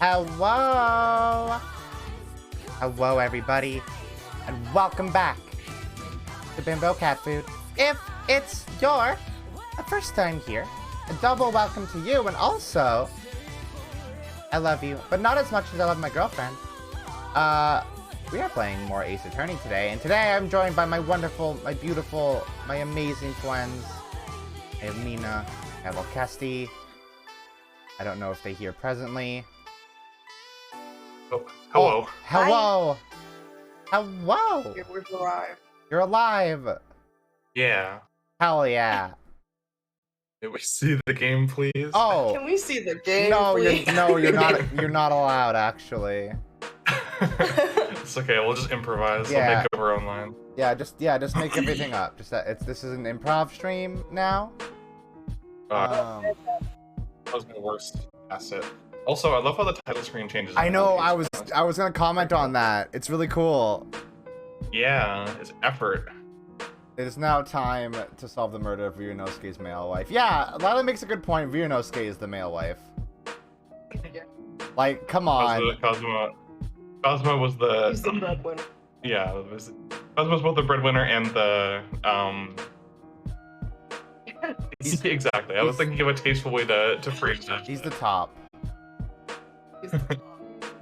Hello! Hello, everybody, and welcome back to Bimbo Cat Food. If it's your first time here, a double welcome to you, and also, I love you, but not as much as I love my girlfriend. We are playing more Ace Attorney today, and today I'm joined by my wonderful, my beautiful, my amazing friends. I have Mina, I have Alkesti. I don't know if they're here presently. Oh, hello. Oh, hello. Hi. Hello. We're alive. You're alive. Yeah. Hell yeah. Can we see the game, please? Oh. Can we see the game? No, please? you're not. You're not allowed, actually. It's okay. We'll just improvise. Yeah. We'll make up our own line. Just make everything up. Just that this is an improv stream now. That was my worst asset. Also, I love how the title screen changes. I know. I was gonna comment on that. It's really cool. Yeah, it's effort. It is now time to solve the murder of Ryunosuke's male wife. Yeah, Lila makes a good point. Ryunosuke is the male wife. Like, come on. Cosmo was the. He's the breadwinner. Yeah, Cosmo was both the breadwinner and the Exactly. I was thinking of a tasteful way to phrase it. He's the top. He's the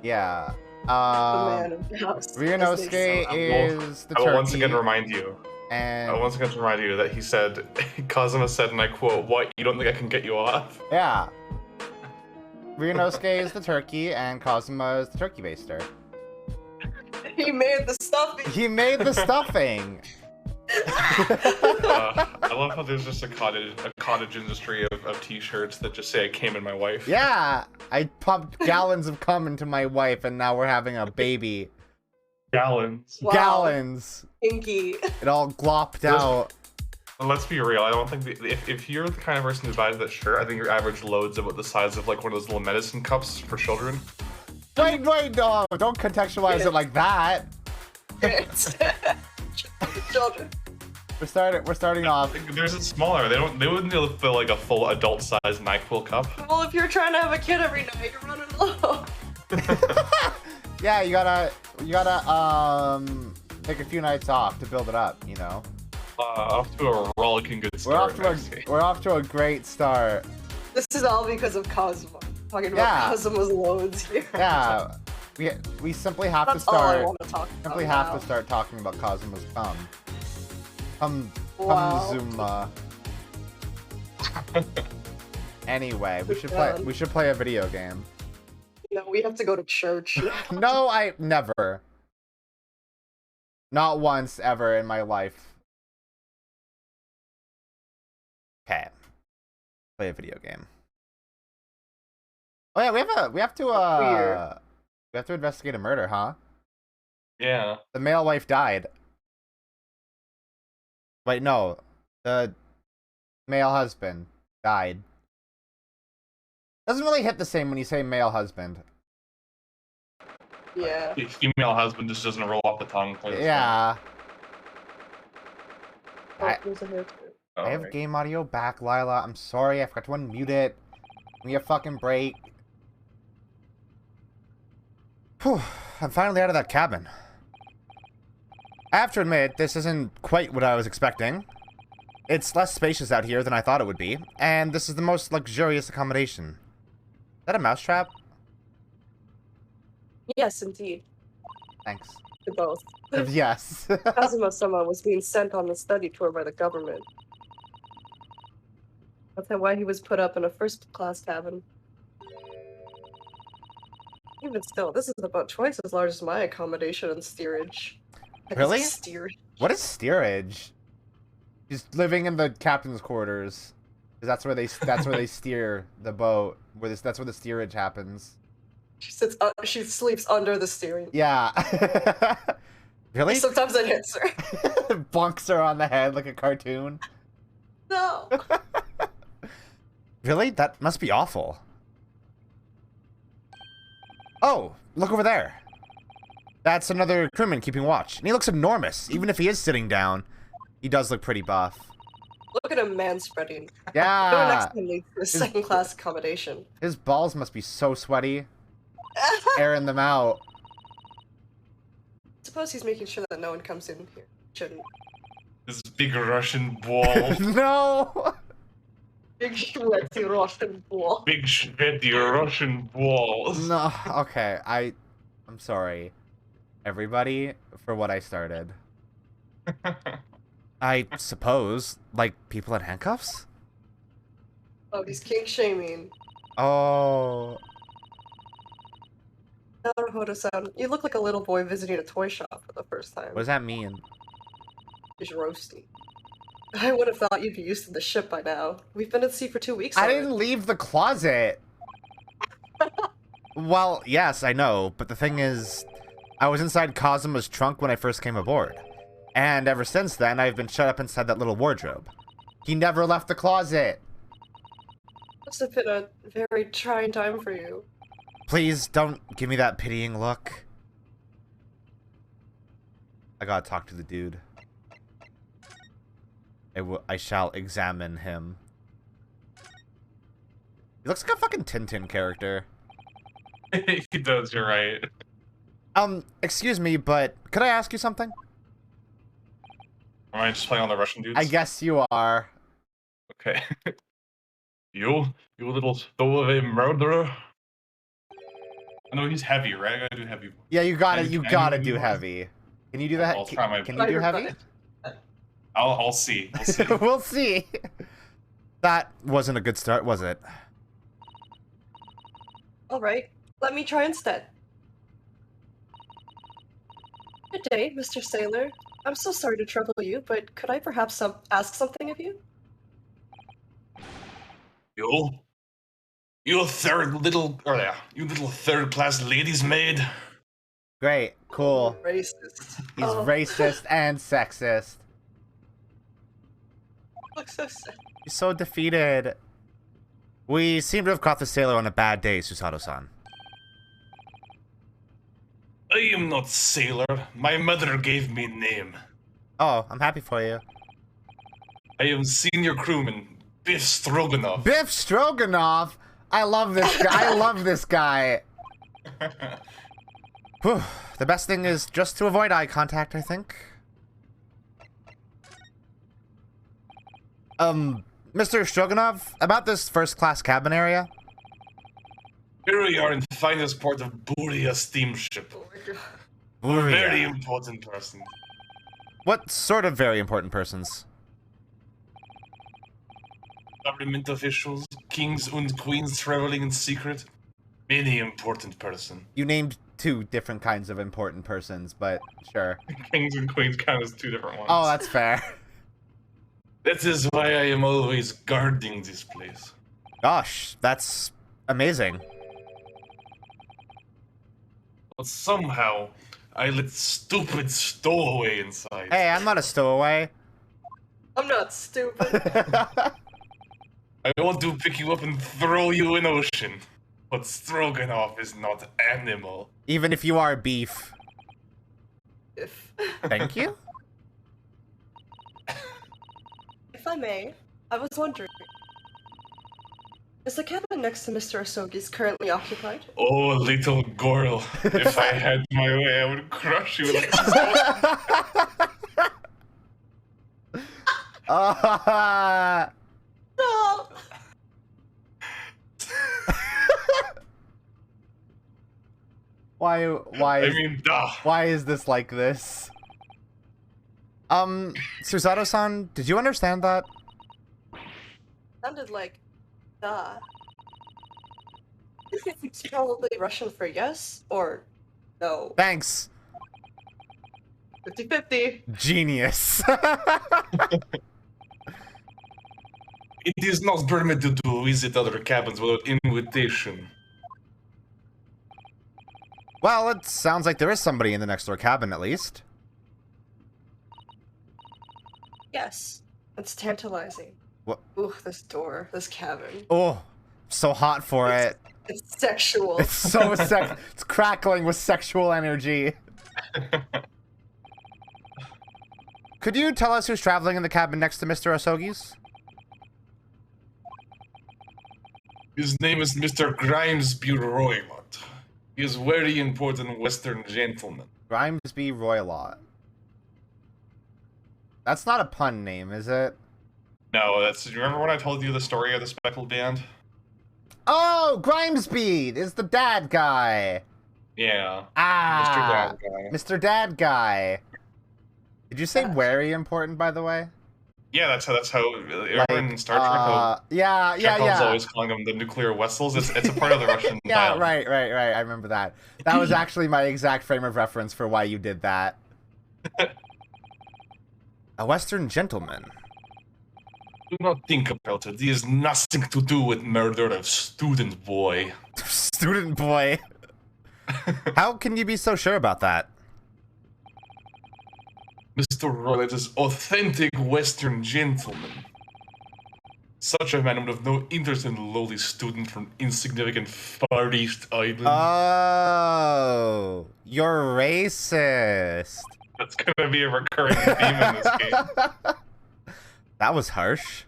Yeah. man of the house. Ryunosuke is the turkey. I will once again remind you. And I once again remind you that he said, Kazuma said, and I quote, "What? You don't think I can get you off?" yeah. Ryunosuke is the turkey, and Kazuma is the turkey baster. He made the stuffing. He made the stuffing. I love how there's just a cottage industry of t-shirts that just say "I came in my wife." Yeah, I pumped gallons of cum into my wife, and now we're having a baby. Gallons. Wow. Gallons. Pinky. It all glopped out. Well, let's be real. I don't think if you're the kind of person who buys that shirt, I think your average load's about the size of like one of those little medicine cups for children. Wait, no, don't contextualize it like that. Children. We're starting off. There's a smaller. They wouldn't be able to fill like a full adult size NyQuil cup. Well, if you're trying to have a kid every night, you're running low. Yeah, you gotta take a few nights off to build it up, you know. Off to a rollicking good start. We're off to a great start. This is all because of Cosmo. Talking about Cosmo's loads here. Yeah, we simply have That's to start. all I want to talk about Simply have to start talking about Cosmo's Zuma. Anyway, we should play a video game. No, we have to go to church. No, I never. Not once ever in my life. Okay. Play a video game. Oh yeah, we have to investigate a murder, huh? Yeah. The male wife died. Wait, no. The male husband died. Doesn't really hit the same when you say male husband. Yeah. Female husband just doesn't roll off the tongue. Yeah. Oh, there's a hair too. I have game audio back, Lila. I'm sorry, I forgot to unmute it. Give me a fucking break. Whew, I'm finally out of that cabin. I have to admit, this isn't quite what I was expecting. It's less spacious out here than I thought it would be, and this is the most luxurious accommodation. Is that a mousetrap? Yes, indeed. Thanks. To both. Yes. Kazuma-sama was being sent on a study tour by the government. That's why he was put up in a first-class cabin. Even still, this is about twice as large as my accommodation and steerage. Really? Steerage. What is steerage? He's living in the captain's quarters. 'Cause that's where they steer the boat. That's where the steerage happens. She sleeps under the steering. Yeah. Really? Sometimes it hits her. Bonks her on the head like a cartoon. No. Really? That must be awful. Oh, look over there. That's another crewman keeping watch. And he looks enormous. Even if he is sitting down, he does look pretty buff. Look at him manspreading. Go next to Yeah. him, the second-class accommodation. His balls must be so sweaty. airing them out. Suppose he's making sure that no one comes in here. Shouldn't. This big Russian ball. No! Big sweaty Russian ball. Big sweaty Russian balls. No, okay, I'm sorry, everybody, for what I started. I suppose, like, people in handcuffs? Oh, he's kink shaming. Oh. Naruhodo-san, you look like a little boy visiting a toy shop for the first time. What does that mean? He's roasty. I would have thought you'd be used to the ship by now. We've been at sea for 2 weeks I already. didn't leave the closet! Well, yes, I know, but the thing is, I was inside Kazuma's trunk when I first came aboard. And ever since then, I've been shut up inside that little wardrobe. He never left the closet! Must have been a very trying time for you. Please, don't give me that pitying look. I gotta talk to the dude. I shall examine him. He looks like a fucking Tintin character. He does, you're right. Excuse me, but could I ask you something? Am I just playing on the Russian dudes? I guess you are. Okay. You little stowaway murderer. I know he's heavy, right? I gotta do heavy. Yeah, you gotta Can do heavy. Can you do that? I'll try my Can you do heavy? I'll see. We'll see. We'll see. That wasn't a good start, was it? Alright, let me try instead. Good day, Mr. Sailor. I'm so sorry to trouble you, but could I perhaps ask something of you? You little third-class ladies' maid. Great, cool. Racist. He's Oh, racist and sexist. looks so sad. He's so defeated. We seem to have caught the sailor on a bad day, Susato-san. I am not sailor. My mother gave me name. Oh, I'm happy for you. I am senior crewman Biff Stroganoff. Biff Stroganoff? I love this guy. I love this guy. Whew. The best thing is just to avoid eye contact, I think. Mr. Stroganoff, about this first-class cabin area? Here we are in the finest port of Buria steamship. Oh my god. A very important person. What sort of very important persons? Government officials, kings and queens traveling in secret. Many important person. You named 2 different kinds of important persons, but sure. Kings and queens count as 2 different ones. Oh, that's fair. That is why I am always guarding this place. Gosh, that's amazing. But somehow, I let stupid stowaway inside. Hey, I'm not a stowaway. I'm not stupid. I want to pick you up and throw you in ocean. But Stroganoff is not animal. Even if you are beef. if Thank you? I may, I was wondering. Is the cabin next to Mr. Asogi's currently occupied? Oh, little girl. If I had my way, I would crush you with a No! Why is this like this? Susato-san, did you understand that? Sounded like, duh. It's probably Russian for yes or no. Thanks. 50-50. Genius. It is not permitted to visit other cabins without invitation. Well, it sounds like there is somebody in the next door cabin, at least. Yes. It's tantalizing. What? Ooh, this door, this cabin. Oh, so hot for it. It's sexual. It's so it's crackling with sexual energy. Could you tell us who's traveling in the cabin next to Mr. Asogi's? His name is Mr. Grimes Buroymat. He is very important Western gentleman. Grimesby Roylott. That's not a pun name, is it? No, that's. You remember when I told you the story of the speckled band? Oh, Grimesby is the dad guy. Yeah. Ah, Mr. Dad Guy. Mr. Dad Guy. Did you say Yes. very important, by the way? Yeah, that's how. Remember in Star Trek, how yeah, Chekhov's always calling them the nuclear vessels. It's a part of the Russian Yeah, dialect. right. I remember that. That was actually my exact frame of reference for why you did that. A Western gentleman. Do not think about it. It has nothing to do with murder of student boy. Student boy. How can you be so sure about that? Mr. Roylott is authentic Western gentleman. Such a man would have no interest in a lowly student from insignificant Far East Island. Oh, you're racist. That's gonna be a recurring theme in this game. That was harsh.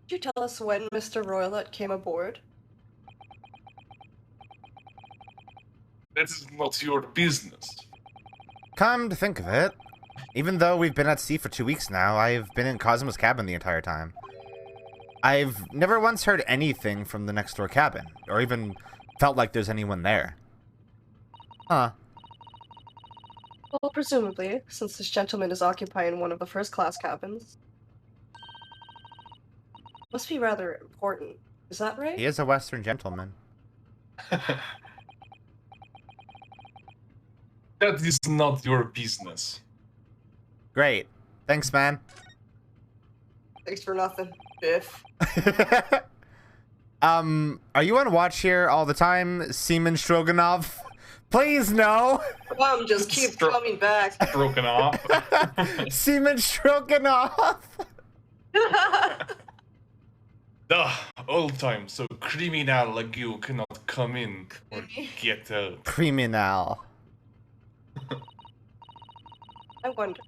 Could you tell us when Mr. Roylott came aboard? That is not your business. Come to think of it, even though we've been at sea for 2 weeks now, I've been in Cosmo's cabin the entire time. I've never once heard anything from the next door cabin, or even felt like there's anyone there. Huh. Well, presumably, since this gentleman is occupying one of the first-class cabins. Must be rather important. Is that right? He is a Western gentleman. That is not your business. Great. Thanks, man. Thanks for nothing, Biff. Are you on watch here all the time, Seaman Stroganov? Please, no! Just keep coming back. Broken off. Seaman Stroganov! Old time, so criminal like you cannot come in or get out. Criminal. I wonder,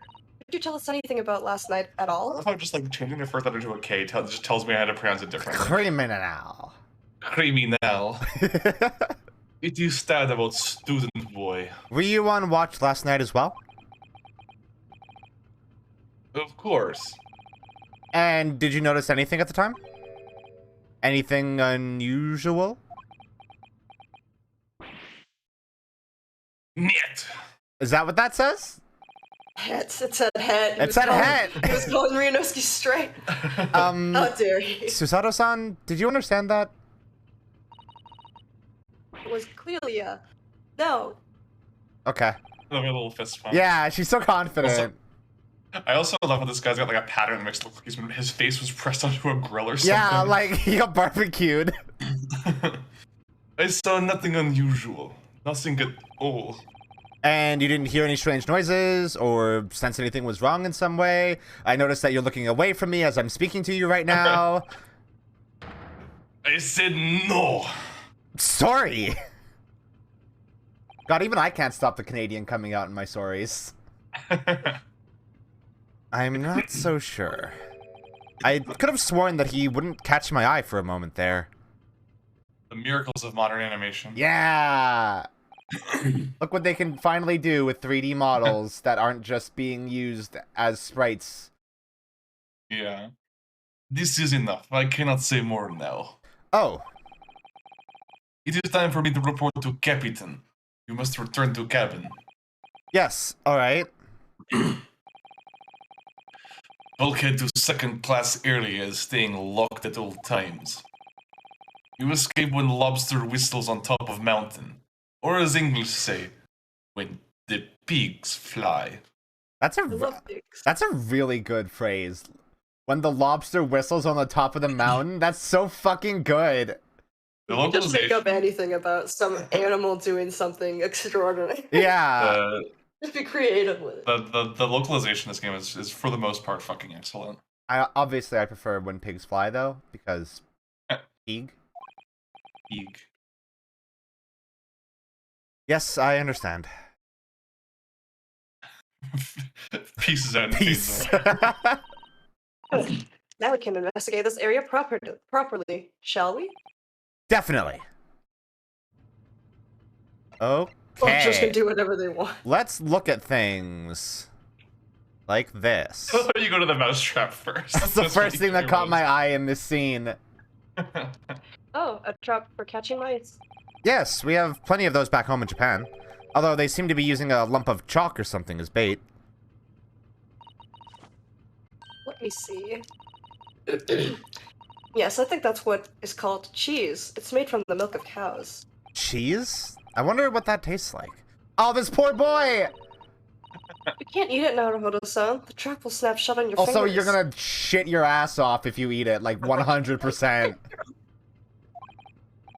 did you tell us anything about last night at I all? love how just like changing the first letter to a K just tells me how to pronounce it differently. Criminal. Criminal. It is that about student boy. Were you on watch last night as well? Of course. And did you notice anything at the time? Anything unusual? Niet. Is that what that says? It said head. It said head. He was calling Ryunosuke straight. How dare he? Susato-san, did you understand that? It was clearly a no. Okay. I love a little fist pump. Yeah, she's so confident. I also love how this guy's got like a pattern that makes it look like his face was pressed onto a grill or something. Yeah, like he got barbecued. I saw nothing unusual. Nothing at all. And you didn't hear any strange noises or sense anything was wrong in some way. I noticed that you're looking away from me as I'm speaking to you right now. I said no. Sorry. God, even I can't stop the Canadian coming out in my sorries. I'm not so sure. I could have sworn that he wouldn't catch my eye for a moment there. The miracles of modern animation. Yeah. Look what they can finally do with 3D models that aren't just being used as sprites. Yeah. This is enough. I cannot say more now. Oh. It is time for me to report to Captain. You must return to cabin. Yes, alright. Bulkhead to second class area is staying locked at all times. You escape when lobster whistles on top of mountain. Or as English say, when the pigs fly. That's I love pigs. That's a really good phrase. When the lobster whistles on the top of the mountain, that's so fucking good. The You just make localization, up anything about some animal doing something extraordinary. Yeah. Just be creative with it. the localization of this game is for the most part fucking excellent. Obviously I prefer when pigs fly though, because pig. Pig. Yes, I understand. Pieces out. Peace. Now we can investigate this area properly, shall we? Definitely. Or just gonna Okay. do whatever they want. Let's look at things like this. You go to the mousetrap first. That's the first thing that caught my eye in this scene. Oh, a trap for catching mice. Yes, we have plenty of those back home in Japan. Although they seem to be using a lump of chalk or something as bait. Let me see. Yes, I think that's what is called cheese. It's made from the milk of cows. Cheese? I wonder what that tastes like. Oh, this poor boy! You can't eat it, Naruhodo-san. The trap will snap shut on your Also, fingers. you're gonna shit your ass off if you eat it, like 100%.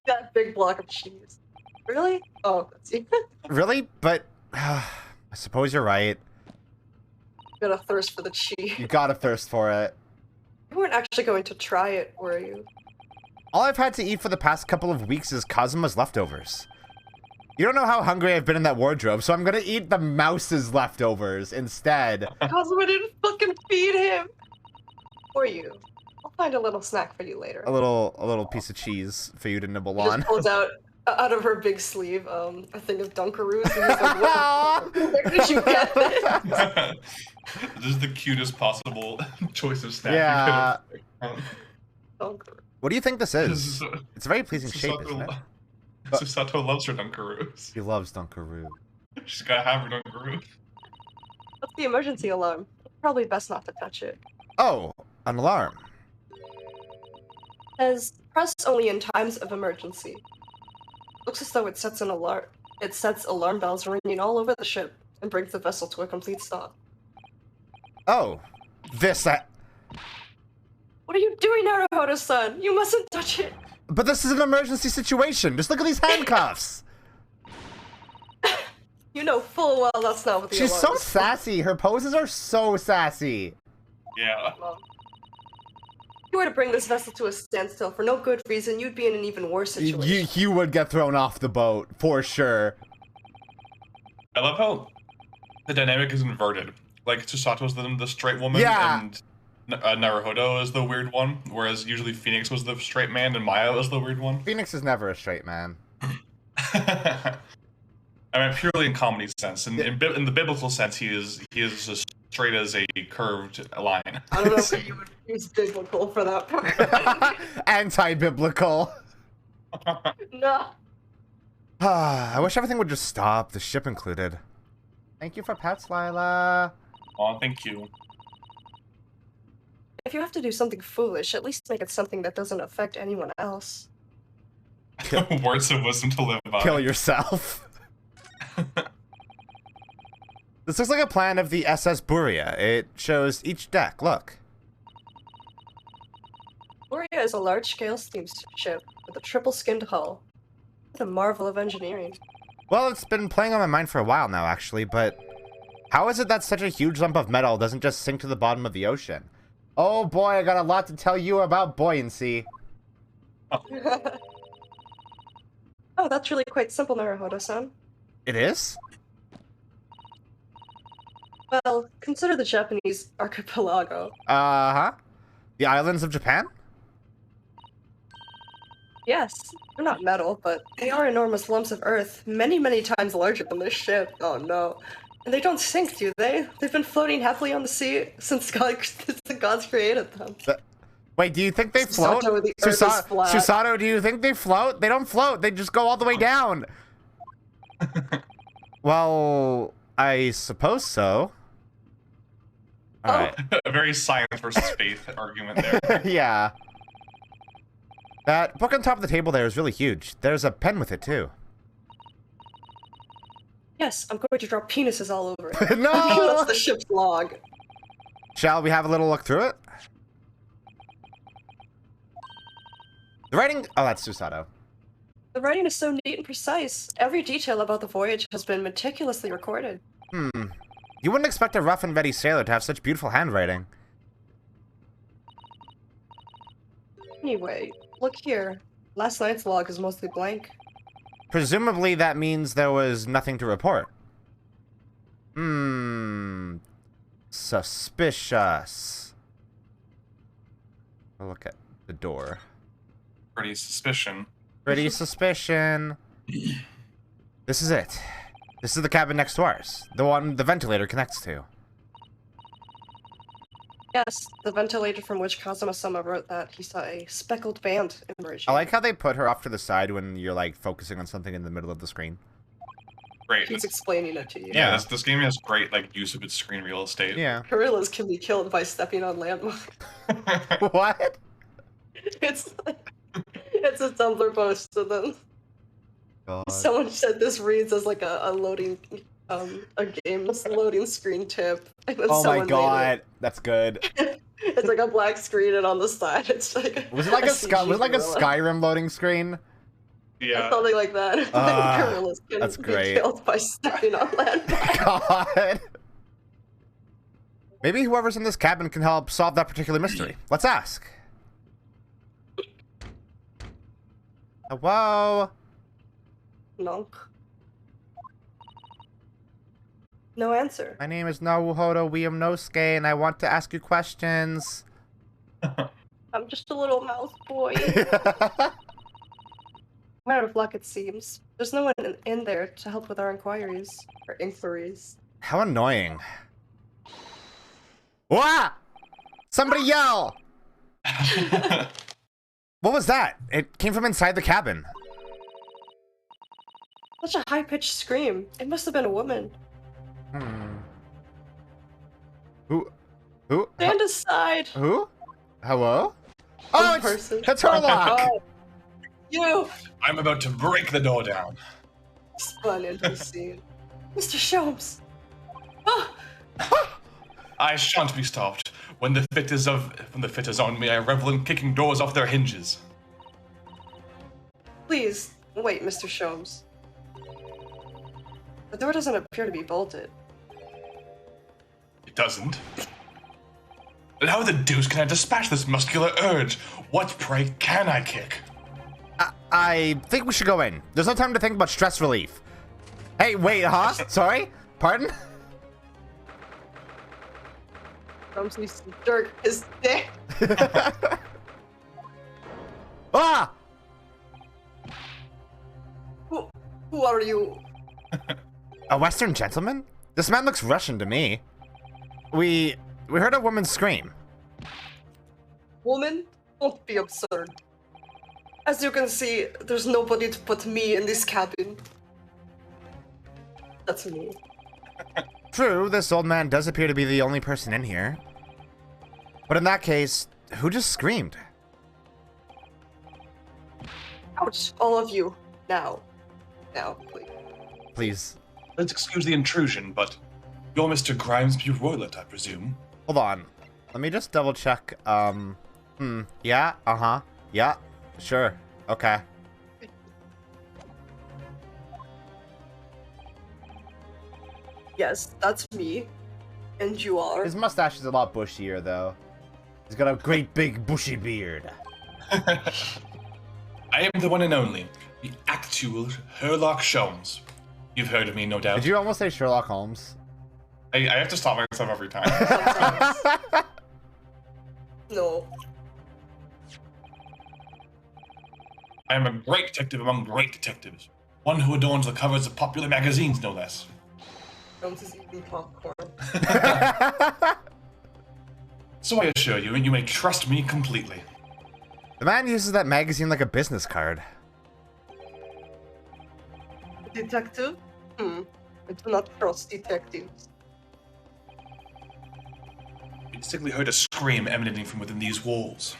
That big block of cheese. Really? Oh, that's you. Really? But, I suppose you're right. Got a thirst for the cheese. You gotta thirst for it. You weren't actually going to try it, were you? All I've had to eat for the past couple of weeks is Kazuma's leftovers. You don't know how hungry I've been in that wardrobe, so I'm gonna eat the mouse's leftovers instead. Kazuma didn't fucking feed him! Or you. I'll find a little snack for you later. A little piece of cheese for you to nibble She on. just pulls out of her big sleeve a thing of Dunkaroos, and he's like, what the fuck? Where did you get this? This is the cutest possible choice of snack. Yeah. You could have. Dunkaroo. What do you think this is? It's a very pleasing shape, isn't it? Susato loves her Dunkaroos. She loves Dunkaroo. She's gotta have her Dunkaroo. That's the emergency alarm. Probably best not to touch it. Oh, an alarm. Says press only in times of emergency. Looks as though it sets an alarm. It sets alarm bells ringing all over the ship and brings the vessel to a complete stop. Oh, that. What are you doing, Naruhodo-san? You mustn't touch it. But this is an emergency situation. Just look at these handcuffs. You know full well that's not what the She's alarm so is. sassy. Her poses are so sassy. Yeah. Well, if you were to bring this vessel to a standstill for no good reason, you'd be in an even worse situation. You would get thrown off the boat for sure. I love how the dynamic is inverted. Like, Susato's the straight woman, Yeah. and Naruhodo is the weird one, whereas usually Phoenix was the straight man and Maya was the weird one. Phoenix is never a straight man. I mean, purely in comedy sense. In the biblical sense, he is as straight as a curved line. I don't know if you would use biblical for that part. Anti-biblical. No. I wish everything would just stop, the ship included. Thank you for pets, Lila. Oh, thank you. If you have to do something foolish, at least make it something that doesn't affect anyone else. Words of wisdom to live by. Kill yourself. This looks like a plan of the SS Buria. It shows each deck. Look. Gloria is a large-scale steamship with a triple-skinned hull. What a marvel of engineering. Well, it's been playing on my mind for a while now, actually, but how is it that such a huge lump of metal doesn't just sink to the bottom of the ocean? Oh boy, I got a lot to tell you about buoyancy. Oh, that's really quite simple, Naruhodo-san. It is? Well, consider the Japanese archipelago. Uh-huh. The islands of Japan? Yes, they're not metal, but they are enormous lumps of earth, many, many times larger than this ship. Oh no. And they don't sink, do they? They've been floating happily on the sea since the gods created them. Wait, do you think they float? Susato, the earth is flat. Susato, do you think they float? They don't float. They just go all the way down. Well, I suppose so. All right. A very science versus faith argument there. Yeah. That book on top of the table there is really huge. There's a pen with it, too. Yes, I'm going to draw penises all over it. No! I'm sure that's the ship's log. Shall we have a little look through it? The writing... Oh, that's Susato. The writing is so neat and precise. Every detail about the voyage has been meticulously recorded. You wouldn't expect a rough and ready sailor to have such beautiful handwriting. Anyway, look here. Last night's log is mostly blank. Presumably that means there was nothing to report. Suspicious. I'll look at the door. Pretty suspicion. Pretty suspicion. This is it. This is the cabin next to ours. The one the ventilator connects to. Yes, the ventilator from which Kazuma-sama wrote that he saw a speckled band emerging. I like how they put her off to the side when you're, like, focusing on something in the middle of the screen. Great. He's explaining it to you. Yeah, this game has great use of its screen real estate. Yeah. Gorillas can be killed by stepping on landmines. What? It's a Tumblr post, so then God. someone said this reads as like a loading a game's loading screen tip. And then Oh my someone god, that's good. it's like a black screen, and on the side it's like Was it like a CG gorilla. Skyrim loading screen? Yeah. Something like that. Gorillas can that's be great. killed by stepping on landmines. God. Maybe whoever's in this cabin can help solve that particular mystery. Let's ask. Hello? Nonk. No answer. My name is Naruhodo Wiyamnosuke, and I want to ask you questions. I'm just a little mouse boy. I'm out of luck, it seems. There's no one in there to help with our inquiries. Or inquiries. How annoying. Wah! Somebody yell! What was that? It came from inside the cabin. Such a high-pitched scream. It must have been a woman. Who? Stand aside! Who? Hello? Oh, it's Herlock! Oh, you! I'm about to break the door down. Spun into the scene. Mr. Sholmes! Oh! I shan't be stopped. When the fit is on me, I revel in kicking doors off their hinges. Please, wait, Mr. Sholmes. The door doesn't appear to be bolted. It doesn't. But how the deuce can I dispatch this muscular urge? What, pray, can I kick? I think we should go in. There's no time to think about stress relief. Hey, wait, huh? Sorry? Pardon? Sholmes needs to jerk his dick. Ah! Who are you? A Western gentleman? This man looks Russian to me. We heard a woman scream. Woman? Don't be absurd. As you can see, there's nobody to put me in this cabin. That's me. True, this old man does appear to be the only person in here. But in that case, who just screamed? Ouch, all of you. Now. Now, please. Please. Let's excuse the intrusion, but you're Mr. Grimesby Roylott, I presume. Hold on. Let me just double check. Yeah, uh-huh. Yeah, sure. Okay. Yes, that's me. And you are. His mustache is a lot bushier, though. He's got a great big bushy beard. I am the one and only, the actual Herlock Sholmes. You've heard of me, no doubt. Did you almost say Sherlock Holmes? I have to stop myself every time. No. I am a great detective among great detectives. One who adorns the covers of popular magazines, no less. Sholmes is eating popcorn. So I assure you, and you may trust me completely. The man uses that magazine like a business card. Detective? I do not trust detectives. We distinctly heard a scream emanating from within these walls.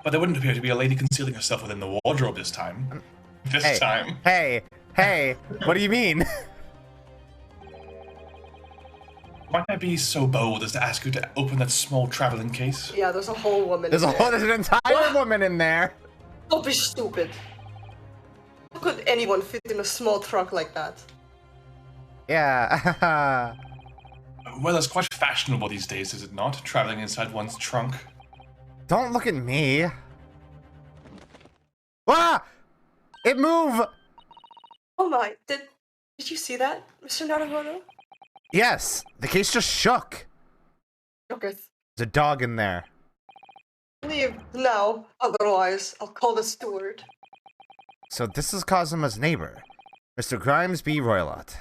But there wouldn't appear to be a lady concealing herself within the wardrobe this time. Hey, what do you mean? Might I be so bold as to ask you to open that small traveling case? Yeah, there's a whole woman There's in there. an entire woman in there. Don't be stupid. How could anyone fit in a small trunk like that? Yeah. Well, it's quite fashionable these days, is it not? Traveling inside one's trunk. Don't look at me. Ah! It moved! Oh my, did you see that, Mr. Naruhodo? Yes, the case just shook. Okay, There's a dog in there. leave now, otherwise I'll call the steward. So this is Kazuma's neighbor, Mr. Grimes B. Roylott.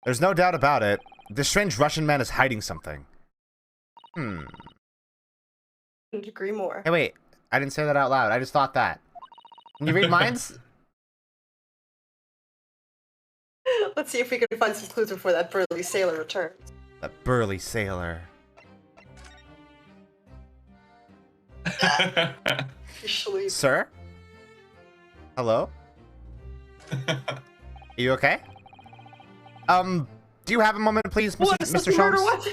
There's no doubt about it. This strange Russian man is hiding something. Couldn't agree more. Hey, wait. I didn't say that out loud. I just thought that. Can you read minds? Let's see if we can find some clues before that burly sailor returns. That burly sailor. Usually. Sir? Hello? Are you okay? Do you have a moment, please, What is Mr. this murder Sholmes? weapon?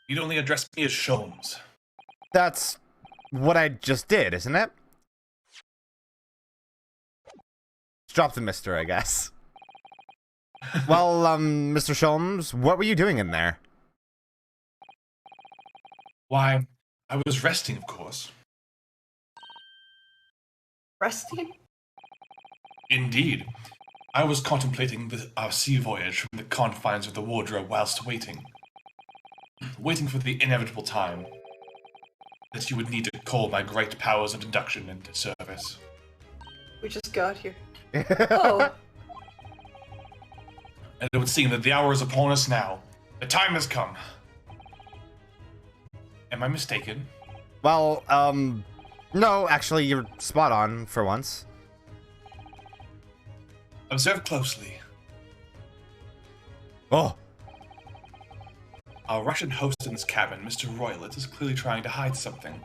You'd only address me as Sholmes. That's what I just did, isn't it? Drop the mister, I guess. Well, Mr. Sholmes, what were you doing in there? Why, I was resting, of course. Resting? Indeed. I was contemplating our sea voyage from the confines of the wardrobe whilst waiting. Waiting for the inevitable time that you would need to call my great powers of deduction into service. We just got here. Oh. And it would seem that the hour is upon us now. The time has come. Am I mistaken? Well, no, actually, you're spot on for once. Observe closely. Oh. Our Russian host in this cabin, Mr. Roylott, is clearly trying to hide something.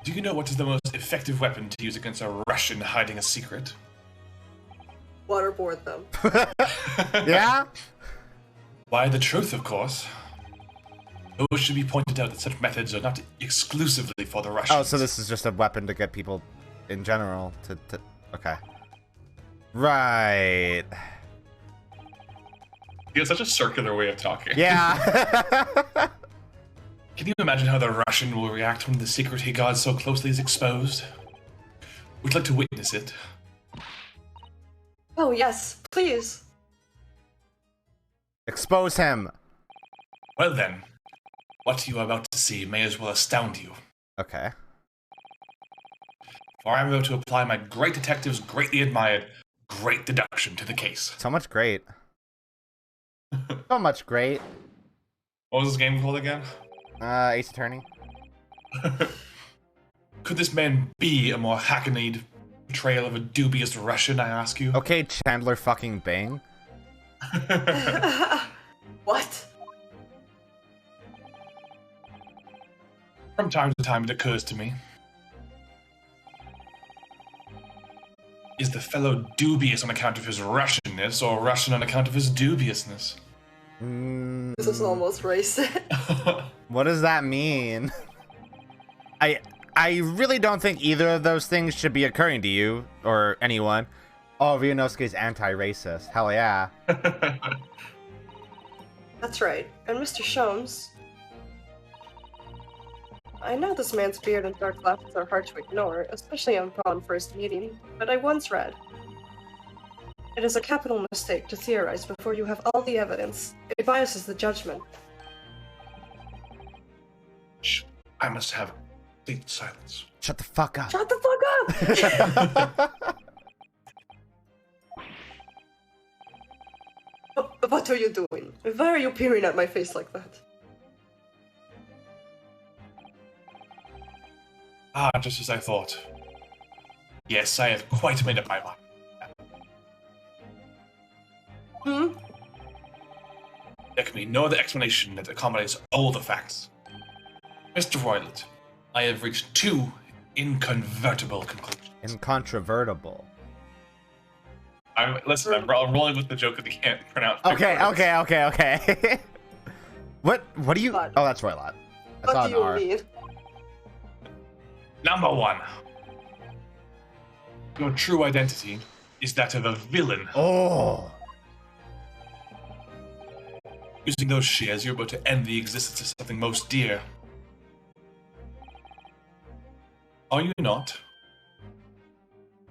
Do you know what is the most effective weapon to use against a Russian hiding a secret? Waterboard them. Yeah? Why, the truth, of course. Though it should be pointed out that such methods are not exclusively for the Russians. Oh, so this is just a weapon to get people in general to... Okay. Right. He has such a circular way of talking. Yeah. Can you imagine how the Russian will react when the secret he guards so closely is exposed? Would you like to witness it? Oh, yes, please. Expose him. Well then, what you are about to see may as well astound you. Okay. For I am about to apply my great detective's greatly admired great deduction to the case. So much great. So much great. What was this game called again? Ace Attorney. Could this man be a more hackneyed portrayal of a dubious Russian, I ask you? Okay, Chandler fucking Bing. What? From time to time it occurs to me. Is the fellow dubious on account of his Russianness, or Russian on account of his dubiousness? This is almost racist. What does that mean? I really don't think either of those things should be occurring to you, or anyone. Oh, Ryunosuke's anti-racist. Hell yeah. That's right. And Mr. Sholmes, I know this man's beard and dark glasses are hard to ignore, especially upon first meeting, but I once read, it is a capital mistake to theorize before you have all the evidence. It biases the judgment. Shh. I must have complete silence. Shut the fuck up. Shut the fuck up! What are you doing? Why are you peering at my face like that? Ah, just as I thought. Yes, I have quite made up my mind. Hmm? There can be no other explanation that accommodates all the facts. Mr. Roylott, I have reached two inconvertible conclusions. Incontrovertible. I'm rolling with the joke that he can't pronounce. Okay. What do you... What? Oh, that's Roylott. I What saw do an you R. mean? Number one. Your true identity is that of a villain. Oh. Using those shares, you're about to end the existence of something most dear. Are you not?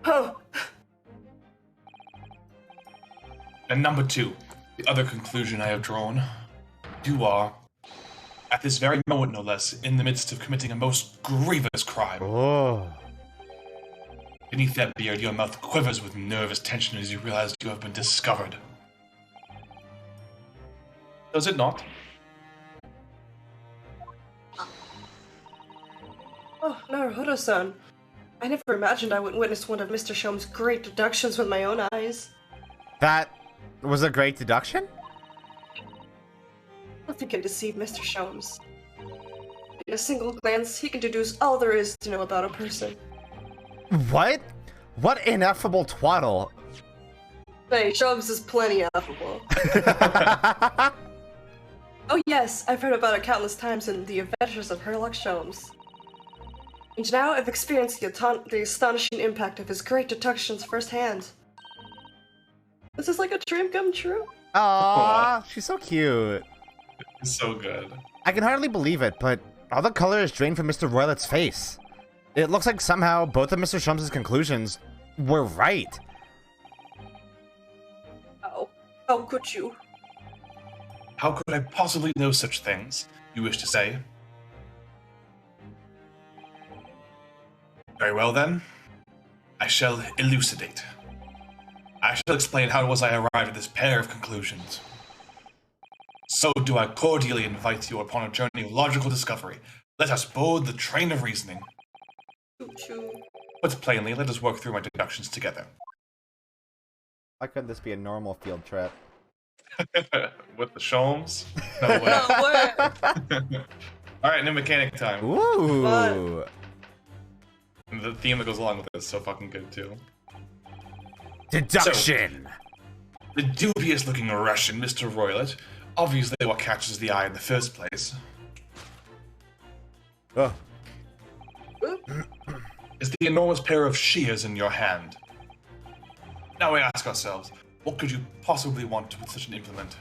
Oh, And number two, the other conclusion I have drawn. You are, At this very moment, no less, in the midst of committing a most grievous crime. Oh. Beneath that beard, your mouth quivers with nervous tension as you realize you have been discovered. Does it not? Oh, Naruhodo-san. I never imagined I would witness one of Mr. Shome's great deductions with my own eyes. That was a great deduction? Nothing can deceive Mr. Shomes. In a single glance, he can deduce all there is to know about a person. What? What ineffable twaddle. Hey, Shomes is plenty affable. Oh yes, I've heard about it countless times in the adventures of Herlock Sholmes. And now I've experienced the astonishing impact of his great deductions firsthand. This is like a dream come true. Aww, she's so cute. It's so good. I can hardly believe it, but all the color is drained from Mr. Roylet's face. It looks like somehow both of Mr. Shum's conclusions were right. How could you? How could I possibly know such things, you wish to say? Very well then. I shall elucidate. I shall explain how it was I arrived at this pair of conclusions. So do I cordially invite you upon a journey of logical discovery. Let us board the train of reasoning. Choo-choo. Put plainly, let us work through my deductions together. Why couldn't this be a normal field trip? With the Sholmes? No way. No way! Alright, new mechanic time. Ooh. And the theme that goes along with it is so fucking good too. Deduction! So, the dubious-looking Russian, Mr. Roylet, obviously what catches the eye in the first place, Oh. is the enormous pair of shears in your hand. Now we ask ourselves, what could you possibly want with such an implement?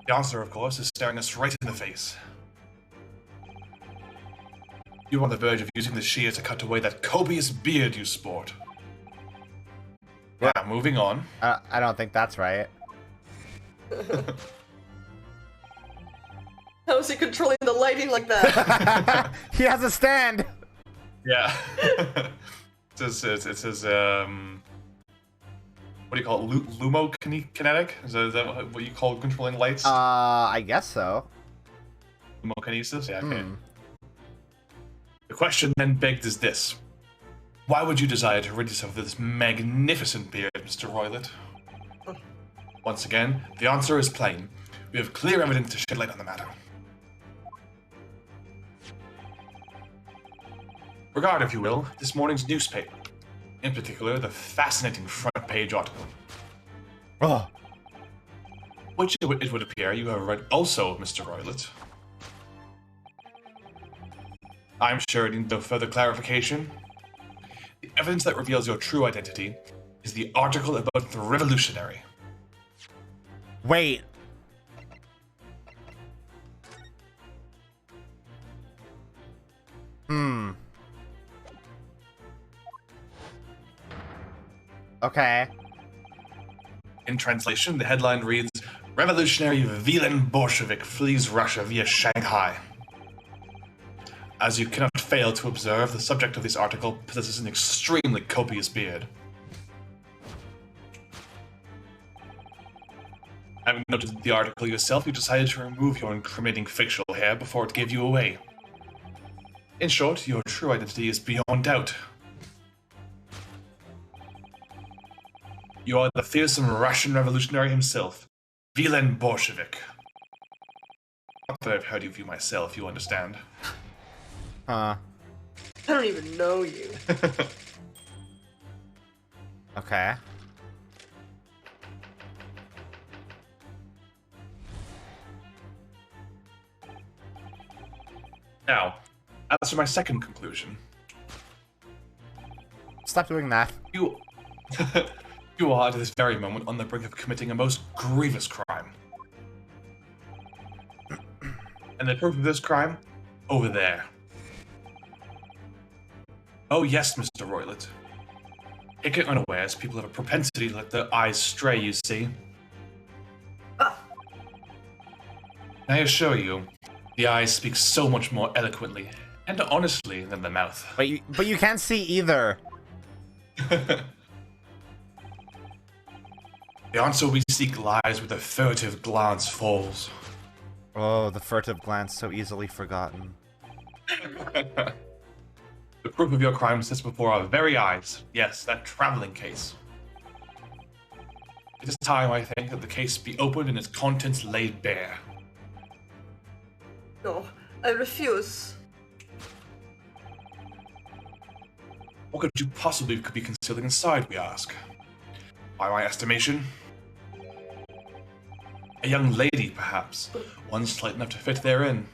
The answer, of course, is staring us right in the face. You're on the verge of using the shears to cut away that copious beard you sport. Yeah. Now, moving on. I don't think that's right. How is he controlling the lighting like that? He has a stand! Yeah. it says, what do you call it? Lumokinetic? Is that what you call controlling lights? I guess so. Lumokinesis? Yeah, okay. The question then begged is this. Why would you desire to rid yourself of this magnificent beard, Mr. Roylet? Once again, the answer is plain. We have clear evidence to shed light on the matter. Regard, if you will, this morning's newspaper. In particular, the fascinating front page article. Oh. Which it would appear you have read also, Mr. Roylet. I'm sure it needs no further clarification. The evidence that reveals your true identity is the article about the revolutionary. Wait. Okay. In translation, the headline reads, Revolutionary Villain Bolshevik flees Russia via Shanghai. As you cannot fail to observe, the subject of this article possesses an extremely copious beard. Having noted the article yourself, you decided to remove your incriminating facial hair before it gave you away. In short, your true identity is beyond doubt. You are the fearsome Russian revolutionary himself, Villain Bolshevik. Not that I've heard of you myself, you understand. Huh. I don't even know you. Okay. Now, as for my second conclusion, Stop doing that. you you are at this very moment on the brink of committing a most grievous crime. And the proof of this crime? Over there. Oh yes, Mr. Roylet. Taken unawares, people have a propensity to let their eyes stray, you see. I assure you, the eyes speak so much more eloquently and honestly than the mouth. But you can't see either. The answer we seek lies where the furtive glance falls. Oh, the furtive glance, so easily forgotten. The proof of your crime sits before our very eyes. Yes, that traveling case. It is time, I think, that the case be opened and its contents laid bare. No, I refuse. What could you possibly be concealing inside, we ask? By my estimation, a young lady, perhaps. One slight enough to fit therein.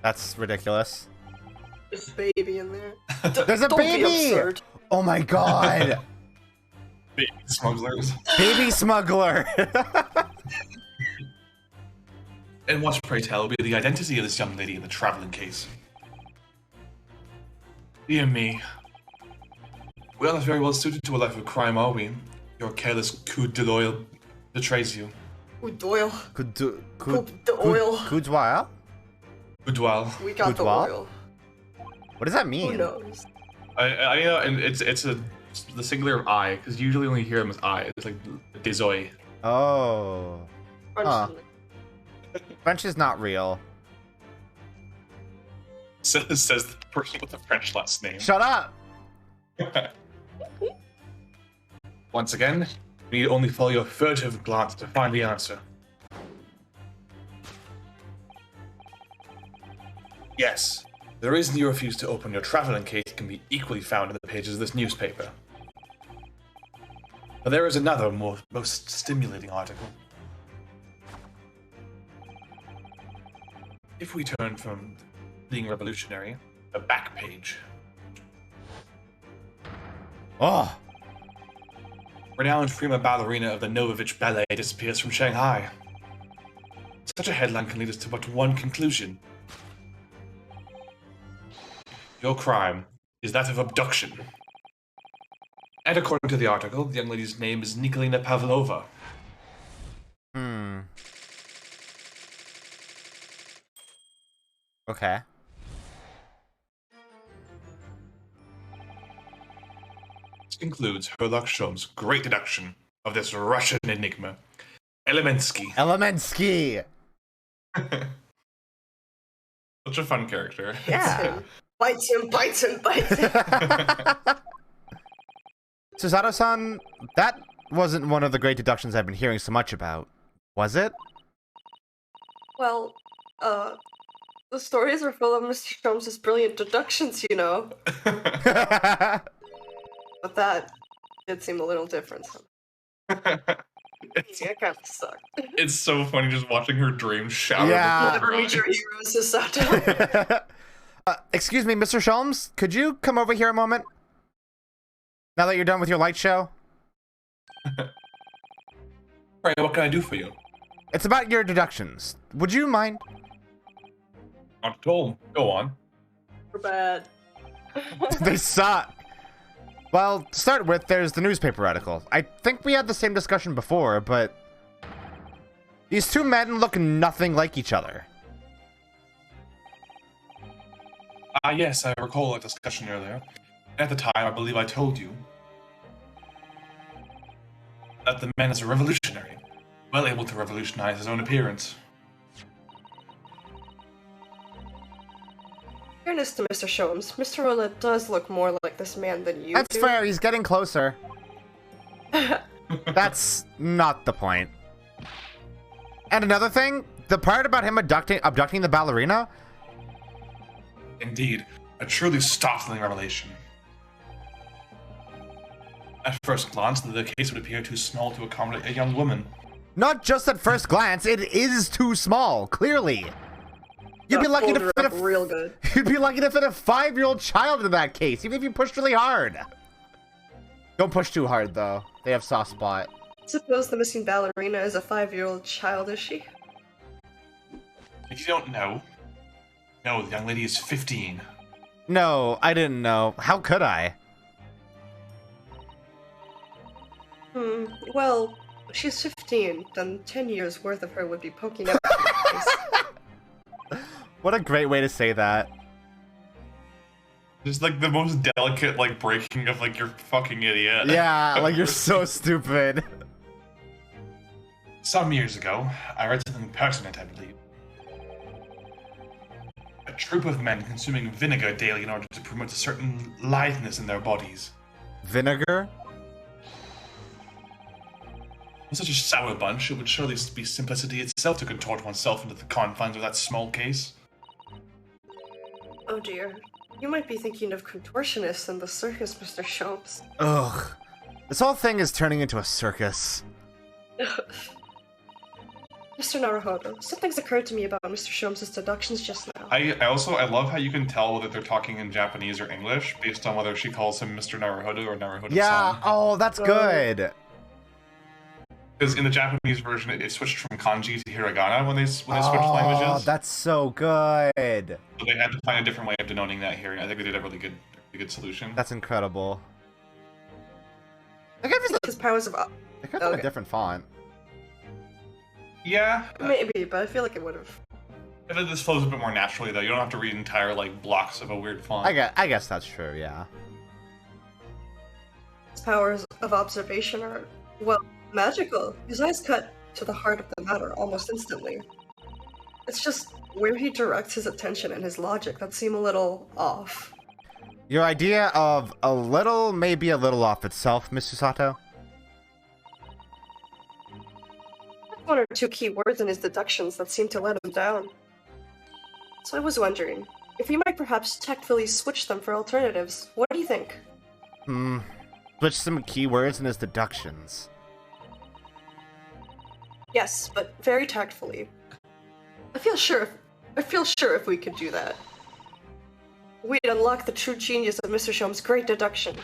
That's ridiculous. There's a baby in there. There's a Don't baby! Be absurd. Oh my god! Baby smugglers. Baby smuggler! And what, pray tell, will be the identity of this young lady in the traveling case? Dear me. We are not very well suited to a life of crime, are we? Your careless coup d'oil betrays you. Ooh, Doyle. Coudoil. Boudoir. We got the Boudoir? oil. What does that Who mean? knows? I know, and it's the singular of I, because usually only hear them as I. It's like désolé. Oh. Huh. French is not real. Says the person with the French last name. Shut up! Once again, we need only follow your furtive glance to find the answer. Yes, the reason you refuse to open your traveling case can be equally found in the pages of this newspaper. But there is another, most stimulating article. If we turn from being revolutionary, a back page. Oh! Renowned prima ballerina of the Novovich Ballet disappears from Shanghai. Such a headline can lead us to but one conclusion. Your crime is that of abduction. And according to the article, the young lady's name is Nikolina Pavlova. Okay. This concludes Herlock Sholmes' great deduction of this Russian enigma. Elemensky. Elemensky! Such a fun character. Yeah. Bites him, bites him, bites him. Susato-san, that wasn't one of the great deductions I've been hearing so much about, was it? Well, the stories are full of Mr. Sholmes' brilliant deductions, you know. But that did seem a little different. Yeah, it kind of sucked. It's so funny just watching her dreams shatter. Yeah. Never meet your heroes, Susato. Excuse me, Mr. Sholmes, could you come over here a moment? Now that you're done with your light show? Right, what can I do for you? It's about your deductions. Would you mind? Not at all. Go on. We're bad. They suck. Well, to start with, there's the newspaper article. I think we had the same discussion before, but these two men look nothing like each other. Yes, I recall a discussion earlier. At the time, I believe I told you that the man is a revolutionary, well able to revolutionize his own appearance. Fairness to Mr. Sholmes, Mr. Roulette does look more like this man than you That's do. fair, he's getting closer. That's not the point. And another thing, the part about him abducting the ballerina? Indeed, a truly startling revelation. At first glance, the case would appear too small to accommodate a young woman. Not just at first glance, it is too small, clearly. You'd be lucky to fit real good. You'd be lucky to fit a 5-year-old child in that case, even if you pushed really hard. Don't push too hard, though. They have soft spot. Suppose the missing ballerina is a 5-year-old child, is she? If you don't know, no, the young lady is 15. No, I didn't know. How could I? Well, she's 15, then 10 years worth of her would be poking up in the face. What a great way to say that. Just like the most delicate like breaking of like you're fucking idiot. Yeah, like you're so stupid. Some years ago, I read something pertinent, I believe. A troop of men consuming vinegar daily in order to promote a certain litheness in their bodies. Vinegar? In such a sour bunch, it would surely be simplicity itself to contort oneself into the confines of that small case. Oh dear. You might be thinking of contortionists in the circus, Mr. Sholmes. Ugh. This whole thing is turning into a circus. Mr. Naruhodo, something's occurred to me about Mr. Sholmes' deductions just now. I love how you can tell whether they're talking in Japanese or English based on whether she calls him Mr. Naruhodo or Naruhodo-san. Yeah, oh, that's good. Because in the Japanese version, it switched from kanji to hiragana when they switched languages. Oh, that's so good. So they had to find a different way of denoting that here, and I think they did a really good solution. That's incredible. His powers of... They could have a different font. Yeah. Maybe, but I feel like it would have. I think this flows a bit more naturally, though. You don't have to read entire, like, blocks of a weird font. I guess that's true, yeah. His powers of observation are, well, magical. His eyes cut to the heart of the matter almost instantly. It's just where he directs his attention and his logic that seem a little off. Your idea of a little may be a little off itself, Mr. Sato. One or two key words in his deductions that seem to let him down. So I was wondering if we might perhaps tactfully switch them for alternatives. What do you think? Switch some keywords in his deductions. Yes, but very tactfully. I feel sure if we could do that, we'd unlock the true genius of Mr. Sholmes' great deduction.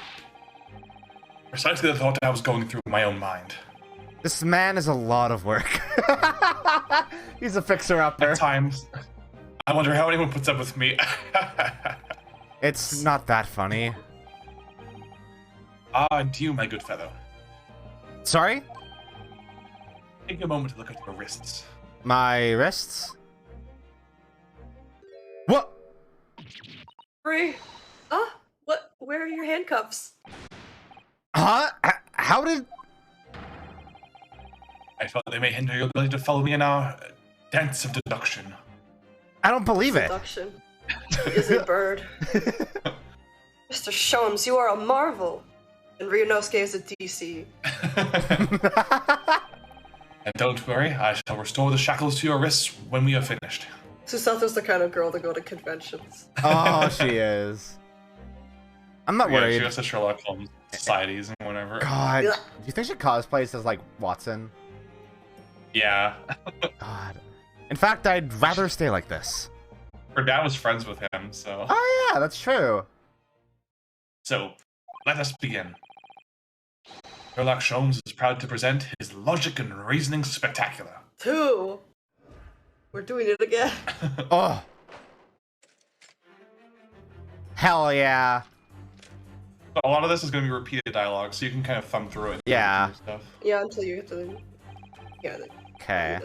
Precisely the thought I was going through in my own mind. This man is a lot of work. He's a fixer-upper. At times, I wonder how anyone puts up with me. It's not that funny. Ah, and to you, my good fellow. Sorry? Take a moment to look at your wrists. My wrists? What? Free? What? Where are your handcuffs? Huh? How did... I felt they may hinder your ability to follow me in our dance of deduction. I don't believe it. Deduction is a bird. Mr. Sholmes, you are a marvel. And Ryunosuke is a DC. And don't worry, I shall restore the shackles to your wrists when we are finished. Susato's the kind of girl to go to conventions. Oh, she is. I'm not worried. She goes to Sherlock Holmes societies and whatever. God, do you think she cosplays as, like, Watson? Yeah. God. In fact, I'd rather stay like this. Her dad was friends with him, so... Oh, yeah, that's true. So, let us begin. Sherlock Holmes is proud to present his logic and reasoning spectacular. 2. We're doing it again. Oh. Hell yeah. A lot of this is going to be repeated dialogue, so you can kind of thumb through it. Yeah. And stuff. Yeah, until you get to the... Yeah, Okay.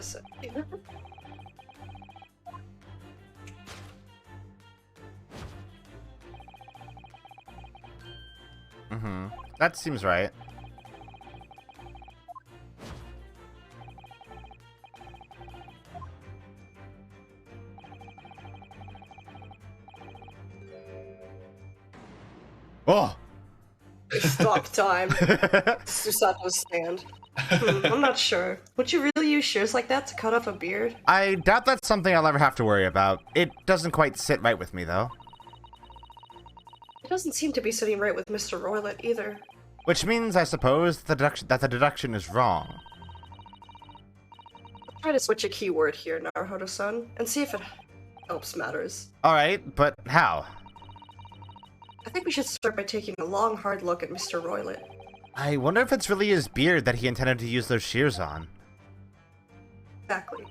That seems right. Oh! Stop time. Susato's stand. I'm not sure. Would you really use shears like that to cut off a beard? I doubt that's something I'll ever have to worry about. It doesn't quite sit right with me, though. It doesn't seem to be sitting right with Mr. Roylett either. Which means, I suppose, that the deduction is wrong. I'll try to switch a keyword here, Naruhodo-san, and see if it helps matters. Alright, but how? I think we should start by taking a long, hard look at Mr. Roylett. I wonder if it's really his beard that he intended to use those shears on. Exactly.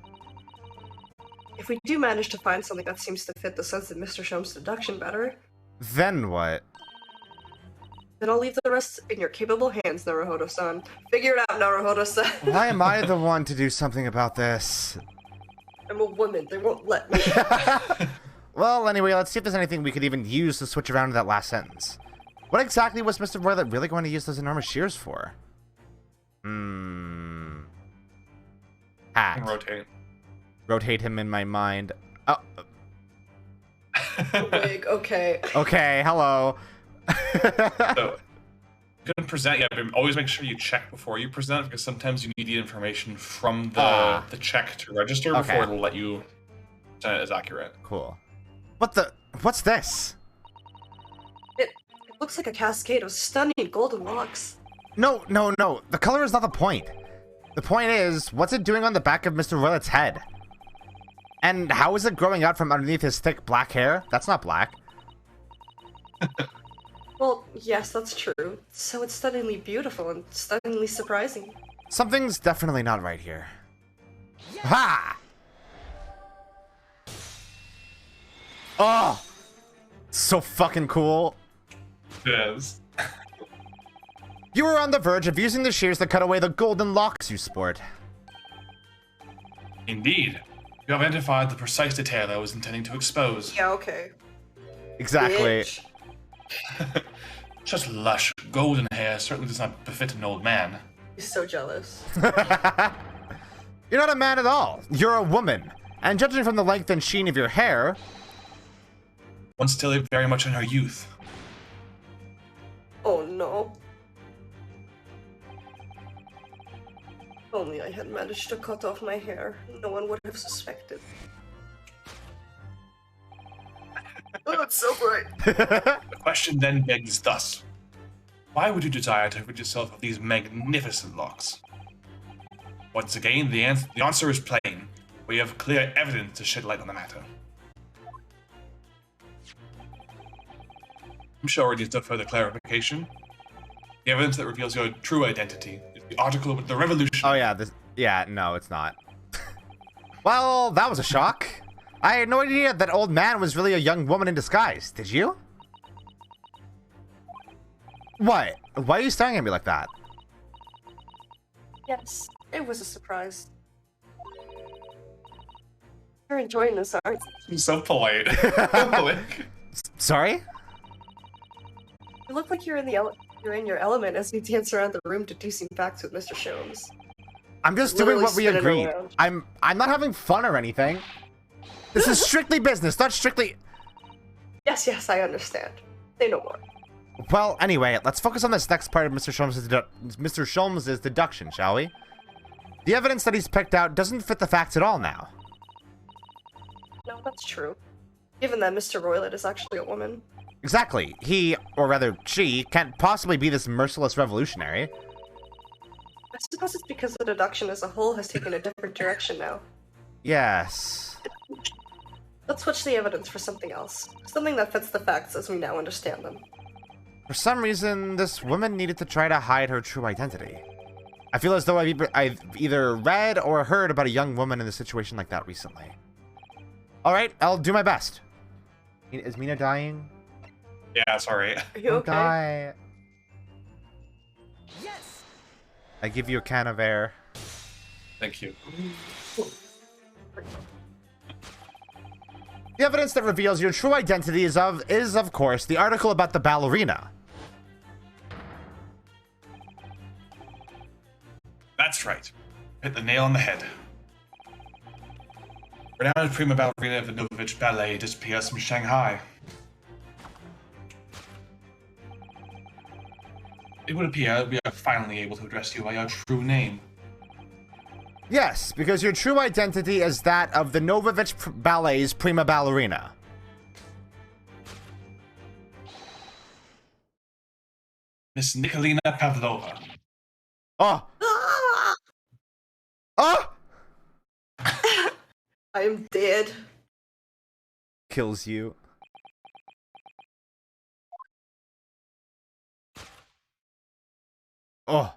If we do manage to find something that seems to fit the sense of Mr. Sholmes' deduction better, Then what? then I'll leave the rest in your capable hands, Naruhodo-san. Figure it out, Naruhodo-san. Why am I the one to do something about this? I'm a woman. They won't let me. Well, anyway, let's see if there's anything we could even use to switch around to that last sentence. What exactly was Mr. Roylet really going to use those enormous shears for? Hat. And rotate. Rotate him in my mind. Oh. Wig, okay. Okay, hello. So, you can present, yeah, but always make sure you check before you present, because sometimes you need the information from the check to register before it'll let you present it as accurate. Cool. What's this? It looks like a cascade of stunning golden locks. No. The color is not the point. The point is, what's it doing on the back of Mr. Roylet's head? And how is it growing out from underneath his thick black hair? That's not black. Well, yes, that's true. So it's stunningly beautiful and stunningly surprising. Something's definitely not right here. Ha! Oh! So fucking cool. Yes. You were on the verge of using the shears to cut away the golden locks you sport. Indeed. You have identified the precise detail I was intending to expose. Yeah, okay. Exactly. Bitch. Such lush, golden hair certainly does not befit an old man. He's so jealous. You're not a man at all. You're a woman. And judging from the length and sheen of your hair... One still very much in her youth. Oh no. If only I had managed to cut off my hair, no one would have suspected. Oh, it's so bright. The question then begs thus. Why would you desire to rid yourself of these magnificent locks? Once again, the answer is plain. We have clear evidence to shed light on the matter. I'm sure it needs no further clarification. The evidence that reveals your true identity is the article with the revolution. Oh yeah, no, it's not. Well, that was a shock. I had no idea that old man was really a young woman in disguise. Did you? What? Why are you staring at me like that? Yes, it was a surprise. You're enjoying this, aren't you? So polite. Like, Sorry? You look like you're in your element as you dance around the room deducing facts with Mr. Sholmes. I'm just doing Literally what we spinning agreed. around. I'm not having fun or anything. This is strictly business, not strictly... Yes, I understand. Say no more. Well, anyway, let's focus on this next part of Mr. Sholmes' deduction, shall we? The evidence that he's picked out doesn't fit the facts at all now. No, that's true. Given that Mr. Roylet is actually a woman. Exactly. He, or rather she, can't possibly be this merciless revolutionary. I suppose it's because the deduction as a whole has taken a different direction now. Yes. Let's switch the evidence for something else. Something that fits the facts as we now understand them. For some reason, this woman needed to try to hide her true identity. I feel as though I've either read or heard about a young woman in a situation like that recently. Alright, I'll do my best. Is Mina dying? yeah, sorry. Are you Don't okay? die. Yes! I give you a can of air. Thank you. The evidence that reveals your true identity is of course, the article about the ballerina. That's right. Hit the nail on the head. Renowned prima ballerina of the Novovich Ballet disappears from Shanghai. It would appear we are finally able to address you by your true name. Yes, because your true identity is that of the Novovich Ballet's prima ballerina. Miss Nikolina Pavlova. Oh! Ah! Oh! I am dead. Kills you. Oh.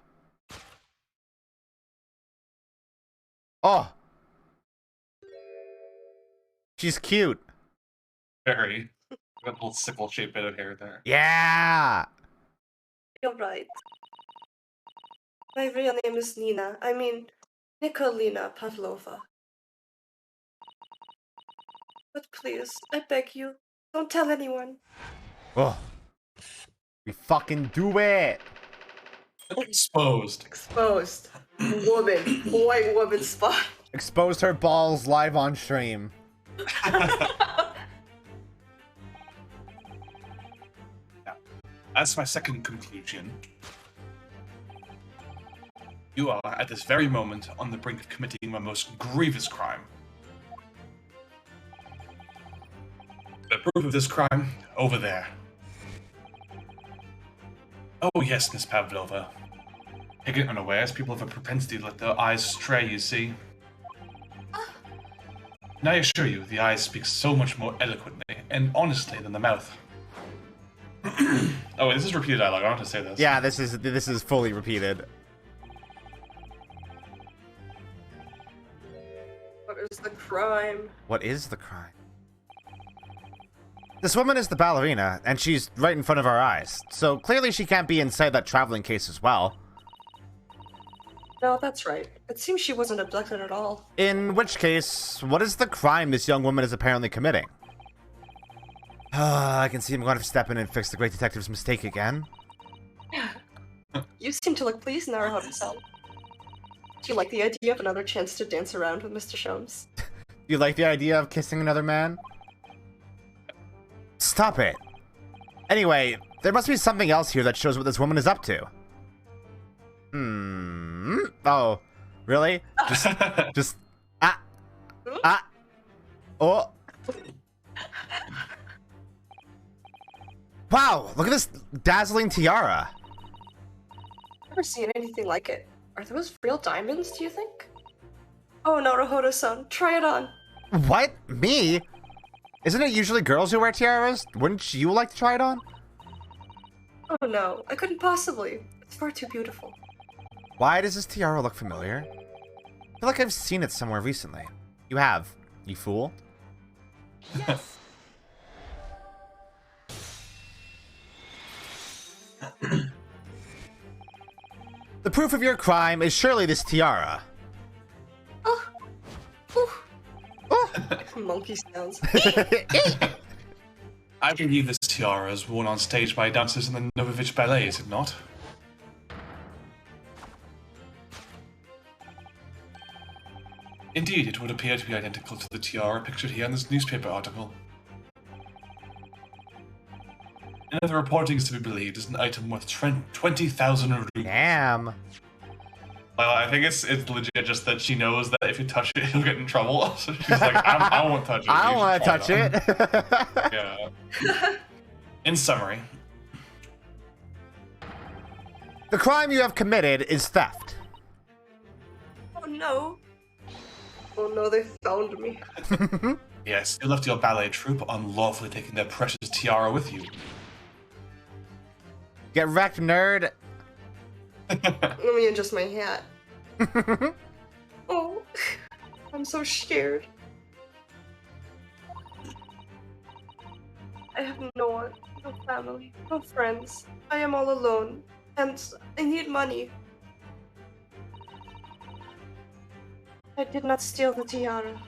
Oh. She's cute. Very. Got a little sickle-shaped bit of hair there. Yeah. You're right. My real name is Nina. I mean, Nikolina Pavlova. But please, I beg you, don't tell anyone. Oh, we fucking do it. Exposed. Exposed. Woman. White woman spot. Exposed her balls live on stream. As my second conclusion, you are at this very moment on the brink of committing my most grievous crime. The proof of this crime, over there. Oh yes, Miss Pavlova. Taken unawares, people have a propensity to let their eyes stray, you see. And I assure you, the eyes speak so much more eloquently and honestly than the mouth. Oh, wait, this is repeated dialogue. I don't have to say this. Yeah, this is fully repeated. What is the crime? What is the crime? This woman is the ballerina, and she's right in front of our eyes. So clearly she can't be inside that traveling case as well. No, that's right. It seems she wasn't abducted at all. In which case, what is the crime this young woman is apparently committing? I can see him going to step in and fix the great detective's mistake again. You seem to look pleased, Naruhodo-san. Do you like the idea of another chance to dance around with Mr. Sholmes? You like the idea of kissing another man? Stop it. Anyway, there must be something else here that shows what this woman is up to. Oh, really? Oh. Wow, look at this dazzling tiara. Never seen anything like it. Are those real diamonds, do you think? Oh, Naruhodo-san, try it on. What? Me? Isn't it usually girls who wear tiaras? Wouldn't you like to try it on? Oh no, I couldn't possibly. It's far too beautiful. Why does this tiara look familiar? I feel like I've seen it somewhere recently. You have, you fool. Yes. The proof of your crime is surely this tiara. Oh. Oh. Monkey sounds. I believe this tiara is worn on stage by dancers in the Novovich Ballet, is it not? Indeed, it would appear to be identical to the tiara pictured here in this newspaper article. And if the reporting is to be believed, it's an item worth 20,000 rupees. Damn. Well, I think it's legit just that she knows that if you touch it, you'll get in trouble. So she's like, I won't touch it. I don't want to touch it. Yeah. In summary, The crime you have committed is theft. Oh no. Oh no, they found me. yes, you left your ballet troupe unlawfully taking their precious tiara with you. Get wrecked, nerd. Let me adjust my hat. Oh, I'm so scared. I have no one, no family, no friends. I am all alone, and I need money. I did not steal the tiara.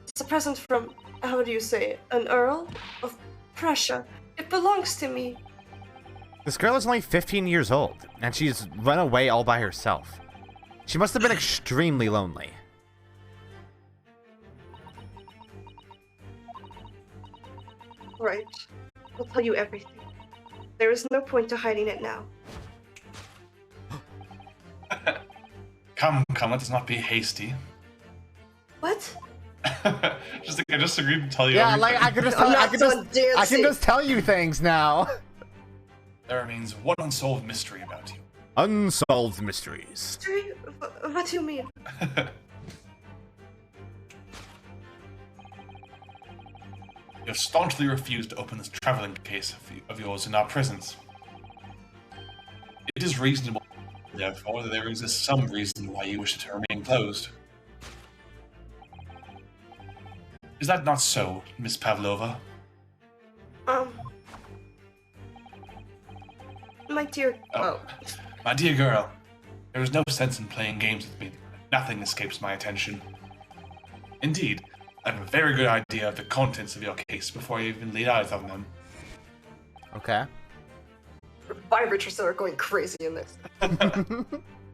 It's a present from, how do you say, an Earl of Prussia. It belongs to me. This girl is only 15 years old, and she's run away all by herself. She must have been extremely lonely. Right. I'll tell you everything. There is no point to hiding it now. Come, let us not be hasty. What? I just agreed to tell you. Yeah, everything. like I could just I'm tell, not I can dancing. just tell you things now. There remains one unsolved mystery about you. Unsolved mysteries. Sorry, what do you mean? You have staunchly refused to open this traveling case of yours in our presence. It is reasonable, therefore, that there exists some reason why you wish it to remain closed. Is that not so, Miss Pavlova? My dear. Oh. My dear girl, there is no sense in playing games with me. Nothing escapes my attention. Indeed, I have a very good idea of the contents of your case before I even lay eyes on them. Okay. Vibrations are going crazy in this.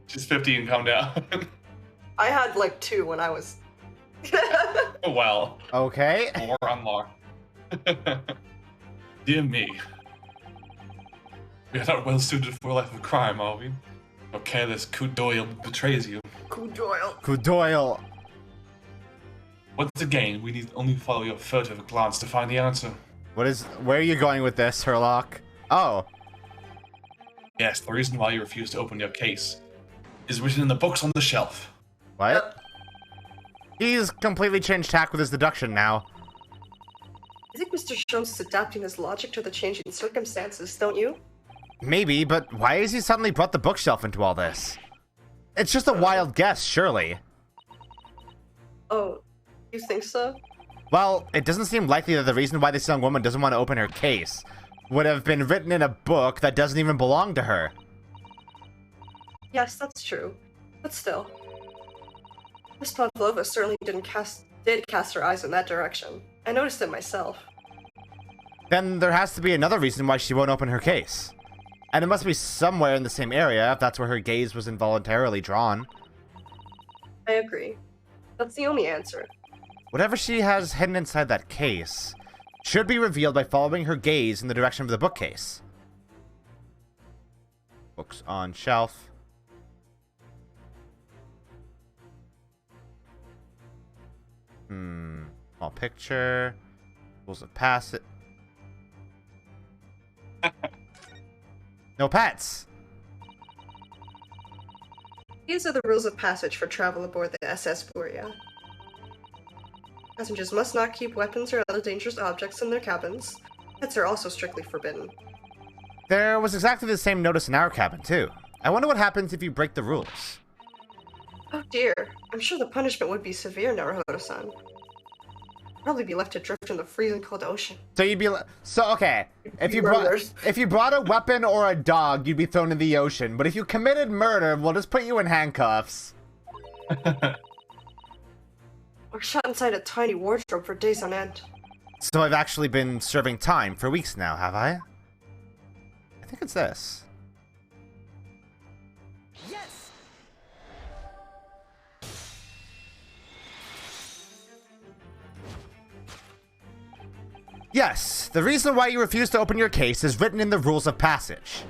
Just 15, calm down. I had like 2 when I was. Oh, well. Okay. More unlocked. Dear me. We are not well suited for a life of crime, are we? Your careless Coup Doyle betrays you. Coup Doyle. Once again, we need only follow your furtive glance to find the answer. Where are you going with this, Herlock? Oh. Yes, the reason why you refuse to open your case is written in the books on the shelf. What? He's completely changed tack with his deduction now. I think Mr. Jones is adapting his logic to the changing circumstances, don't you? Maybe, but why has he suddenly brought the bookshelf into all this? It's just a wild guess, surely. Oh, you think so? Well, it doesn't seem likely that the reason why this young woman doesn't want to open her case would have been written in a book that doesn't even belong to her. Yes, that's true. But still. Miss Pavlova certainly did cast her eyes in that direction. I noticed it myself. Then there has to be another reason why she won't open her case. And it must be somewhere in the same area if that's where her gaze was involuntarily drawn. I agree. That's the only answer. Whatever she has hidden inside that case should be revealed by following her gaze in the direction of the bookcase. Books on shelf. Small picture. Rules of passage. No pets. These are the rules of passage for travel aboard the SS Buria. Passengers must not keep weapons or other dangerous objects in their cabins. Pets are also strictly forbidden. There was exactly the same notice in our cabin, too. I wonder what happens if you break the rules. Oh dear, I'm sure the punishment would be severe, Naruhodo-san. Probably be left to drift in the freezing cold ocean. So you'd be okay. If you brought a weapon or a dog, you'd be thrown in the ocean. But if you committed murder, we'll just put you in handcuffs. Or shut inside a tiny wardrobe for days on end. So I've actually been serving time for weeks now, have I? I think it's this. Yes. Yes, the reason why you refuse to open your case is written in the rules of passage.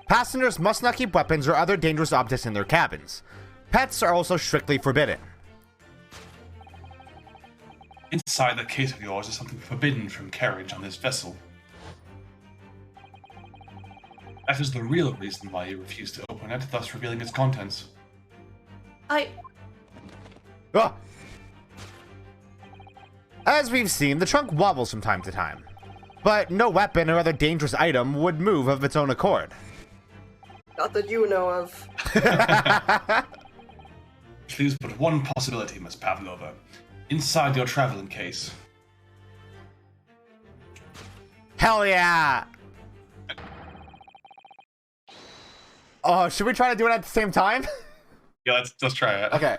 Passengers must not keep weapons or other dangerous objects in their cabins. Pets are also strictly forbidden. Inside that case of yours is something forbidden from carriage on this vessel. That is the real reason why you refuse to open it, thus revealing its contents. Ah! As we've seen, the trunk wobbles from time to time. But no weapon or other dangerous item would move of its own accord. Not that you know of. Which leaves but one possibility, Miss Pavlova. Inside your traveling case. Hell yeah! Oh, should we try to do it at the same time? Yeah, let's try it. Okay.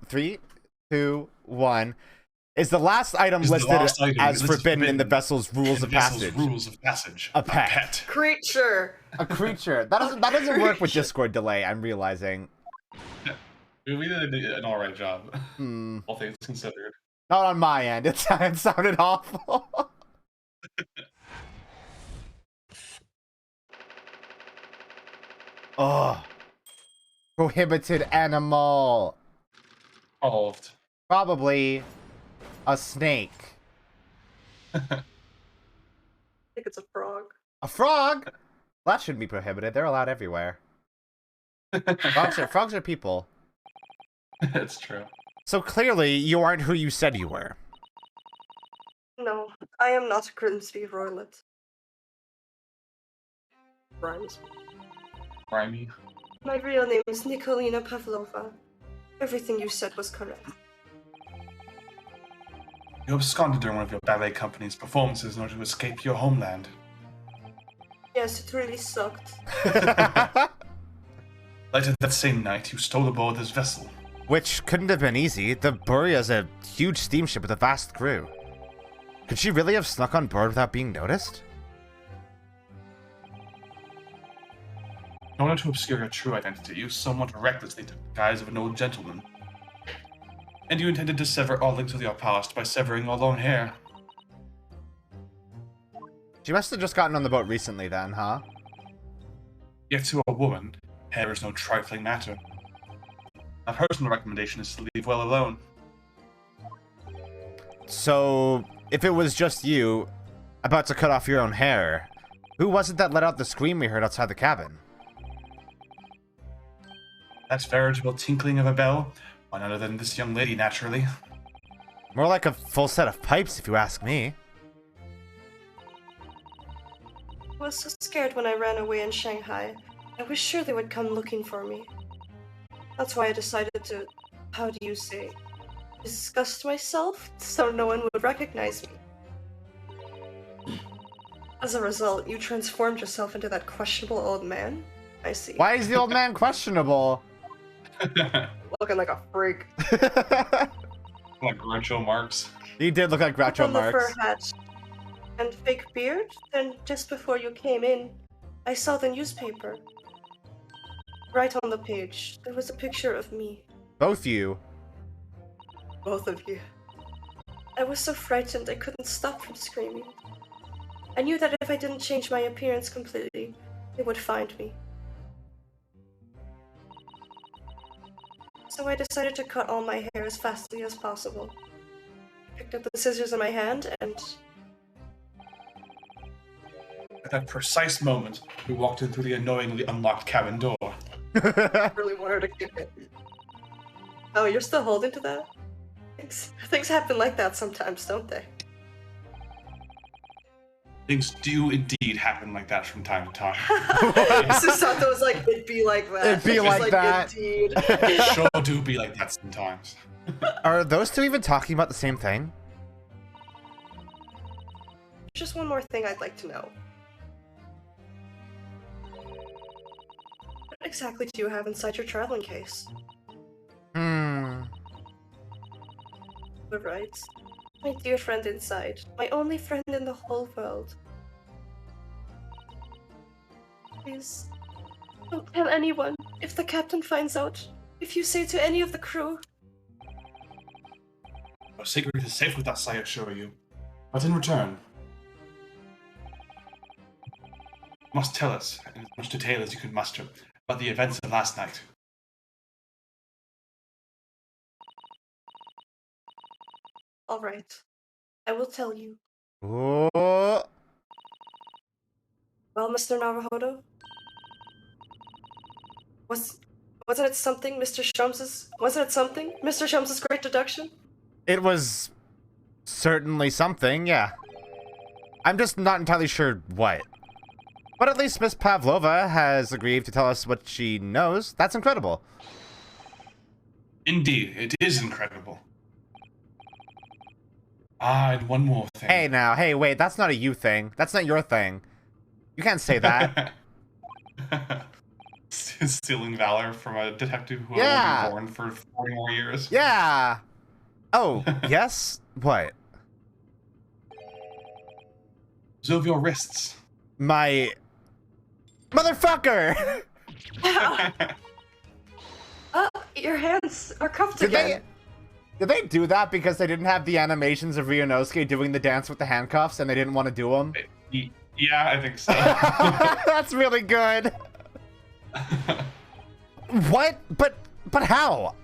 3, 2, 1. Is the last item listed as forbidden in the vessel's rules of passage? Rules of passage. A pet. Creature. A creature. That doesn't work with Discord delay, I'm realizing. We did an alright job. All things considered. Not on my end. It sounded awful. Oh. Prohibited animal. Solved. Probably a snake. I think it's a frog. A frog? That shouldn't be prohibited. They're allowed everywhere. Frogs are people. That's true. So clearly, you aren't who you said you were. No, I am not Grimsby Roylet. Rhymes. Grimy. My real name is Nikolina Pavlova. Everything you said was correct. You absconded during one of your ballet company's performances in order to escape your homeland. Yes, it really sucked. Later that same night, you stole aboard this vessel. Which couldn't have been easy. The Buria's a huge steamship with a vast crew. Could she really have snuck on board without being noticed? In order to obscure your true identity, you somewhat recklessly took the guise of an old gentleman. And you intended to sever all links with your past by severing your long hair. She must have just gotten on the boat recently then, huh? Yet to a woman, hair is no trifling matter. My personal recommendation is to leave well alone. So, if it was just you, about to cut off your own hair, who was it that let out the scream we heard outside the cabin? That veritable tinkling of a bell? None other than this young lady, naturally. More like a full set of pipes, if you ask me. I was so scared when I ran away in Shanghai. I was sure they would come looking for me. That's why I decided to, how do you say, disgust myself so no one would recognize me. As a result, you transformed yourself into that questionable old man? I see. Why is the old man questionable? Looking like a freak. Like Groucho Marx. He did look like Groucho From the Marx. fur hat and fake beard, then just before you came in, I saw the newspaper. Right on the page, there was a picture of me. Both you. Both of you. I was so frightened I couldn't stop from screaming. I knew that if I didn't change my appearance completely, they would find me. So I decided to cut all my hair as fastly as possible. I picked up the scissors in my hand and... At that precise moment, we walked in through the annoyingly unlocked cabin door. I really want her to keep it. Oh, you're still holding to that? Things happen like that sometimes, don't they? Things do indeed happen like that from time to time. Susato was like, it'd be like that. It'd be like that. Indeed. Sure do be like that sometimes. Are those two even talking about the same thing? Just one more thing I'd like to know. What exactly do you have inside your traveling case? But right. My dear friend inside. My only friend in the whole world. Please, don't tell anyone. If the captain finds out, if you say to any of the crew. Our secret is safe with us, I assure you. But in return, you must tell us, in as much detail as you can muster, about the events of last night. All right. I will tell you. Oh. Well, Mr. Naruhodo? Wasn't it something, Mr. Shums's... Wasn't it something? Mr. Shums's great deduction? It was certainly something, yeah. I'm just not entirely sure what. But at least Miss Pavlova has agreed to tell us what she knows. That's incredible. Indeed, it is incredible. Ah, and one more thing. Hey now, hey, wait, that's not a you thing. That's not your thing. You can't say that. Stealing valor from a detective who Yeah. will be born for 40 more years. Yeah. Oh, yes? What? Of your wrists. My... Motherfucker! Your hands are cuffed Did again. they do that because they didn't have the animations of Ryunosuke doing the dance with the handcuffs and they didn't want to do them? Yeah, I think so. That's really good. What? But how?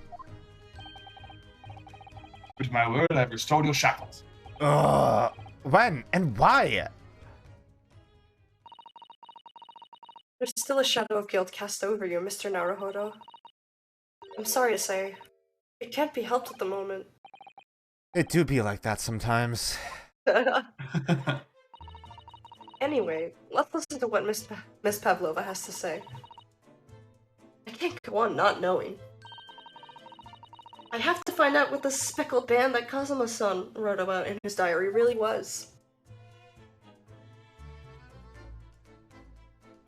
With my word, I've restored your shackles. When and why? There's still a shadow of guilt cast over you, Mr. Naruhodo. I'm sorry to say. It can't be helped at the moment. It do be like that sometimes. Anyway, let's listen to what Miss Pavlova has to say. I can't go on not knowing. I have to find out what the speckled band that Kazuma-san wrote about in his diary really was.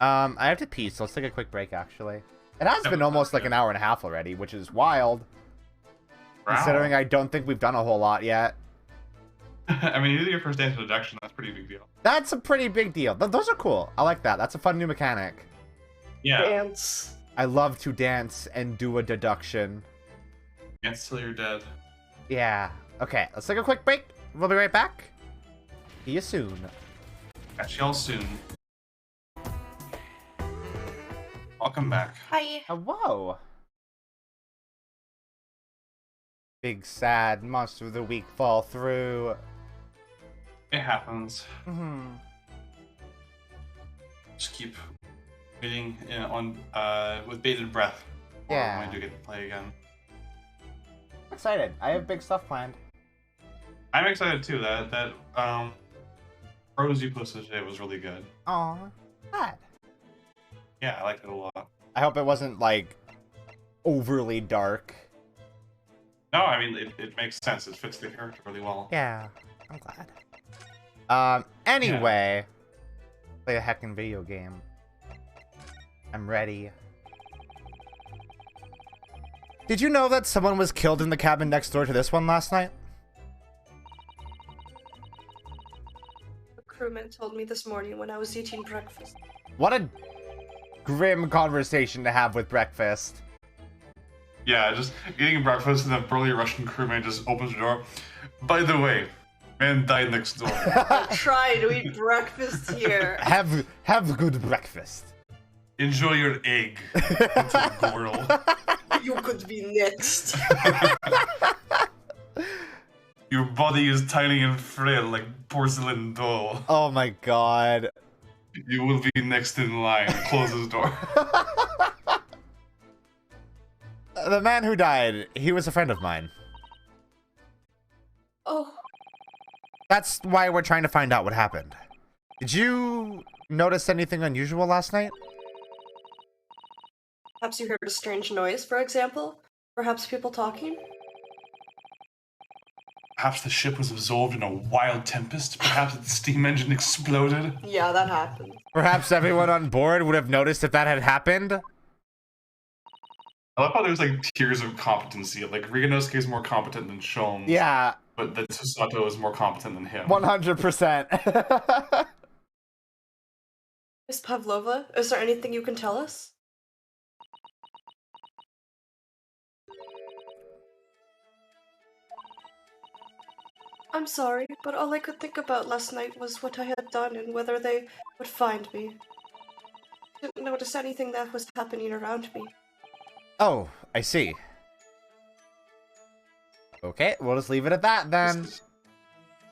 I have to pee, so let's take a quick break, actually. It has been almost like an hour and a half already, which is wild. considering I don't think we've done a whole lot yet. I mean, you do your first dance deduction. That's a pretty big deal. That's a pretty big deal. Those are cool. I like that. That's a fun new mechanic. Yeah. Dance. I love to dance and do a deduction. Dance till you're dead. Yeah. Okay, let's take a quick break. We'll be right back. See you soon. Catch y'all soon. Welcome back. Hi. Whoa. Big sad monster of the week fall through. It happens. Just keep waiting on with bated breath. Yeah. When I do get to play again. I'm excited. I have big stuff planned. I'm excited too. That prose you posted today was really good. Aw, glad. Yeah, I liked it a lot. I hope it wasn't, like, overly dark. No, I mean, it makes sense. It fits the character really well. Yeah, I'm glad. Anyway, play a heckin' video game. I'm ready. Did you know that someone was killed in the cabin next door to this one last night? The crewman told me this morning when I was eating breakfast. What a grim conversation to have with breakfast. Yeah, just eating breakfast and then burly Russian crewman just opens the door. By the way, man died next door. Try to eat breakfast here. Have good breakfast. Enjoy your egg, little girl. You could be next. Your body is tiny and frail like porcelain doll. Oh my god. You will be next in line. Close his door. The man who died, he was a friend of mine. Oh, That's why we're trying to find out what happened. Did you notice anything unusual last night? perhaps you heard a strange noise, for example? Perhaps people talking? Perhaps the ship was absorbed in a wild tempest. Perhaps the steam engine exploded. Yeah, that happened. Perhaps everyone on board would have noticed if that had happened? I love how there's like tiers of competency. Like Riganosuke is more competent than Sholmes. Yeah, But that Susato is more competent than him. 100%. Miss Pavlova, is there anything you can tell us? I'm sorry, but all I could think about last night was what I had done and whether they would find me. Didn't notice anything that was happening around me. Oh, I see. Okay, we'll just leave it at that then. This is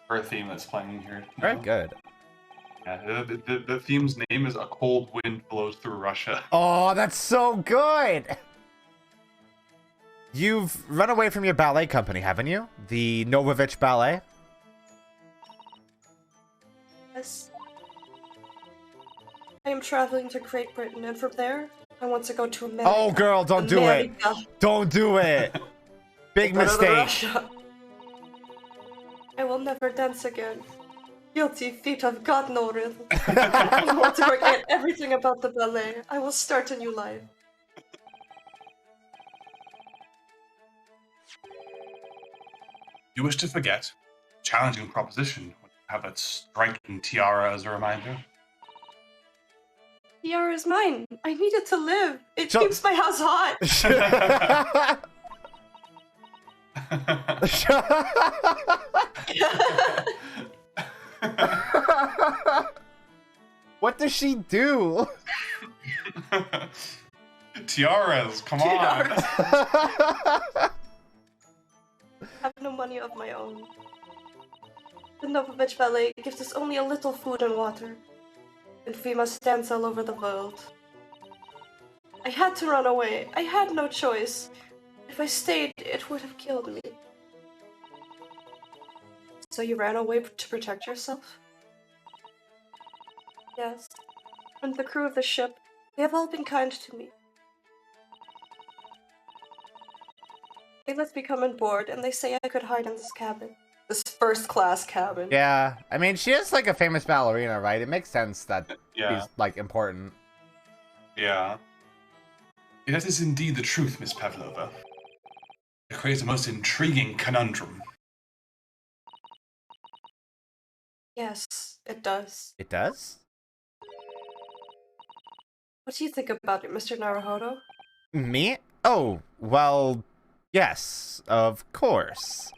her theme that's playing here. Very good. Yeah, the theme's name is A Cold Wind Blows Through Russia. Oh, that's so good! You've run away from your ballet company, haven't you? The Novovich Ballet? Yes. I am traveling to Great Britain, and from there, I want to go to America. Oh, girl, don't do it! Don't do it! Big Go to mistake. Russia. I will never dance again. Guilty feet of God no rhythm. I want to forget everything about the ballet. I will start a new life. You wish to forget? Challenging proposition. When you have that striking tiara as a reminder. Tiara is mine. I need it to live. It So- keeps my house hot. What does she do? Tiaras, come Tiaras. on! I have no money of my own. The Novovich Ballet gives us only a little food and water, and we must dance all over the world. I had to run away. I had no choice. If I stayed, it would have killed me. So you ran away to protect yourself? Yes. And the crew of the ship, they have all been kind to me. They let me come on board, and they say I could hide in this cabin. This first-class cabin. Yeah, I mean, she is like a famous ballerina, right? It makes sense that Yeah, she's like important. yeah. That is indeed the truth, Miss Pavlova. The creates a most intriguing conundrum. Yes, it does. It does? What do you think about it, Mr. Naruhodo? Me? Oh, well, yes, of course.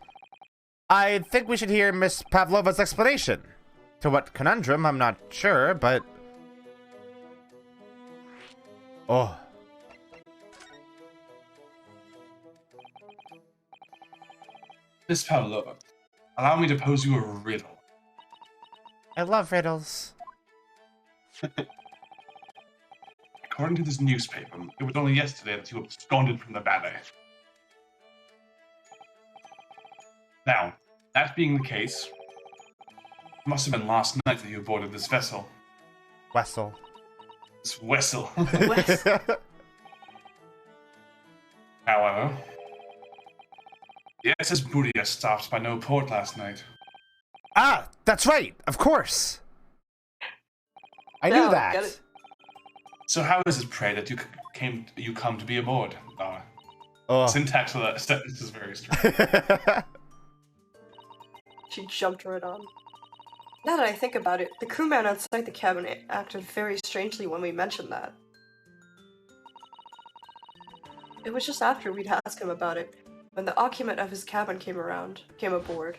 I think we should hear Miss Pavlova's explanation. To what conundrum, I'm not sure, but... Oh. Miss Pavlova, allow me to pose you a riddle. I love riddles. According to this newspaper, it was only yesterday that you absconded from the ballet. Now, that being the case, it must have been last night that you boarded this vessel. Wessel. This vessel. Wes- However, the SS Bootia stopped by no port last night. Ah, that's right, of course. I Yeah, knew get that. it. So how is it, pray, that you come to be aboard? Oh. Syntax of that sentence is very strange. She jumped right on. Now that I think about it, the crewman outside the cabin acted very strangely when we mentioned that. It was just after we'd asked him about it, when the occupant of his cabin came aboard.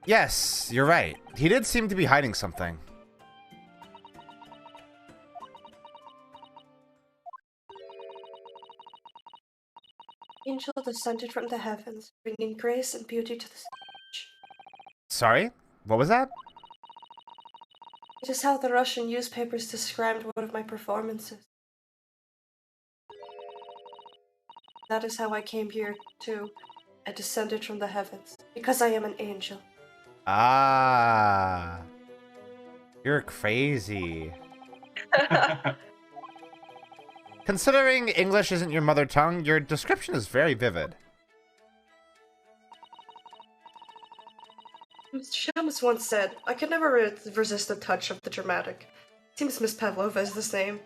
Yes, you're right. He did seem to be hiding something. Angel descended from the heavens, bringing grace and beauty to the stage. Sorry? What was that? It is how the Russian newspapers described one of my performances. That is how I came here, too. I descended from the heavens, because I am an angel. Ah. You're crazy. Considering English isn't your mother tongue, your description is very vivid. Mr. Shamus once said, I could never resist the touch of the dramatic. Seems Miss Pavlova is the same.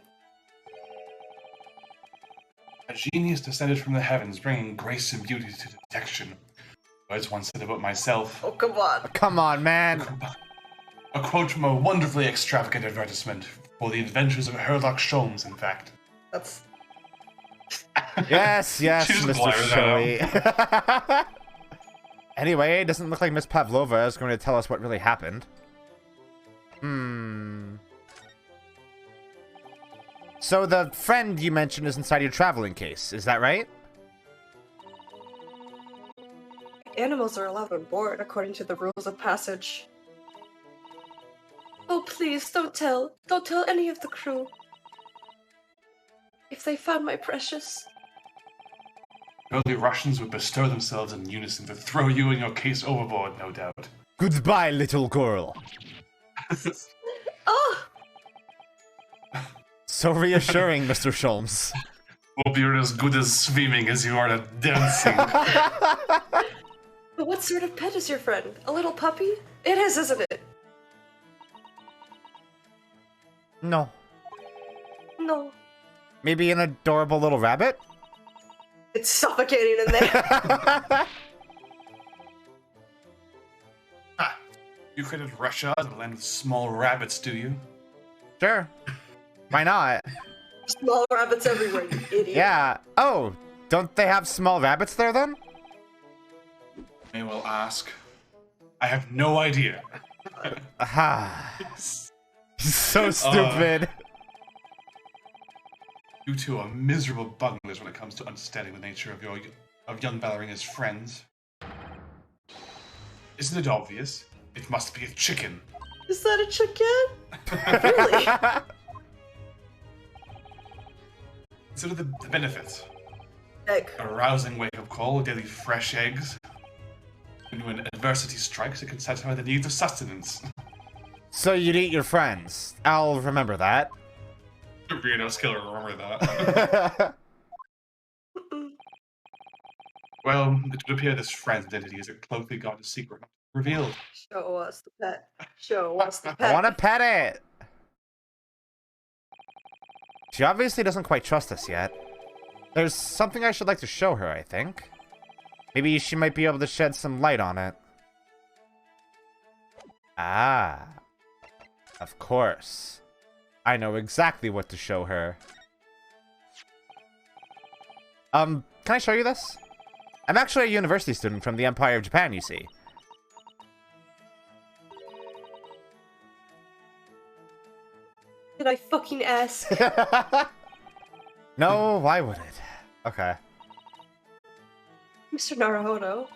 A genius descended from the heavens, bringing grace and beauty to detection. Words once said about myself. Oh, come on. Come on, man. A quote from a wonderfully extravagant advertisement for the adventures of Herlock Sholmes, in fact. That's... Yes, yes, She just Mr. glares at Showy. Anyway, it doesn't look like Miss Pavlova is going to tell us what really happened. So the friend you mentioned is inside your traveling case, is that right? Animals are allowed on board according to the rules of passage. Oh, please, don't tell. Don't tell any of the crew. If they found my precious... Early Russians would bestow themselves in unison to throw you and your case overboard, no doubt. Goodbye, little girl. Oh! So reassuring, Mr. Sholmes. Hope you're as good at swimming as you are at dancing. But what sort of pet is your friend? A little puppy? It is, isn't it? No. No. Maybe an adorable little rabbit? It's suffocating in there. You created Russia as a land of small rabbits, do you? Sure. Why not? Small rabbits everywhere, you idiot. Yeah. Oh, don't they have small rabbits there then? May well ask. I have no idea. Ah. So stupid. You two are miserable bunglers when it comes to understanding the nature of young ballerina's friends. Isn't it obvious? It must be a chicken. Is that a chicken? Really? Consider the benefits. Egg. A rousing wake-up call, daily fresh eggs. And when adversity strikes, it can satisfy the needs of sustenance. So you'd eat your friends. I'll remember that. Weirdo skiller, remember that. Well, it would appear this friend's identity is a closely guarded secret, not Revealed. Show us the pet. Show us the I pet. want to pet it. She obviously doesn't quite trust us yet. There's something I should like to show her, I think. Maybe she might be able to shed some light on it. Ah. Of course. I know exactly what to show her. Can I show you this? I'm actually a university student from the Empire of Japan, you see. Did I fucking ask? No, why would it? Okay. Mr. Naruhodo,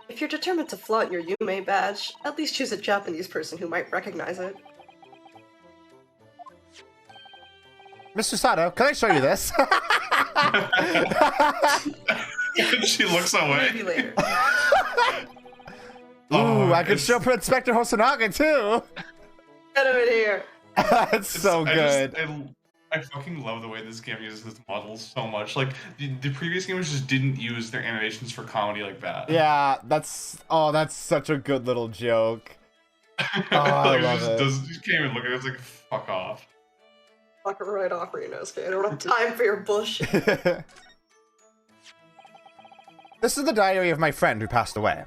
if you're determined to flaunt your Yume badge, at least choose a Japanese person who might recognize it. Mr. Sato, can I show you this? She looks away. Maybe later. Ooh, I can show Inspector Hosonaga too! Get him in here. That's so good. I fucking love the way this game uses its models so much. Like, the previous games just didn't use their animations for comedy like that. Yeah, that's such a good little joke. Oh, I love it. You just can't even look at it. It's like, fuck off. Fuck right off, Rinosuke. I don't have time for your bullshit. This is the diary of my friend who passed away.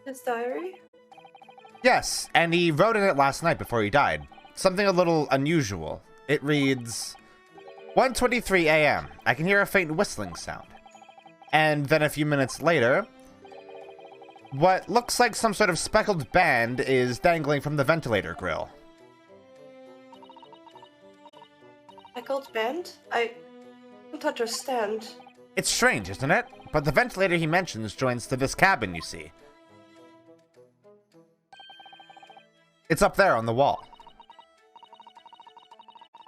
His diary? Yes, and he wrote in it last night before he died. Something a little unusual. It reads, 1:23 a.m. I can hear a faint whistling sound. And then a few minutes later, what looks like some sort of speckled band is dangling from the ventilator grill. Speckled band? I don't understand. It's strange, isn't it? But the ventilator he mentions joins to this cabin, you see. It's up there on the wall.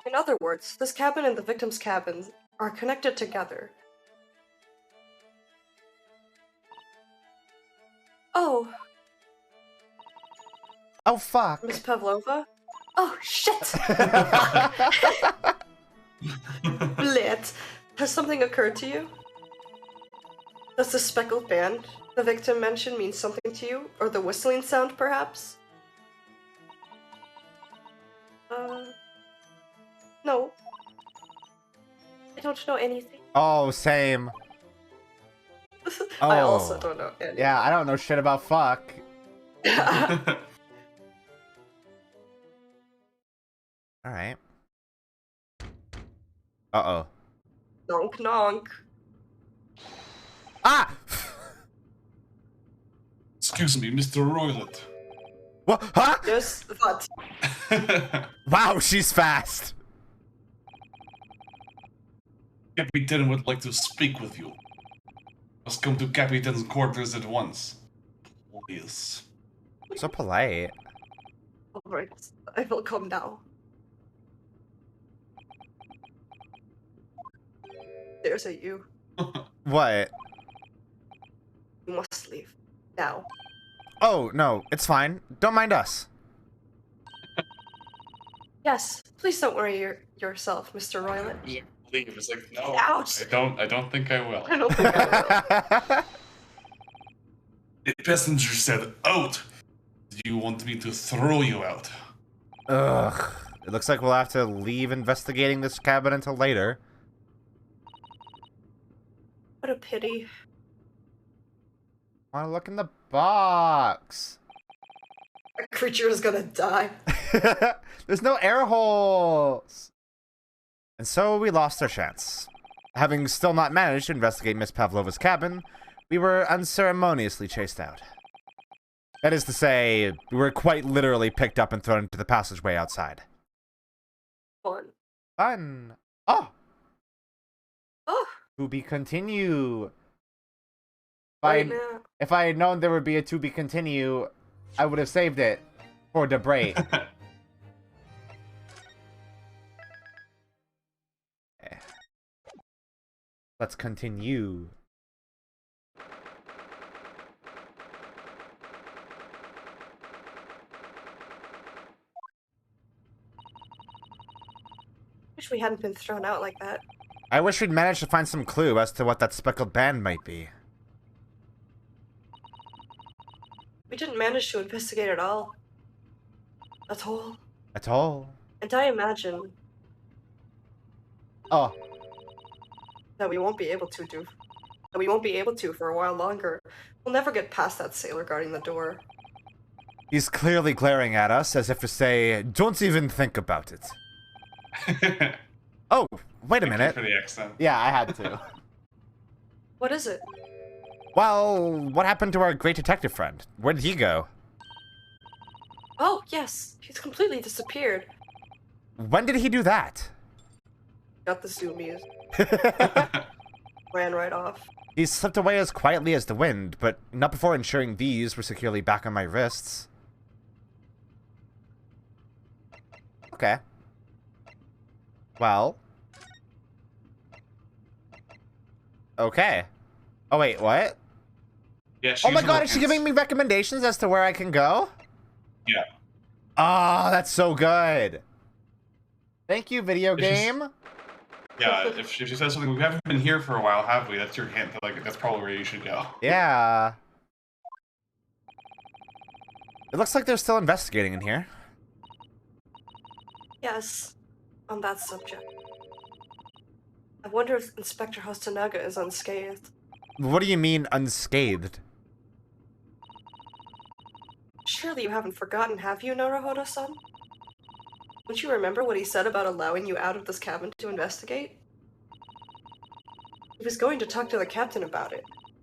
In other words, this cabin and the victim's cabin are connected together. Oh, Oh, fuck. Miss Pavlova? Oh, shit! Blit. Has something occurred to you? Does the speckled band the victim mentioned mean something to you? Or the whistling sound, perhaps? No. I don't know anything. Oh, same. I Oh. also don't know anything. Yeah, I don't know shit about fuck. Alright. Uh-oh. Nonk nonk. Ah! Excuse me, Mr. Roylet. What? Huh? Yes, what? Wow, she's fast. Captain would like to speak with you. Must come to Captain's quarters at once. Please. So polite. Alright, I will come now. There's a you. What? You must leave. Now. Oh, no, it's fine. Don't mind us. Yes, please don't worry yourself, Mr. Roylet. Leave. It's like, no, Ouch. I don't think I will. I don't think I will. The passenger said out. Do you want me to throw you out? Ugh. It looks like we'll have to leave investigating this cabin until later. What a pity. I want to look in the box. A creature is gonna die. There's no air holes. And so we lost our chance. Having still not managed to investigate Miss Pavlova's cabin, we were unceremoniously chased out. That is to say, we were quite literally picked up and thrown into the passageway outside. Fun. Fun. Oh, Oh, to be continue. right now. If I had known there would be a to be continue, I would have saved it for debate. Okay. Let's continue. Wish we hadn't been thrown out like that. I wish we'd managed to find some clue as to what that speckled band might be. didn't manage to investigate at all. At all. At all. And I imagine Oh, that we won't be able to for a while longer. We'll never get past that sailor guarding the door. he's clearly glaring at us as if to say, don't even think about it. Oh, wait a minute. For the accent. Yeah, I had to. What is it? Well, what happened to our great detective friend? Where did he go? Oh, yes. He's completely disappeared. When did he do that? Got the zoomies. Ran right off. He slipped away as quietly as the wind, but not before ensuring these were securely back on my wrists. Okay. Well. Okay. Oh, wait, what? Yeah, Oh my god, is she giving me recommendations as to where I can go? Yeah. Ah, that's so good. Thank you, video game. Yeah, if she says something, we haven't been here for a while, have we? That's your hint. Like, that's probably where you should go. Yeah. It looks like they're still investigating in here. Yes, on that subject. I wonder if Inspector Hostanaga is unscathed. What do you mean, unscathed? Surely you haven't forgotten, have you, Naruhodo-san? Don't you remember what he said about allowing you out of this cabin to investigate? He was going to talk to the captain about it.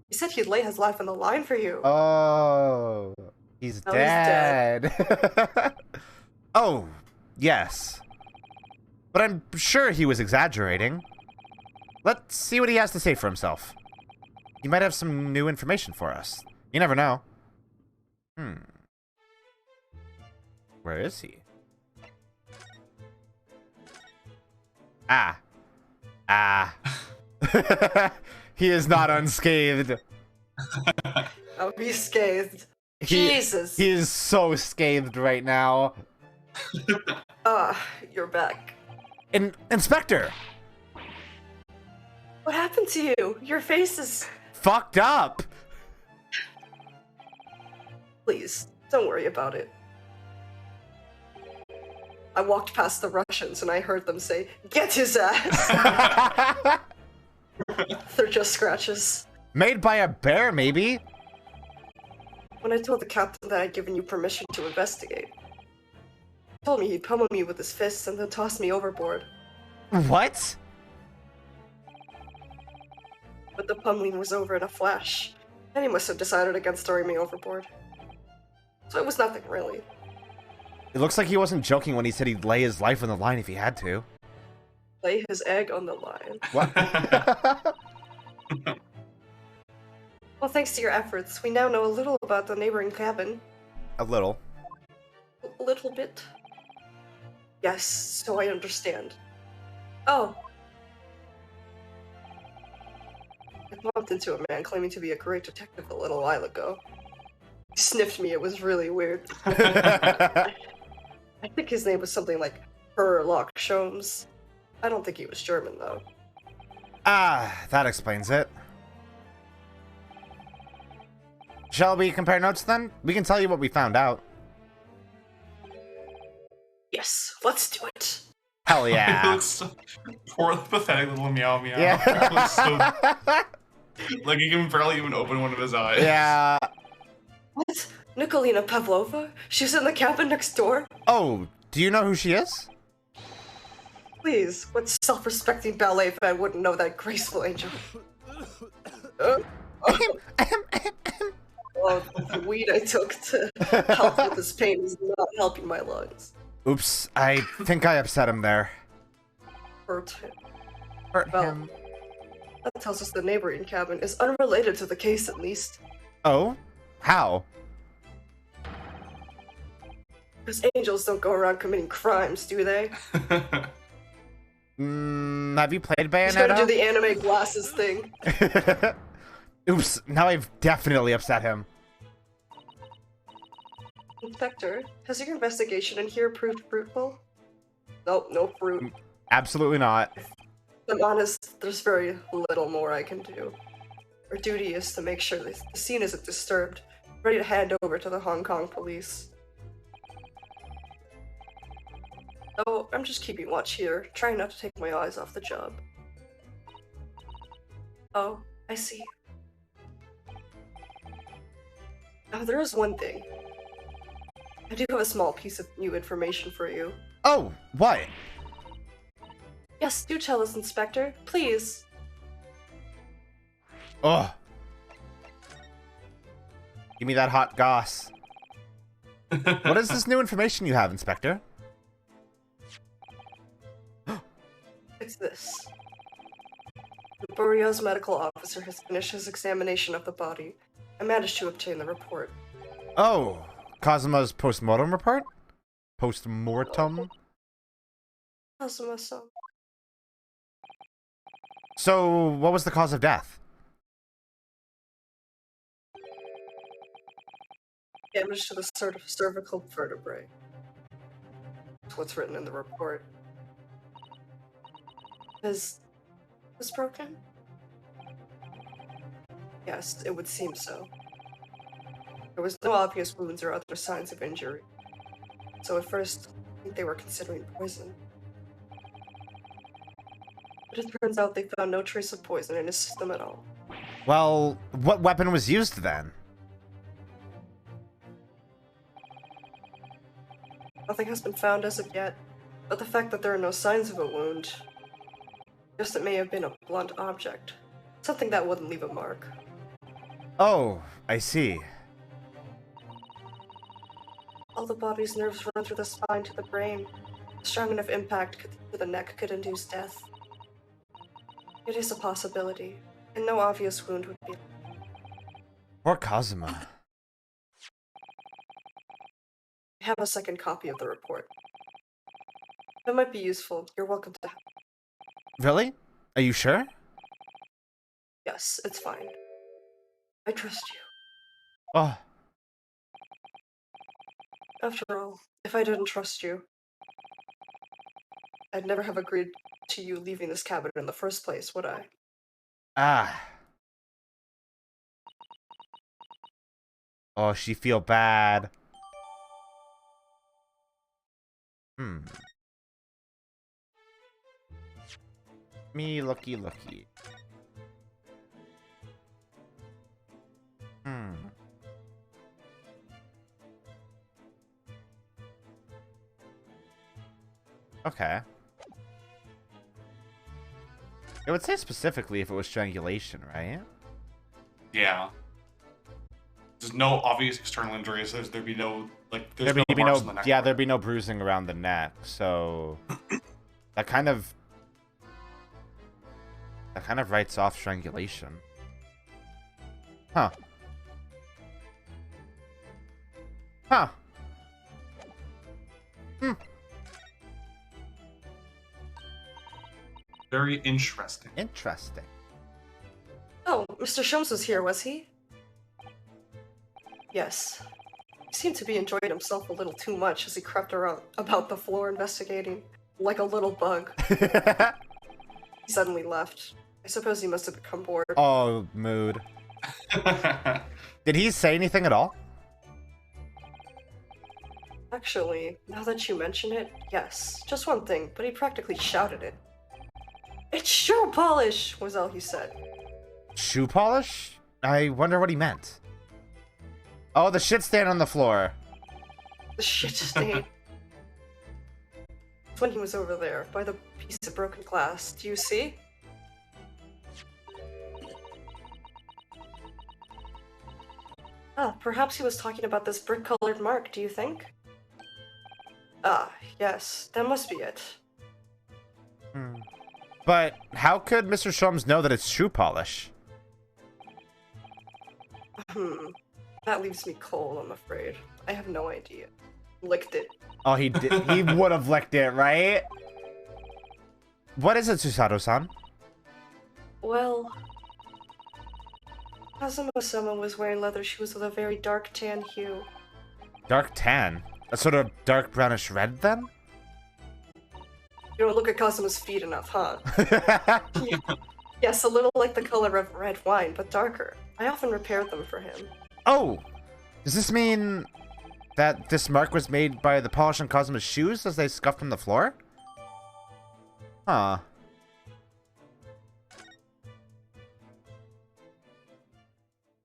He said he'd lay his life on the line for you. Oh, he's Oh, he's dead. Oh, yes. But I'm sure he was exaggerating. Let's see what he has to say for himself. He might have some new information for us. You never know. Where is he? Ah. He is not unscathed. Oh, he's scathed. He- Jesus! He is so scathed right now. You're back. Inspector! What happened to you? Your face is... Fucked up! Please, don't worry about it. I walked past the Russians and I heard them say, "Get his ass!" They're just scratches. Made by a bear, maybe? When I told the captain that I'd given you permission to investigate, he told me he'd pummel me with his fists and then toss me overboard. What? But the pummeling was over in a flash, and he must have decided against throwing me overboard. So it was nothing, really. It looks like he wasn't joking when he said he'd lay his life on the line if he had to. Lay his egg on the line. What? Well, thanks to your efforts, we now know a little about the neighboring cabin. A little. A little bit. Yes, so I understand. Oh. I bumped into a man claiming to be a great detective a little while ago. He sniffed me, it was really weird. I think his name was something like Herlock Sholmes. I don't think he was German, though. Ah, that explains it. Shall we compare notes then? We can tell you what we found out. Yes, let's do it. Hell It yeah. looks so poor, pathetic little meow meow. Yeah. It looks so, like he can barely even open one of his eyes. Yeah. What? Nikolina Pavlova? She's in the cabin next door? Oh, do you know who she is? Please, what self-respecting ballet fan wouldn't know that graceful angel? Oh, the weed I took to help with this pain is not helping my lungs. Oops, I think I upset him there. Hurt him. Hurt Well, him. that tells us the neighboring cabin is unrelated to the case, at least. Oh? How? Because angels don't go around committing crimes, do they? Have you played He's gonna do Bayonetta? the anime glasses thing. Oops, now I've definitely upset him. Inspector, has your investigation in here proved fruitful? Nope, no fruit. Absolutely not. I'm honest, there's very little more I can do. Our duty is to make sure the scene isn't disturbed. ready to hand over to the Hong Kong police. So I'm just keeping watch here, trying not to take my eyes off the job. Oh, I see. Now there is one thing. I do have a small piece of new information for you. Oh, what? Yes, do tell us, Inspector, please. Ugh. Give me that hot goss. What is this new information you have, Inspector? It's this. Burrio's medical officer has finished his examination of the body. I managed to obtain the report. Oh, Kazuma's post-mortem report? Post-mortem? Kazuma-san. So, what was the cause of death? Damage to the cervical vertebrae. That's what's written in the report. Is this broken? Yes, it would seem so. There was no obvious wounds or other signs of injury. So at first, I think they were considering poison. But it turns out they found no trace of poison in his system at all. Well, what weapon was used then? Nothing has been found as of yet, but the fact that there are no signs of a wound suggests it may have been a blunt object. Something that wouldn't leave a mark. Oh, I see. All the body's nerves run through the spine to the brain. A strong enough impact to the neck could induce death. It is a possibility, and no obvious wound would be. Poor Kazuma. I have a second copy of the report. That might be useful. You're welcome to. Really? Are you sure? Yes, it's fine. I trust you. Oh, After all, if I didn't trust you, I'd never have agreed to you leaving this cabin in the first place, would I? ah. Oh, she feel bad. Me looky. Okay. It would say specifically if it was strangulation, right? Yeah. There's no obvious external injuries. There'd be no There'd no be marks no, on the neck. yeah, there'd be no bruising around the neck. So that kind of writes off strangulation. Huh. Very interesting. Interesting. Oh, Mr. Shums was here, was he? Yes. He seemed to be enjoying himself a little too much as he crept around about the floor investigating, like a little bug. He suddenly left. I suppose he must have become bored. Oh, mood. Did he say anything at all? Actually, now that you mention it, yes. Just one thing, but he practically shouted it. "It's shoe polish!" was all he said. Shoe polish? I wonder what he meant. Oh, the shit stain on the floor. The shit stain. When he was over there, by the piece of broken glass. Do you see? Ah, perhaps he was talking about this brick-colored mark, do you think? Ah, yes, that must be it. But how could Mr. Shums know that it's shoe polish? That leaves me cold, I'm afraid. I have no idea. Licked it. Oh, he did. He would have licked it, right? What is it, Susato-san? Well, Kazuma-sama was wearing leather shoes with a very dark tan hue. Dark tan? A sort of dark brownish red, then? You don't look at Kazuma's feet enough, huh? Yes, a little like the color of red wine, but darker. I often repaired them for him. Oh! Does this mean that this mark was made by the polish on Cosmo's shoes as they scuffed from the floor? Huh.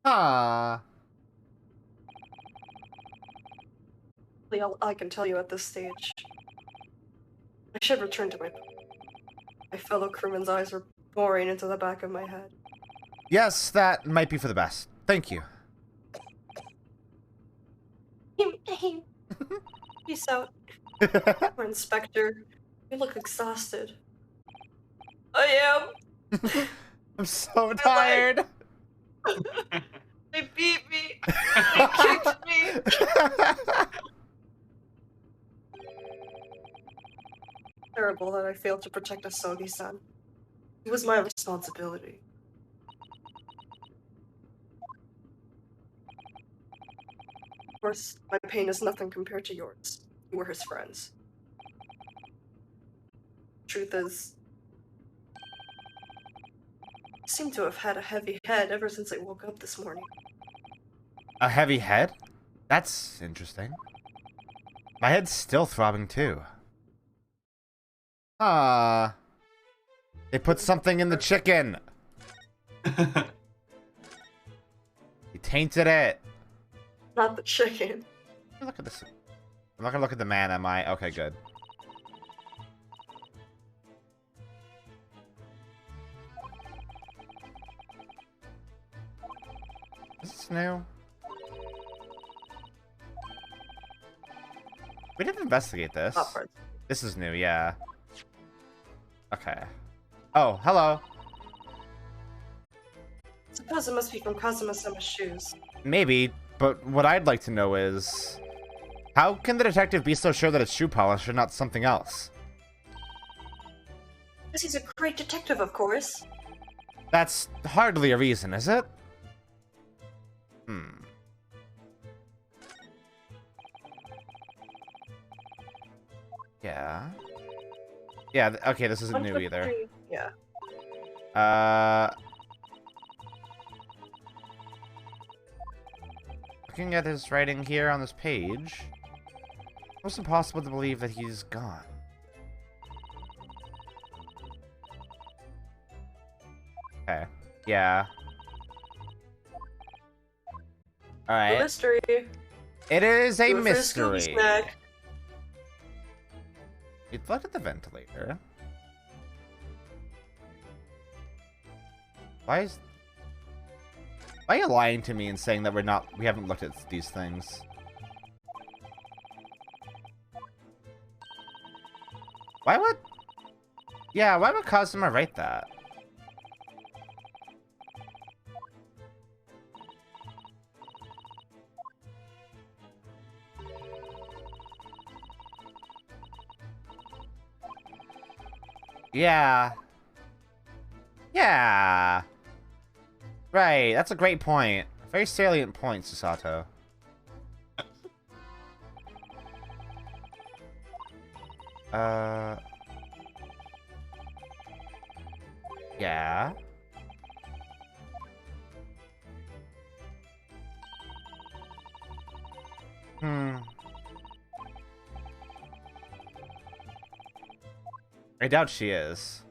Huh. All I can tell you at this stage. I should return to my fellow crewmen's eyes are boring into the back of my head. Yes, that might be for the best. Thank you. Peace out. Poor Inspector. You look exhausted. I am. I'm so tired. They beat me. They kicked me. Terrible that I failed to protect Asogi-san. It was my responsibility. Of course, my pain is nothing compared to yours. You were his friends. Truth is, I seem to have had a heavy head ever since I woke up this morning. A heavy head? That's interesting. My head's still throbbing too. Ah. They put something in the chicken. He tainted it. Not the chicken. Look at this. I'm not gonna look at the man, am I? Okay, good. Is this new? We didn't investigate this. Not parts. This is new, yeah. Okay. Oh, hello. Suppose it must be from Kazuma-sama's shoes. Maybe, but what I'd like to know is... how can the detective be so sure that it's shoe polish and not something else? Because he's a great detective, of course. That's hardly a reason, is it? Yeah. Yeah, okay, this isn't new either. Yeah. Looking at his writing here on this page, almost impossible to believe that he's gone. Okay. Yeah. Alright. Mystery. It is a Do it for Scooby mystery. snack. It looked at the ventilator. Why are you lying to me and saying that we haven't looked at these things? Why would Kazuma write that? Yeah. Yeah. Right, that's a great point. Very salient point, Susato. Yeah. I doubt she is.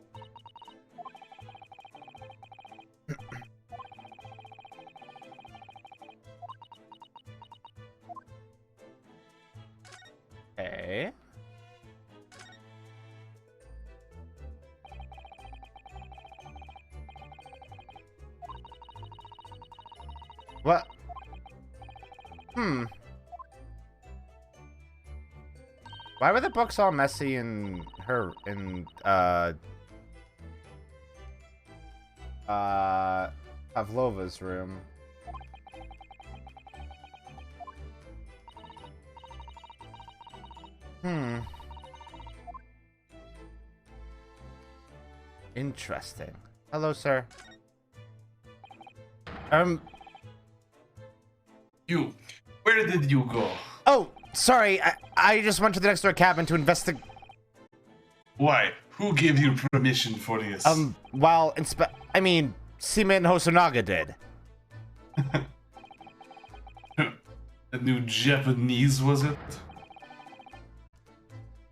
Okay. What? Why were the books all messy in Pavlova's room? Interesting. Hello, sir. You, where did you go? Oh, sorry. I just went to the next door cabin to investigate. Why? Who gave you permission for this? Well, Seaman Hosonaga did. The new Japanese, was it?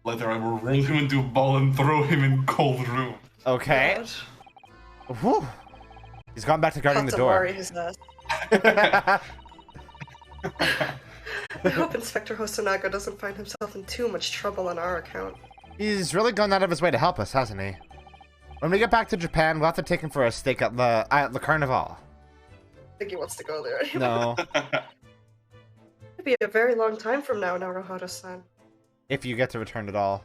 Later I will roll him into a ball and throw him in cold room. Okay. God. Whew. He's gone back to guarding the door. Katamari his ass. I hope Inspector Hosonaga doesn't find himself in too much trouble on our account. He's really gone out of his way to help us, hasn't he? When we get back to Japan, we'll have to take him for a steak at the Carnival. I think he wants to go there anyway. No. It'll be a very long time from now, Naruhodo-san. If you get to return at all.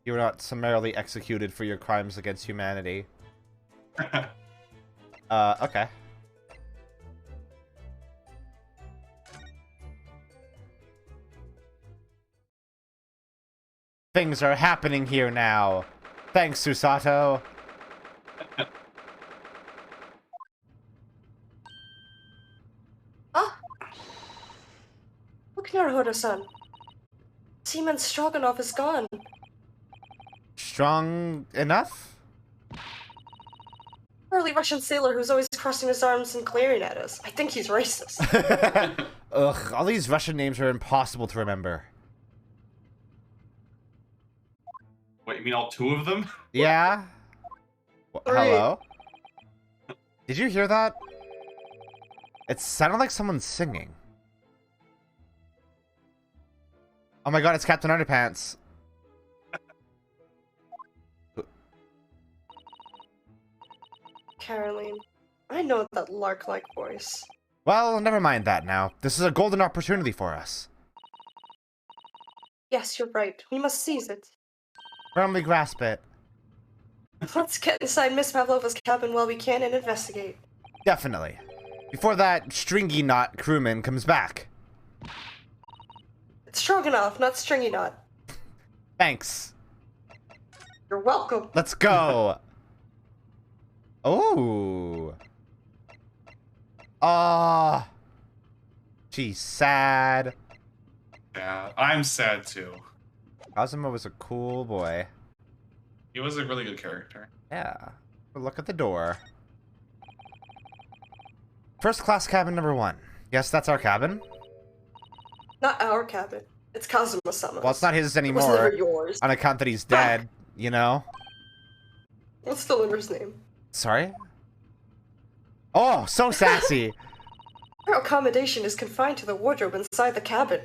You were not summarily executed for your crimes against humanity. Okay. Things are happening here now. Thanks, Susato. Ah! Look, Naruhodo-san. Seaman Stroganoff is gone. Strong enough? Early Russian sailor who's always crossing his arms and glaring at us. I think he's racist. Ugh, all these Russian names are impossible to remember. Wait, you mean all two of them? Yeah? Hello? Did you hear that? It sounded like someone singing. Oh my god, it's Captain Underpants. Caroline, I know that lark-like voice. Well, never mind that now. This is a golden opportunity for us. Yes, you're right. We must seize it. Firmly grasp it. Let's get inside Miss Pavlova's cabin while we can and investigate. Definitely. Before that stringy knot crewman comes back. It's Stroganoff, not Stringy Knot. Thanks. You're welcome. Let's go. Oh. Ah. She's sad. Yeah, I'm sad too. Kazuma was a cool boy. He was a really good character. Yeah. Look at the door. First class cabin number 1. Yes, that's our cabin. Not our cabin. It's Kazuma-sama's. Well, it's not his It was never anymore. yours. On account that he's dead, you know? It's still under his name. Sorry? Oh, so sassy. Our accommodation is confined to the wardrobe inside the cabin.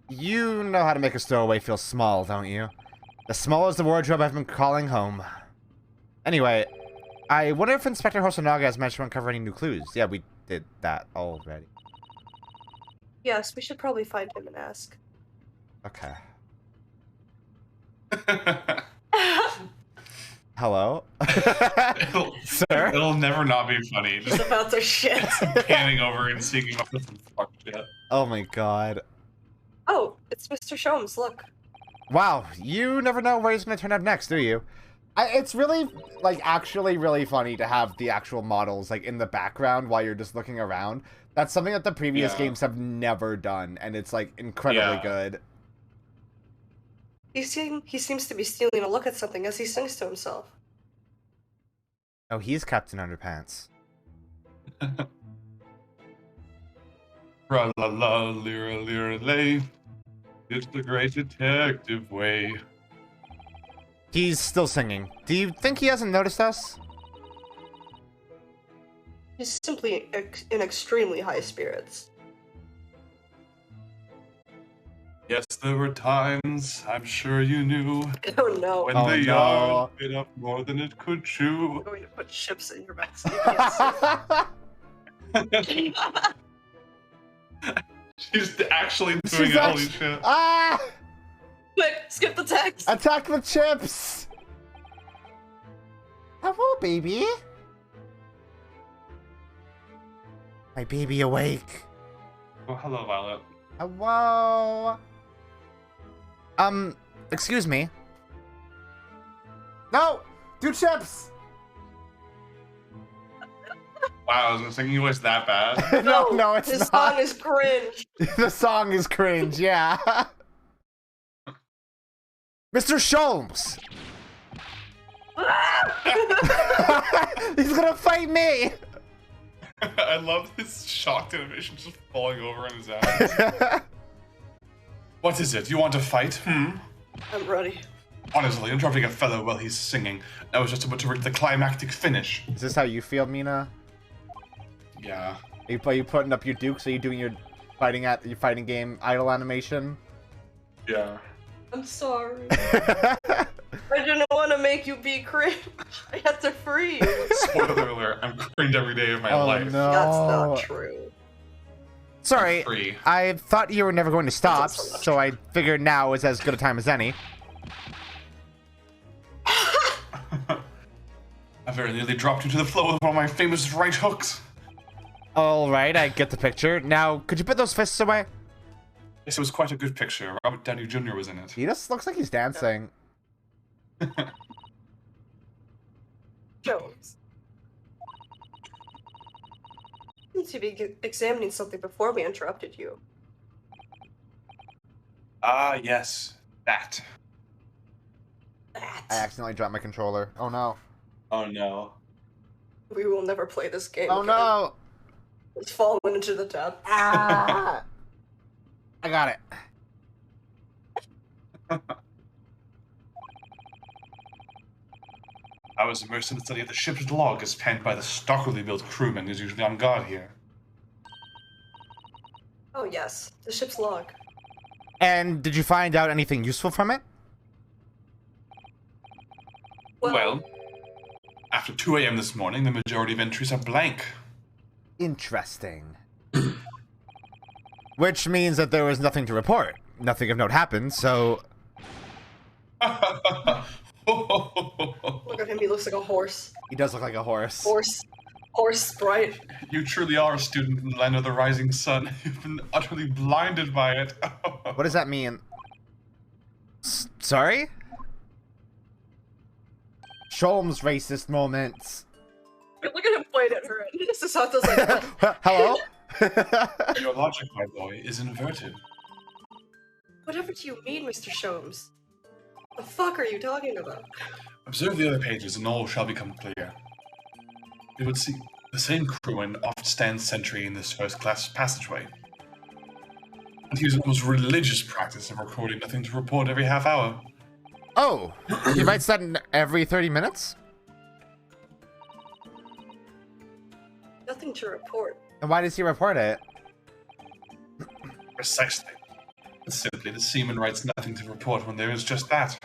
You know how to make a stowaway feel small, don't you? As small as the wardrobe I've been calling home. Anyway, I wonder if Inspector Hosonaga has managed to uncover any new clues. Yeah, we did that already. Yes, we should probably find him and ask. Okay. Hello? Sir? It'll never not be funny. He's Just about to shit. panning over and sneaking up with some fuck shit. Oh my god. Oh, it's Mr. Sholmes, look. Wow, you never know where he's going to turn up next, do you? It's really, like, actually really funny to have the actual models, like, in the background while you're just looking around. That's something that the previous games have never done, and it's, like, incredibly good. He seems to be stealing a look at something as he sings to himself. Oh, he's Captain Underpants. Tra la la, lira lira lay. It's the great detective way. He's still singing. Do you think he hasn't noticed us? He's simply in extremely high spirits. Yes, there were times, I'm sure you knew, Oh no. when Oh, the no. yard bit up more than it could I'm chew. going to put chips in your mouth so you can't see. She's actually doing She's it, holy actu- shit. Ah! Quick, skip the text! Attack the chips! Hello, baby. My baby awake. Oh, hello, Violet. Hello. Excuse me. No! Do chips! Wow, is the singing voice that bad? no, it's His not. song is cringe. The song is cringe, yeah. Mr. Sholmes! He's gonna fight me! I love this shocked animation just falling over on his ass. What is it? You want to fight? I'm ready. Honestly, interrupting a fellow while he's singing. I was just about to reach the climactic finish. Is this how you feel, Mina? Yeah. Are you putting up your dukes? Are you doing your fighting game idle animation? Yeah. I'm sorry. I didn't want to make you be cringe. I had to free you. Spoiler alert, I'm cringe every day of my Oh life. no. That's not true. Sorry, Free. I thought you were never going to stop, That's also not so I figured now is as good a time as any. I very nearly dropped you to the floor with one of my famous right hooks. Alright, I get the picture. Now, could you put those fists away? Yes, it was quite a good picture. Robert Downey Jr. was in it. He just looks like he's dancing. Jones. You seem to be examining something before we interrupted you. Ah, yes. That. I accidentally dropped my controller. Oh no. Oh no. We will never play this game. Oh again. no! It's fallen into the depths. Ah! I got it. I was immersed in the study of the ship's log as penned by the stockily built crewman who's usually on guard here. Oh yes, the ship's log. And did you find out anything useful from it? Well, after 2 a.m. this morning, the majority of entries are blank. Interesting. Which means that there was nothing to report. Nothing of note happened, so... Look at him, he looks like a horse. He does look like a horse. Horse sprite. You truly are a student in the land of the rising sun. You've been utterly blinded by it. What does that mean? Sorry? Sholmes racist moments. Look at him point at her. This is how it does like, Hello? Your logic, my boy, is inverted. whatever do you mean, Mr. Sholmes? The fuck are you talking about? Observe the other pages and all shall become clear. You would see the same crewman oft stands sentry in this first-class passageway. And he uses almost religious practice of recording nothing to report every half hour. Oh, he writes that in every 30 minutes? Nothing to report. And why does he report it? Precisely. Simply, the seaman writes nothing to report when there is just that.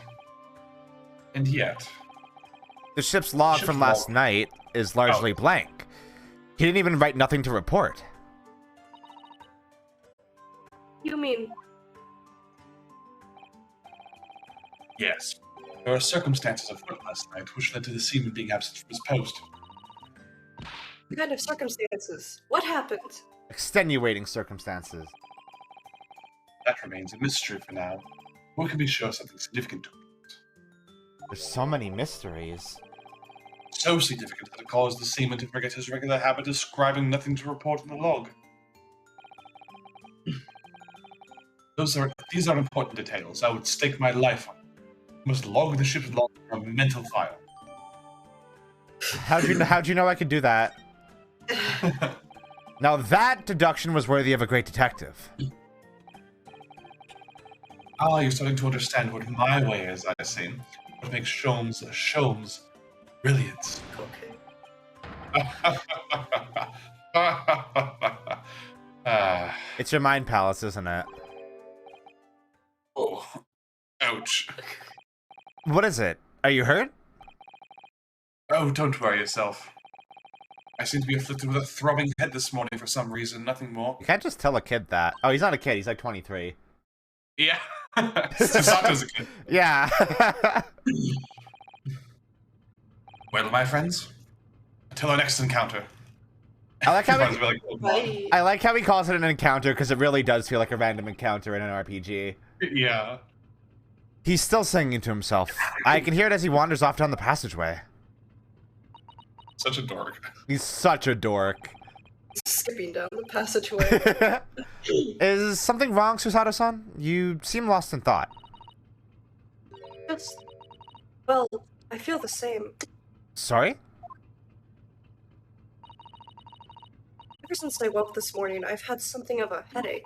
And yet... The ship's log from last night is largely blank. He didn't even write nothing to report. You mean... Yes. There are circumstances afoot last night which led to the seaman being absent from his post. What kind of circumstances? What happened? Extenuating circumstances. That remains a mystery for now. We can be sure something significant took place. There's so many mysteries. So significant that it caused the seaman to forget his regular habit of scribing nothing to report in the log. These are important details. I would stake my life on. You must log the ship's log from a mental file. How'd you know I could do that? Now that deduction was worthy of a great detective. Ah, you're starting to understand what my way is, I see. What makes Sholmes brilliant. Okay. It's your mind palace, isn't it? Oh, ouch. What is it? Are you hurt? Oh, don't worry yourself. I seem to be afflicted with a throbbing head this morning for some reason, nothing more. You can't just tell a kid that. Oh, he's not a kid. He's like 23. Yeah. Susato's a kid. Yeah. Well, my friends, until our next encounter. I like how Sounds he, really cool. Bye. I like how he calls it an encounter because it really does feel like a random encounter in an RPG. Yeah. He's still singing to himself. I can hear it as he wanders off down the passageway. Such a dork. He's such a dork. Skipping down the passageway. Is something wrong, Susato-san? You seem lost in thought. Just... Well, I feel the same. Sorry? Ever since I woke this morning, I've had something of a headache.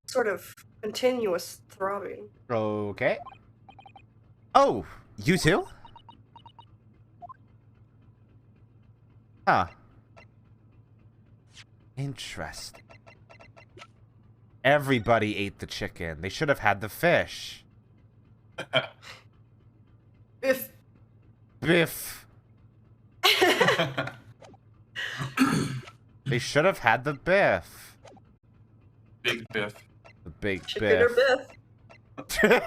Sort of continuous throbbing. Okay. Oh, you too? Huh. Interesting. Everybody ate the chicken. They should have had the fish. If Biff. They should have had the biff. Big Biff. The big chicken or biff. Biff?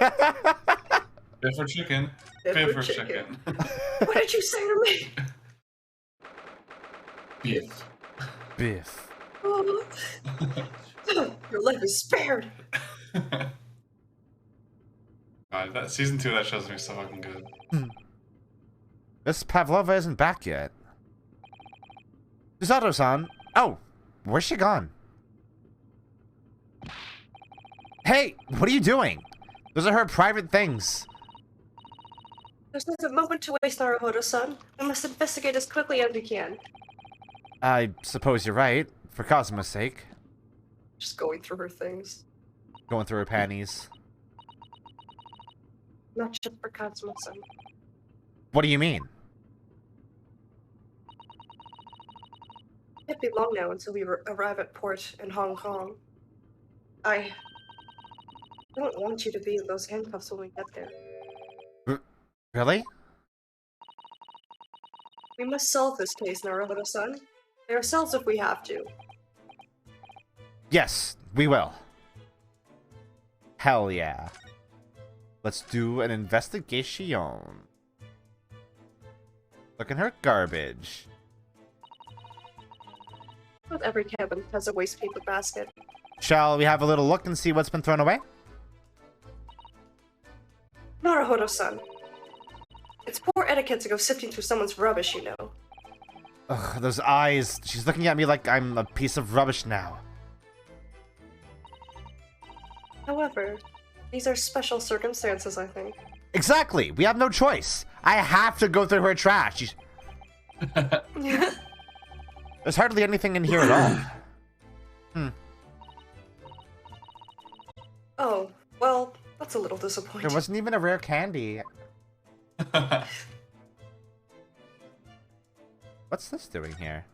Biff or chicken? Biff or chicken. What did you say to me? Biff. Biff. Oh. Your life is spared. That season 2 of that show's gonna be so fucking good. Miss Pavlova isn't back yet. Susato-san. Oh, where's she gone? Hey, what are you doing? Those are her private things. There's not a moment to waste, Naruhodo-san. We must investigate as quickly as we can. I suppose you're right, for Cosmo's sake. Just going through her things. Going through her panties. Not just for Cosmo-san. What do you mean? It can't be long now until we arrive at port in Hong Kong. I don't want you to be in those handcuffs when we get there. Really? We must solve this case, Naruhodo-san. Ourselves if we have to. Yes, we will. Hell yeah. Let's do an investigation. Look in her garbage. With every cabin has a waste paper basket. Shall we have a little look and see what's been thrown away? Naruhodo-san. It's poor etiquette to go sifting through someone's rubbish, you know. Ugh, those eyes. She's looking at me like I'm a piece of rubbish now. However, these are special circumstances, I think. Exactly. We have no choice. I have to go through her trash. There's hardly anything in here at all. Oh, well, that's a little disappointing. There wasn't even a rare candy. What's this doing here?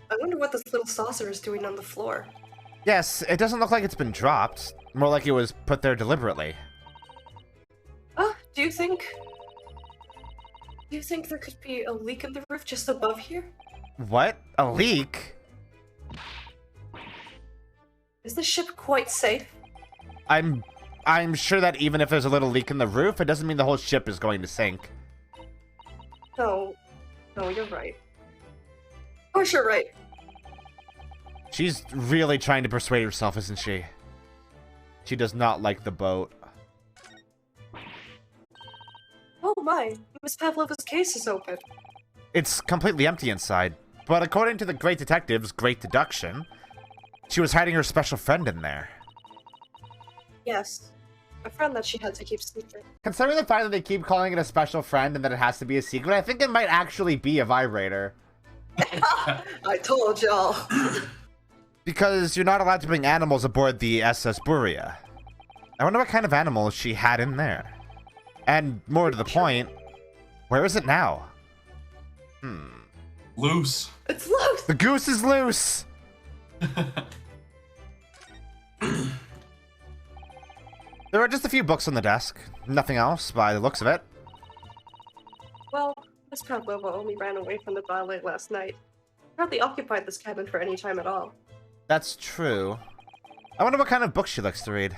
I wonder what this little saucer is doing on the floor. Yes, it doesn't look like it's been dropped. More like it was put there deliberately. Do you think there could be a leak in the roof just above here? What? A leak? Is the ship quite safe? I'm sure that even if there's a little leak in the roof, it doesn't mean the whole ship is going to sink. No, you're right. Of course you're right. She's really trying to persuade herself, isn't she? She does not like the boat. Oh my, Miss Pavlova's case is open. It's completely empty inside, but according to the great detective's great deduction, she was hiding her special friend in there. Yes, a friend that she had to keep secret. Considering the fact that they keep calling it a special friend and that it has to be a secret, I think it might actually be a vibrator. I told y'all. Because you're not allowed to bring animals aboard the SS Buria. I wonder what kind of animals she had in there. And more to the point, where is it now? Loose. It's loose! The goose is loose! There are just a few books on the desk. Nothing else by the looks of it. Well, Miss Pavlova only ran away from the ballet last night. Hardly occupied this cabin for any time at all. That's true. I wonder what kind of books she likes to read.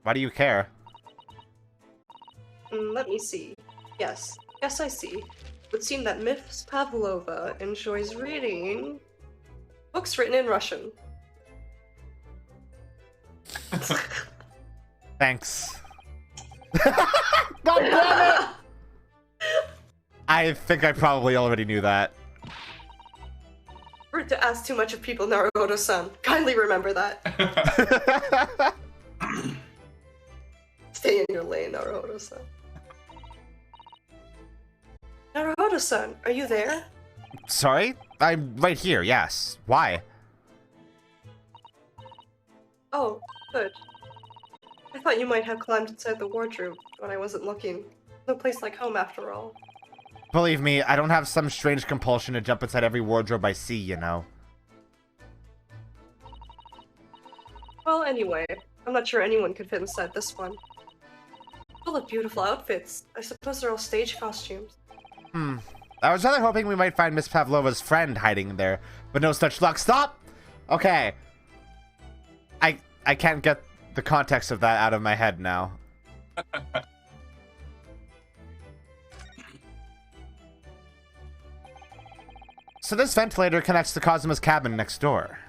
Why do you care? Let me see. Yes, I see. It would seem that Miss Pavlova enjoys reading books written in Russian. Thanks. God damn it! I think I probably already knew that. Rude to ask too much of people, Naruhodo-san. Kindly remember that. Stay in your lane, Naruhodo-san. Naruhodo Naruto-san, are you there? Sorry? I'm right here, yes. Why? Oh, good. I thought you might have climbed inside the wardrobe when I wasn't looking. No place like home, after all. Believe me, I don't have some strange compulsion to jump inside every wardrobe I see, you know. Well, anyway, I'm not sure anyone could fit inside this one. Full of beautiful outfits. I suppose they're all stage costumes. I was rather hoping we might find Miss Pavlova's friend hiding in there, but no such luck. Stop! Okay. I can't get the context of that out of my head now. So this ventilator connects to Kazuma's cabin next door.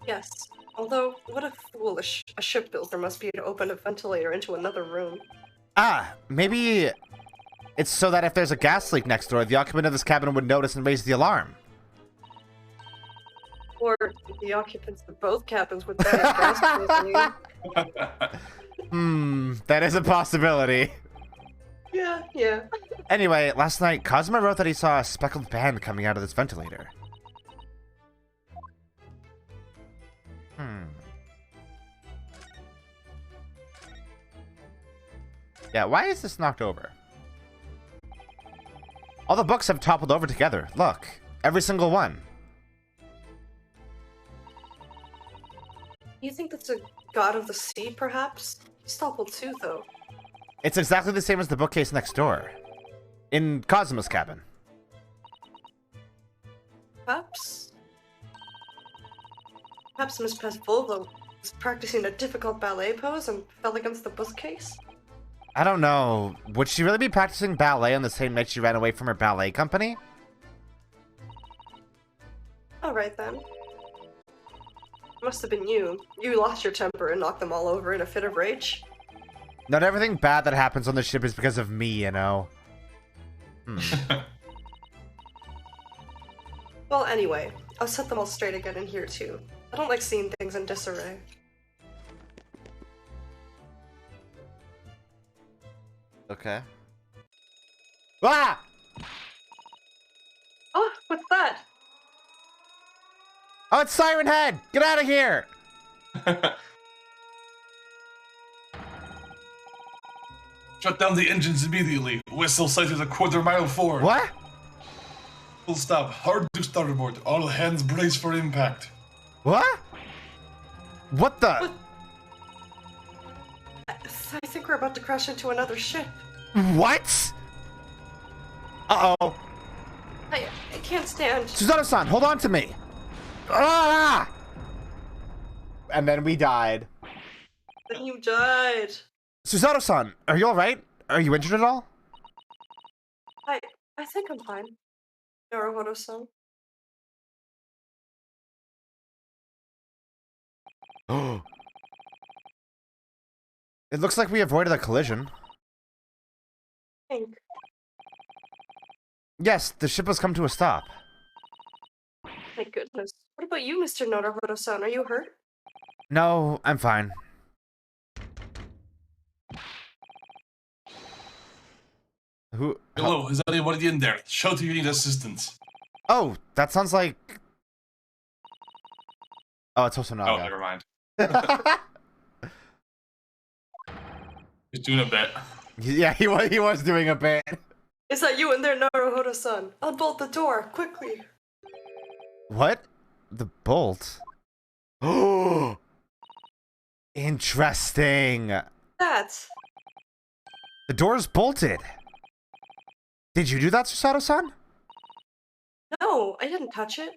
Yes. Although, what a foolish a shipbuilder must be to open a ventilator into another room. Ah, maybe it's so that if there's a gas leak next door, the occupant of this cabin would notice and raise the alarm. Or the occupants of both cabins would die of gas poisoning. That is a possibility. Yeah. Anyway, last night, Kazuma wrote that he saw a speckled band coming out of this ventilator. Yeah, why is this knocked over? All the books have toppled over together. Look, every single one. You think that's a god of the sea, perhaps? He's toppled too, though. It's exactly the same as the bookcase next door. In Kazuma's cabin. Perhaps Miss Pavlova was practicing a difficult ballet pose and fell against the bookcase? I don't know. Would she really be practicing ballet on the same night she ran away from her ballet company? Alright then. Must have been you. You lost your temper and knocked them all over in a fit of rage. Not everything bad that happens on the ship is because of me, you know. Well, anyway, I'll set them all straight again in here too. I don't like seeing things in disarray. Okay. Ah! Oh, what's that? Oh, it's Siren Head! Get out of here! Shut down the engines immediately. Whistle sighted a quarter-mile forward. What? Full stop. Hard to starboard. All hands brace for impact. What? What the? I think we're about to crash into another ship. What? Uh-oh. I can't stand. Suzato-san, hold on to me. Ah! And then we died. Then you died. Suzato-san, are you alright? Are you injured at all? I think I'm fine. Naruto-san. Oh. It looks like we avoided a collision. Think. Yes, the ship has come to a stop. My goodness. What about you, Mr. Naruto-san? Are you hurt? No, I'm fine. Who? Hello, is anybody in there? Shout if you need assistance. Oh, that sounds like... Oh, it's Oh, Hosonaga. never mind. He's doing a bit. Yeah, he was doing a bit. Is that you in there, Naruto-san? Unbolt the door, quickly. What? The bolt? Oh, interesting. That. The door's bolted. Did you do that, Susato-san? No, I didn't touch it.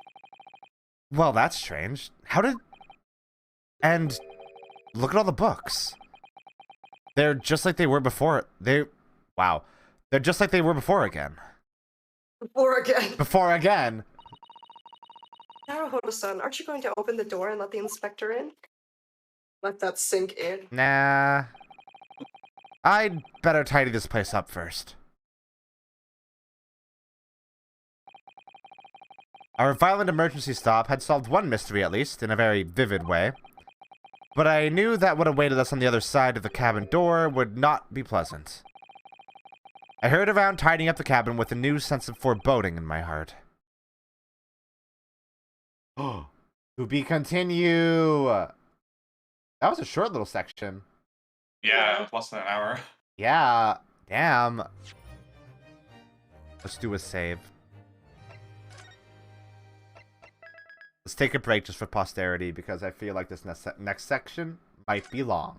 Well, that's strange. How did... And look at all the books. They're just like they were before. Wow. They're just like they were before again. Before again. Before again. Naruto-san, aren't you going to open the door and let the inspector in? Let that sink in. Nah. I'd better tidy this place up first. Our violent emergency stop had solved one mystery at least, in a very vivid way. But I knew that what awaited us on the other side of the cabin door would not be pleasant. I hurried around tidying up the cabin with a new sense of foreboding in my heart. Oh, to be continue. That was a short little section. Yeah, less than an hour. Yeah, damn. Let's do a save. Let's take a break just for posterity because I feel like this next section might be long.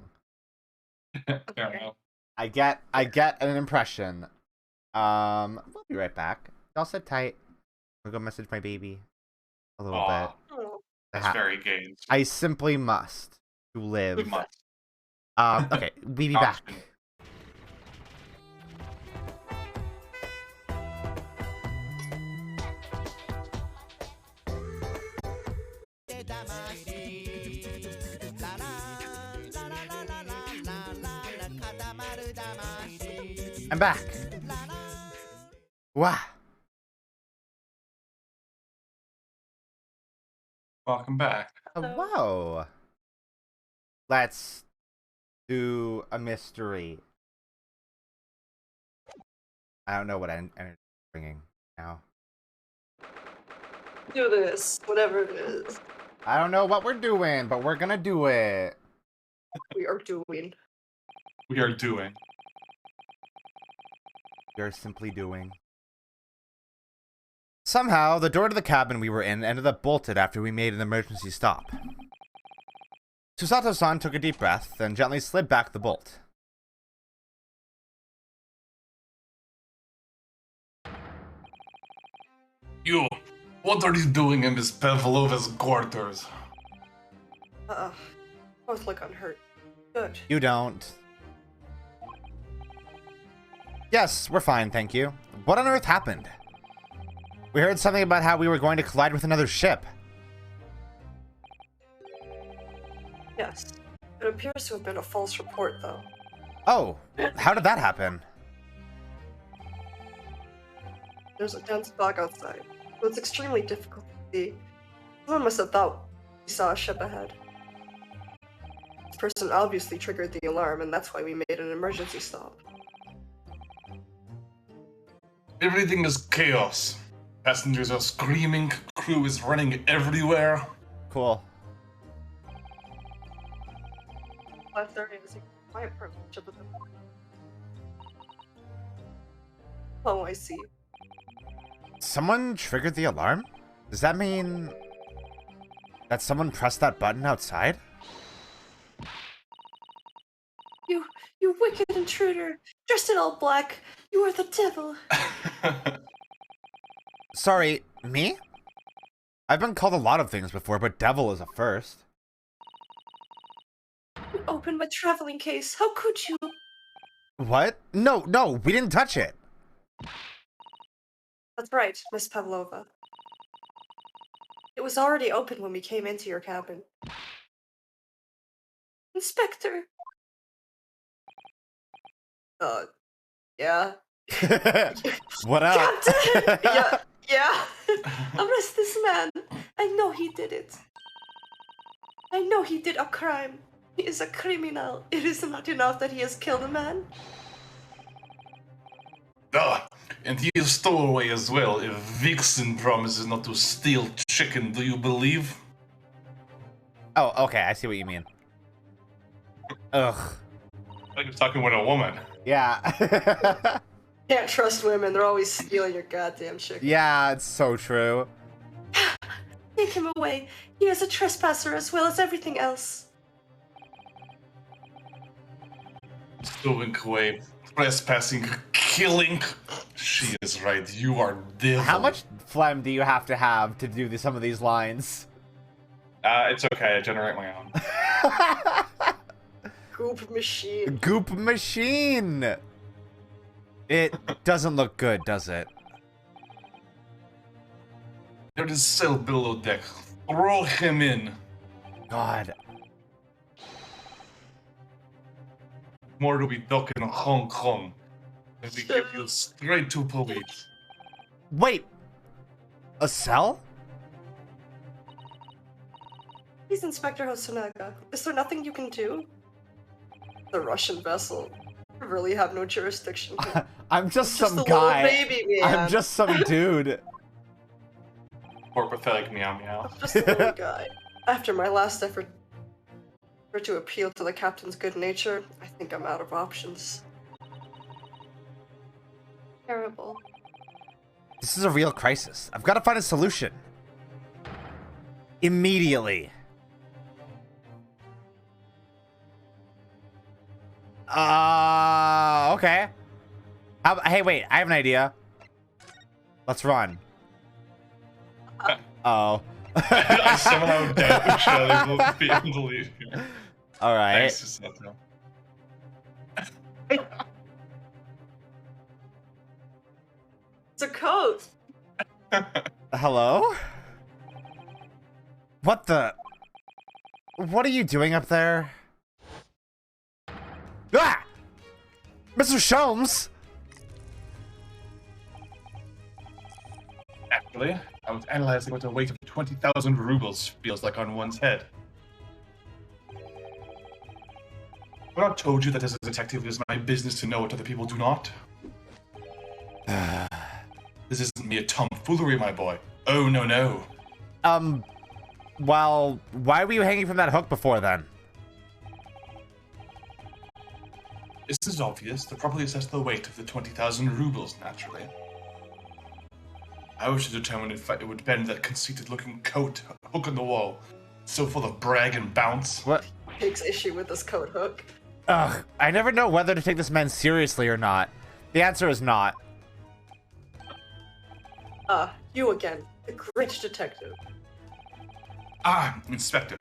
Fair enough. I get an impression. We'll be right back. Y'all sit tight. I'll go message my baby a little bit. Oh, That's very gay. I simply must to live. We must. Okay, we be back. I'm back. Wow. Welcome back. Whoa. Let's do a mystery. I don't know what I'm bringing now. do this, whatever it is. I don't know what we're doing, but we're gonna do it. We are doing. We are doing. We're simply doing. Somehow, the door to the cabin we were in ended up bolted after we made an emergency stop. Susato-san took a deep breath, then gently slid back the bolt. You, what are you doing in Miss Pavlova's quarters? Both look unhurt. Good. You don't. Yes, we're fine, thank you. What on earth happened? We heard something about how we were going to collide with another ship. Yes. It appears to have been a false report, though. Oh, how did that happen? There's a dense fog outside, so it's extremely difficult to see. Someone must have thought we saw a ship ahead. This person obviously triggered the alarm, and that's why we made an emergency stop. Everything is chaos. Passengers are screaming, crew is running everywhere. Cool. 5:30 is a quiet privilege of the Oh, I see. Someone triggered the alarm? Does that mean that someone pressed that button outside? You wicked intruder! Dressed in all black! You are the devil! Sorry, me? I've been called a lot of things before, but devil is a first. You opened my traveling case! How could you? What? No, we didn't touch it. That's right, Miss Pavlova. It was already open when we came into your cabin. Inspector! Yeah. What up? Captain! Yeah. Arrest this man. I know he did it. I know he did a crime. He is a criminal. It is not enough that he has killed a man. And he is stowaway as well. If Vixen promises not to steal chicken, do you believe? Oh, okay, I see what you mean. Ugh. Like you're talking with a woman. Yeah. Can't trust women. They're always stealing your goddamn chicken. Yeah, it's so true. Take him away. He is a trespasser as well as everything else. Stowing away, trespassing, killing. She is right. You are devil. How much phlegm do you have to do some of these lines? It's okay. I generate my own. Goop machine. Goop machine! It doesn't look good, does it? There is cell below deck. Throw him in. God. More to be dock in Hong Kong. And we give you straight to police. Wait. A cell? He's Inspector Hosonaga. Is there nothing you can do? The Russian vessel. You really have no jurisdiction here. I'm just Just some a guy. little baby man. I'm just some dude. Or pathetic meow meow. I'm just a little guy. After my last effort to appeal to the captain's good nature, I think I'm out of options. Terrible. This is a real crisis. I've got to find a solution. Immediately. Okay. Hey, wait. I have an idea. Let's run. Oh. I somehow doubt Shelley will be able to leave here. All right. Thanks to Seth, though. It's a coat! Hello? What the? What are you doing up there? Ah! Mr. Sholmes! Actually, I was analyzing what the weight of 20,000 rubles feels like on one's head. Have I not told you that as a detective it is my business to know what other people do not? This isn't mere tomfoolery, my boy. Oh, no, no. Well, why were you hanging from that hook before then? This is obvious. To properly assess the weight of the 20,000 rubles, naturally. I wish to determine if it would bend that conceited-looking coat hook on the wall, so full of brag and bounce. What? Takes issue with this coat hook. Ugh, I never know whether to take this man seriously or not. The answer is not. You again. The great detective. Ah, Inspector.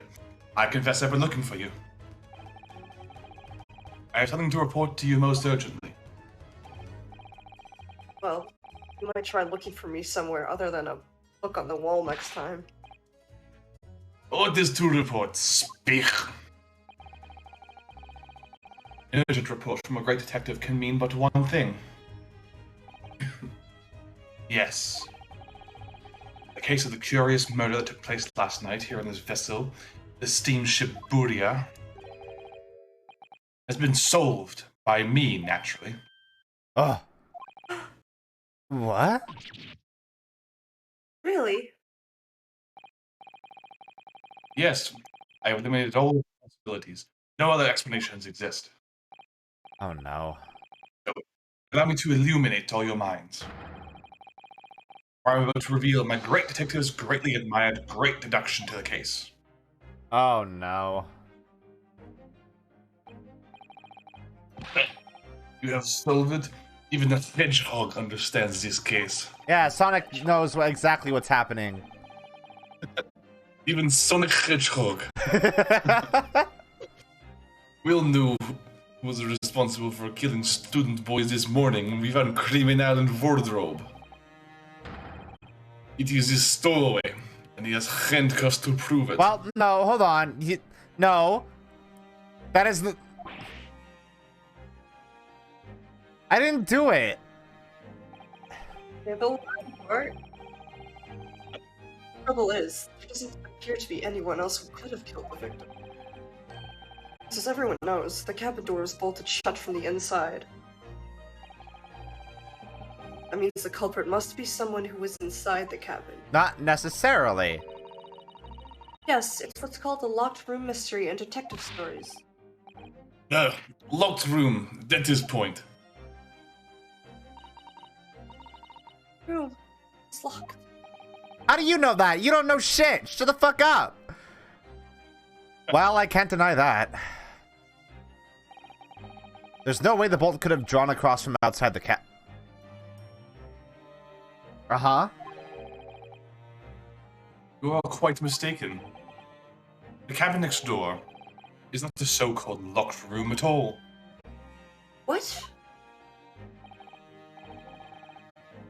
I confess I've been looking for you. I have something to report to you most urgently. Well, you might try looking for me somewhere other than a book on the wall next time. Orders to report. Speak. An urgent report from a great detective can mean but one thing. Yes. The case of the curious murder that took place last night here on this vessel, the steamship Buria, has been solved by me, naturally. Ugh. What? Really? Yes, I have eliminated all possibilities. No other explanations exist. Oh no. Allow me to illuminate all your minds. I'm about to reveal my great detective's greatly admired great deduction to the case. Oh no. You have solved it. Even the hedgehog understands this case. Yeah, Sonic knows exactly what's happening. Even Sonic Hedgehog. We all knew who was responsible for killing student boys this morning when we found criminal in wardrobe. It is his stowaway, and he has handcuffs to prove it. Well, no, hold on. No. That is the... I didn't do it. Yeah, the part. Trouble is, there doesn't appear to be anyone else who could have killed the victim. As everyone knows, the cabin door is bolted shut from the inside. That means the culprit must be someone who was inside the cabin. Not necessarily. Yes, it's what's called a locked room mystery in detective stories. No, locked room, that is point. Room. It's locked. How do you know that? You don't know shit. Shut the fuck up. Well, I can't deny that. There's no way the bolt could have drawn across from outside the cat. Uh-huh. You are quite mistaken. The cabin next door is not the so-called locked room at all. What?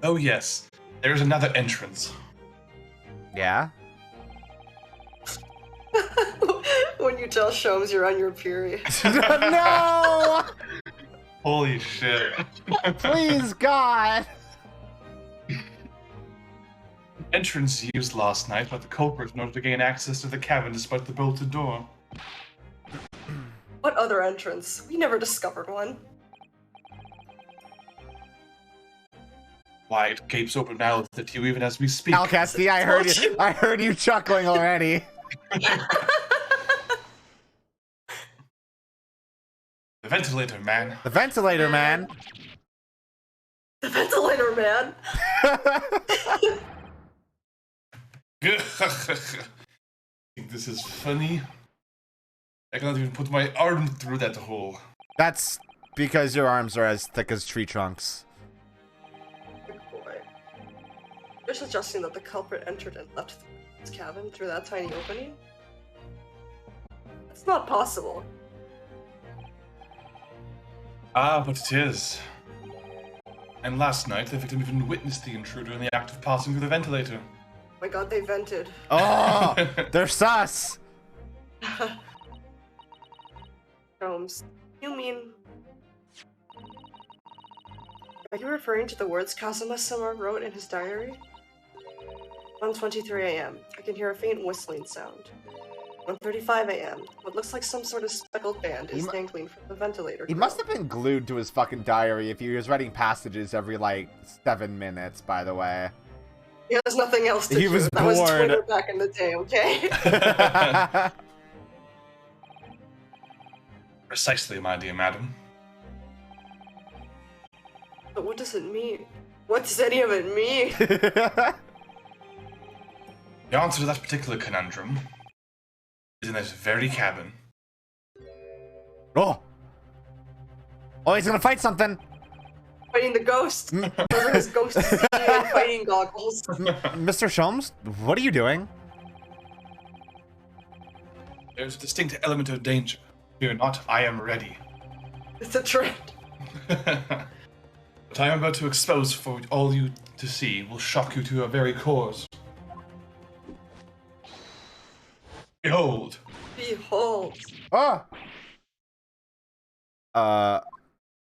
Oh yes, there is another entrance. Yeah? When you tell Sholmes you're on your period. No! Holy shit. Please, God! Entrance used last night by the culprit in order to gain access to the cabin despite the bolted door. What other entrance? We never discovered one. Why, it gapes open mouth at you even as we speak. Alcasty, I heard you chuckling already. The ventilator, man. The ventilator man. The ventilator man. Think this is funny? I cannot even put my arm through that hole. That's because your arms are as thick as tree trunks. Good boy. You're suggesting that the culprit entered and left his cabin through that tiny opening? That's not possible. Ah, but it is. And last night, the victim even witnessed the intruder in the act of passing through the ventilator. Oh my god, they vented. Oh, they're sus. Holmes, you mean... Are you referring to the words Kazuma-sama wrote in his diary? 1:23 a.m. I can hear a faint whistling sound. 1:35 a.m. What looks like some sort of speckled band is dangling from the ventilator. He must have been glued to his fucking diary if he was writing passages every, like, 7 minutes, by the way. He has nothing else to do. He was That was bored. Twitter back in the day, okay? Precisely, my dear madam. But what does it mean? What does any of it mean? The answer to that particular conundrum is in this very cabin. Oh, he's gonna fight something. Fighting the ghost. Those are his ghost fighting goggles. Mr. Sholmes, what are you doing? There's a distinct element of danger. Fear not, I am ready. It's a trend. What I am about to expose for all you to see will shock you to your very cores. Behold! Behold. Oh.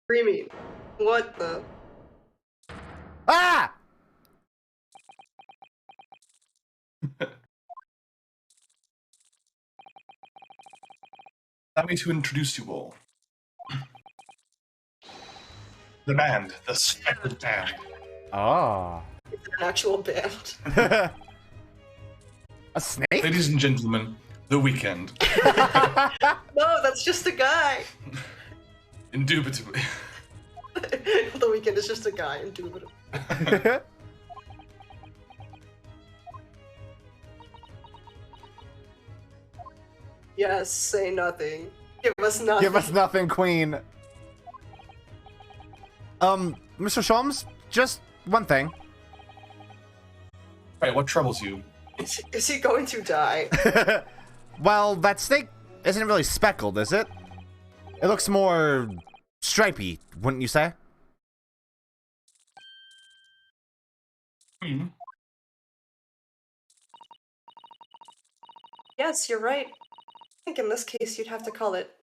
Screaming. What the? Ah! Allow me to introduce you all. The band, the speckled band. Oh. It's an actual band. A snake? Ladies and gentlemen, the weekend. No, that's just a guy. Indubitably. The Weeknd is just a guy, indubitably. Yes, say nothing. Give us nothing. Give us nothing, Queen. Mr. Sholmes, just one thing. Right, what troubles you? Is he going to die? Well, that snake isn't really speckled, is it? It looks more stripy, wouldn't you say? Hmm. Yes, you're right. I think in this case you'd have to call it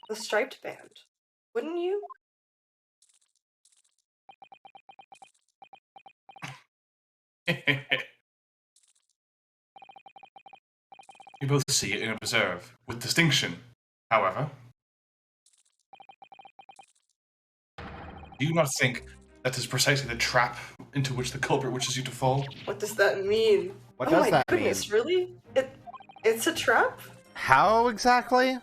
the striped band, wouldn't you? You both see it and observe, with distinction, however. Do you not think that is precisely the trap into which the culprit wishes you to fall? What does that mean? What oh does my that goodness, mean? really? It's a trap? How exactly?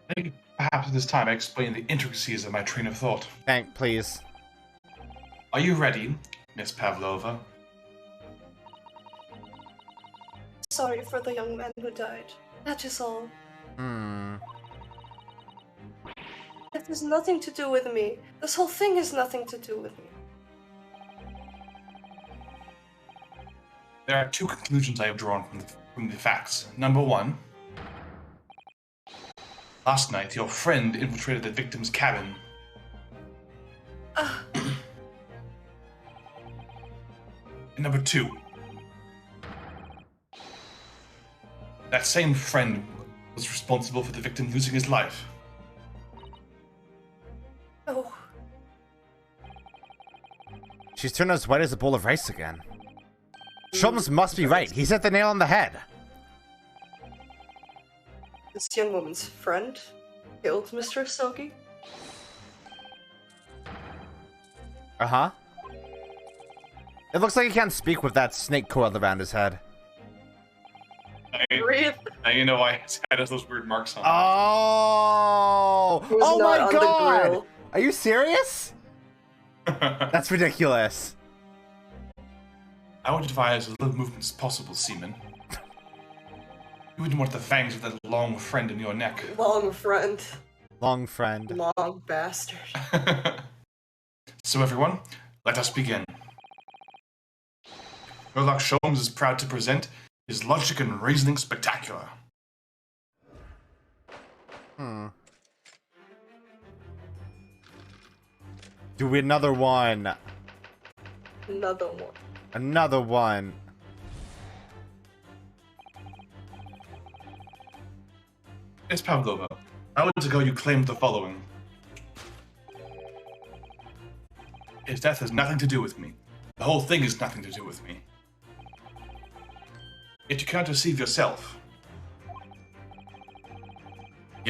I think perhaps at this time I explain the intricacies of my train of thought. Please. Are you ready, Miss Pavlova? Sorry for the young man who died. That is all. It has nothing to do with me. This whole thing has nothing to do with me. There are two conclusions I have drawn from the facts. Number one, last night your friend infiltrated the victim's cabin. And number two, that same friend was responsible for the victim losing his life. Oh, She's turned as white as a bowl of rice again. Sholmes must be right. He's hit the nail on the head. This young woman's friend killed Mr. Asogi? Uh-huh. It looks like he can't speak with that snake coiled around his head. Breathe. Now you know why his head has those weird marks on it. Oh! It was Oh not my on the god! grill. Are you serious? That's ridiculous. I would advise as little movement as possible, Seaman. You wouldn't want the fangs of that long friend in your neck. Long friend. Long friend. Long bastard. So everyone, let us begin. Sherlock Sholmes is proud to present his logic and reasoning spectacular. Do another one. Another one. Another one. Miss Pavlova, hours ago you claimed the following. His death has nothing to do with me. The whole thing has nothing to do with me. Yet you cannot deceive yourself.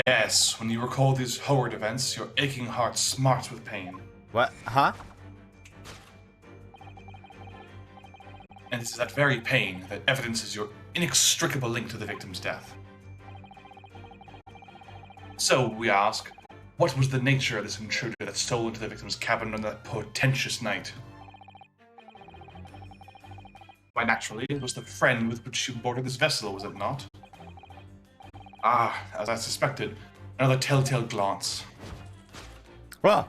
Yes, when you recall these horrid events, your aching heart smarts with pain. What? Huh? And it is that very pain that evidences your inextricable link to the victim's death. So, we ask, what was the nature of this intruder that stole into the victim's cabin on that portentous night? Why, naturally, it was the friend with which you boarded this vessel, was it not? Ah, as I suspected, another telltale glance. Well,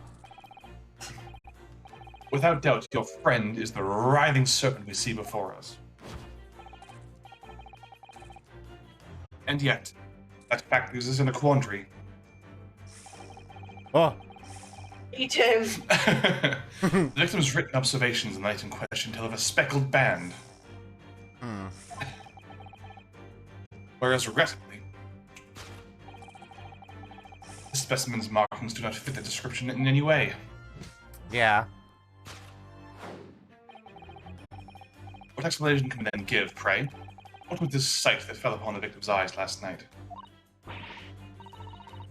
Without doubt, your friend is the writhing serpent we see before us. And yet, that fact leaves us in a quandary. oh, Eat him. The victim's written observations in the night in question tell of a speckled band. Whereas, regrettably, this specimen's markings do not fit the description in any way. yeah. What explanation can we then give, pray? What was this sight that fell upon the victim's eyes last night?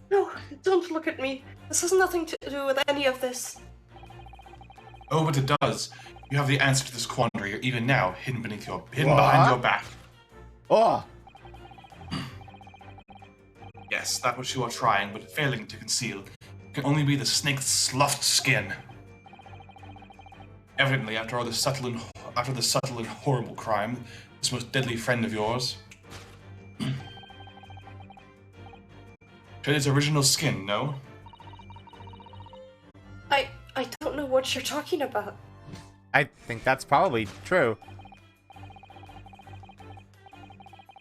No, don't look at me. This has nothing to do with any of this. Oh, but it does. You have the answer to this quandary even now, hidden behind What? your back. Oh, Yes, that which you are trying, but failing to conceal, can only be the snake's sloughed skin. Evidently, after the subtle and horrible crime, this most deadly friend of yours shed its original skin, no? I don't know what you're talking about. I think that's probably true.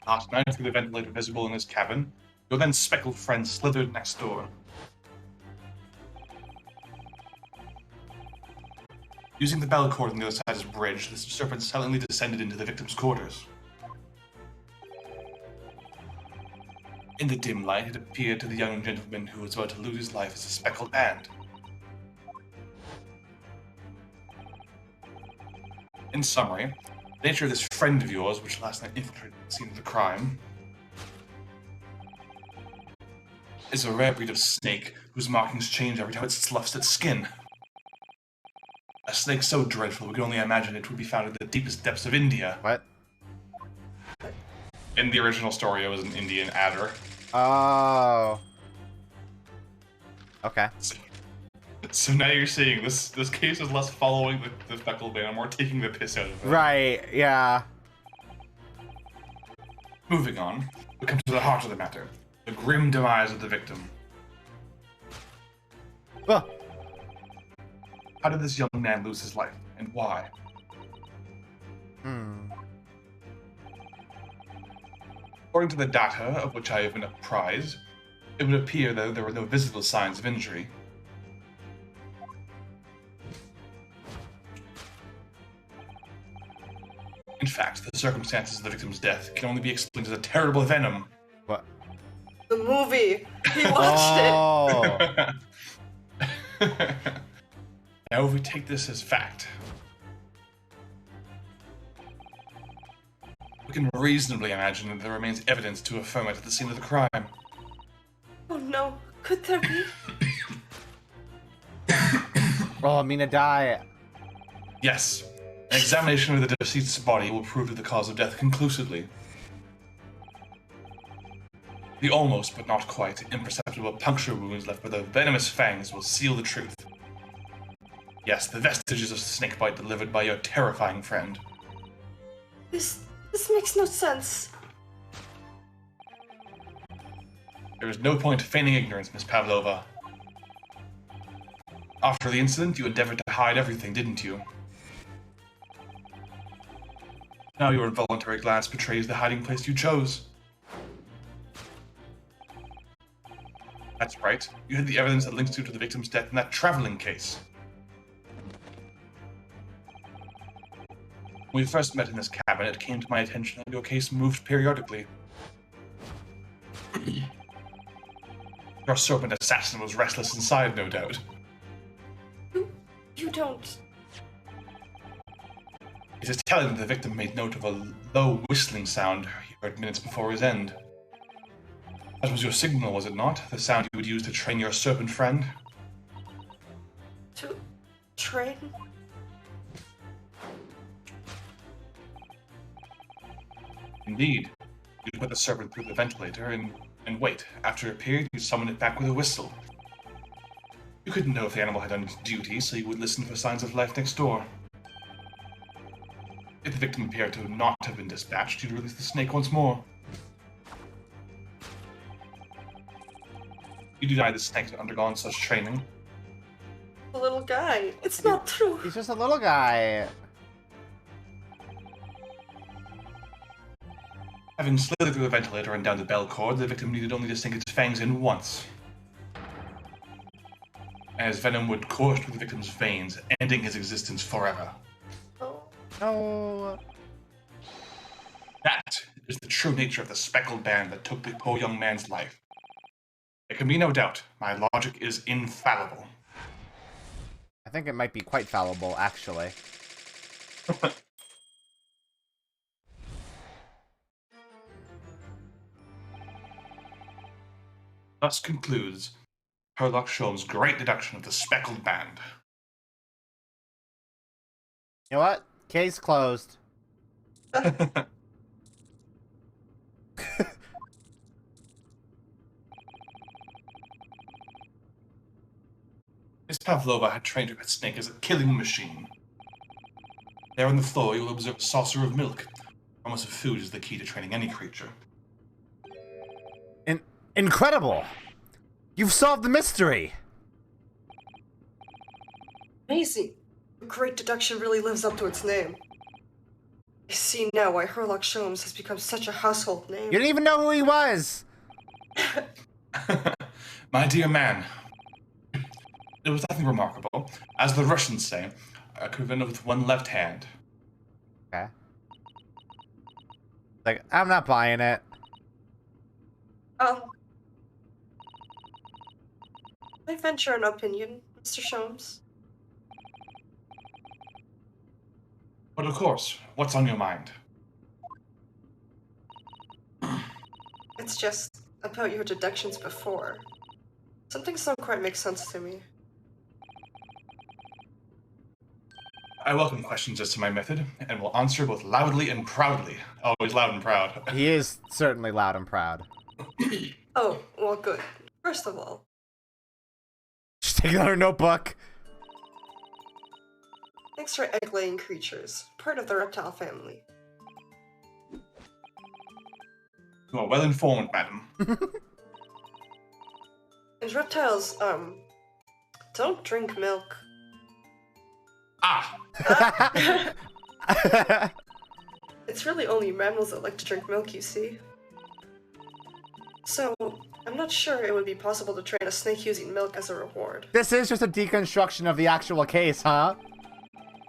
Last night, through the ventilator visible in his cabin, your then speckled friend slithered next door. Using the bell cord on the other side of his bridge, the serpent silently descended into the victim's quarters. In the dim light, it appeared to the young gentleman who was about to lose his life as a speckled band. In summary, the nature of this friend of yours, which last night infiltrated the scene of the crime, is a rare breed of snake whose markings change every time it sloughs its skin. A snake so dreadful we can only imagine it would be found in the deepest depths of India. What? In the original story, it was an Indian adder. Oh. Okay. So now you're seeing this case is less following the speckled band and more taking the piss out of it. Right, yeah. Moving on, we come to the heart of the matter. The grim demise of the victim. Oh, How did this young man lose his life, and why? According to the data of which I have been apprised, it would appear that there were no visible signs of injury. In fact, the circumstances of the victim's death can only be explained as a terrible venom. what? The movie. He watched it. Oh. Now, if we take this as fact, we can reasonably imagine that there remains evidence to affirm it at the scene of the crime. Could there be? Oh, Mina die. Yes. An examination of the deceased's body will prove the cause of death conclusively. The almost, but not quite, imperceptible puncture wounds left by the venomous fangs will seal the truth. Yes, the vestiges of snakebite delivered by your terrifying friend. This makes no sense. There is no point feigning ignorance, Miss Pavlova. After the incident, you endeavored to hide everything, didn't you? Now your involuntary glance betrays the hiding place you chose. That's right. You had the evidence that links you to the victim's death in that traveling case. When we first met in this cabin, it came to my attention that your case moved periodically. Your serpent assassin was restless inside, no doubt. You don't... It is telling that the victim made note of a low whistling sound he heard minutes before his end. That was your signal, was it not? The sound you would use to train your serpent friend? To... train? Indeed. You'd put the serpent through the ventilator and wait. After a period, you'd summon it back with a whistle. You couldn't know if the animal had done its duty, so you would listen for signs of life next door. If the victim appeared to not have been dispatched, you'd release the snake once more. You deny the snake had undergone such training. The little guy. It's not true. He's just a little guy. Having slithered through the ventilator and down the bell cord, the victim needed only to sink its fangs in once. As venom would course through the victim's veins, ending his existence forever. Oh. No. That is the true nature of the speckled band that took the poor young man's life. There can be no doubt, my logic is infallible. I think it might be quite fallible, actually. Thus concludes Sherlock Sholmes' great deduction of the speckled band. You know what? Case closed. Miss Pavlova had trained her pet snake as a killing machine. There on the floor, you will observe a saucer of milk. Promise of food is the key to training any creature. Incredible! You've solved the mystery! Amazing. A great deduction really lives up to its name. I see now why Sherlock Sholmes has become such a household name. You didn't even know who he was! My dear man, it was nothing remarkable. As the Russians say, I could have done it with one left hand. Okay. Like, I'm not buying it. I venture an opinion, Mr. Sholmes. But of course, what's on your mind? It's just about your deductions before. Some things don't quite make sense to me. I welcome questions as to my method, and will answer both loudly and proudly. Always loud and proud. He is certainly loud and proud. Oh, well, good. First of all, She's taking out her notebook. thanks for egg-laying creatures, part of the reptile family. You are well informed, madam. And reptiles, don't drink milk. Ah! It's really only mammals that like to drink milk, you see. So, I'm not sure it would be possible to train a snake using milk as a reward. This is just a deconstruction of the actual case, huh?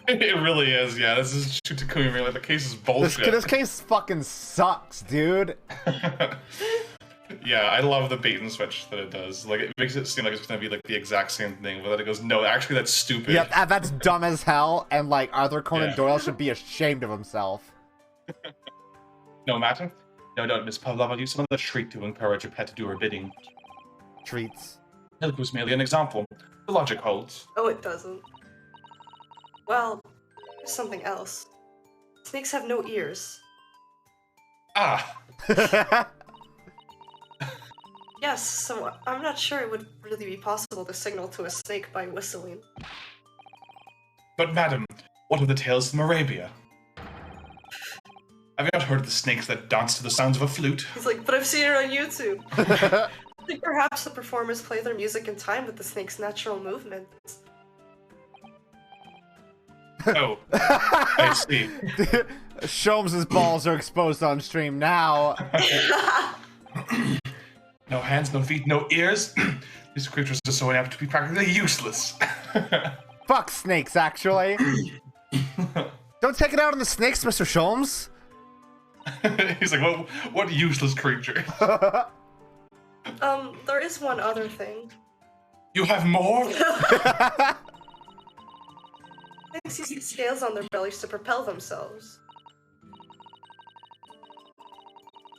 It really is, yeah. This is Chutakumi, like, the case is bullshit. This case fucking sucks, dude. Yeah, I love the bait and switch that it does. Like, it makes it seem like it's gonna be like the exact same thing, but then it goes, no, actually that's stupid. Yep, that's dumb as hell, and like Arthur Conan Yeah. Doyle should be ashamed of himself. No matter. No, Miss Pavlova, use some of the treat to encourage your pet to do her bidding. Treats. Milk was merely an example. The logic holds. Oh, it doesn't. Well, there's something else. Snakes have no ears. Ah! Yes, so I'm not sure it would really be possible to signal to a snake by whistling. But madam, what of the tales from Arabia? Have you not heard of the snakes that dance to the sounds of a flute? He's like, but I've seen it on YouTube. I think perhaps the performers play their music in time with the snake's natural movements. Oh, I see. Sholmes' balls are exposed on stream now. No hands, no feet, no ears. These creatures are so inapt to be practically useless. Fuck snakes, actually. Don't take it out on the snakes, Mr. Sholmes. He's like, well, what useless creature? There is one other thing. You have more? Snakes use the scales on their bellies to propel themselves.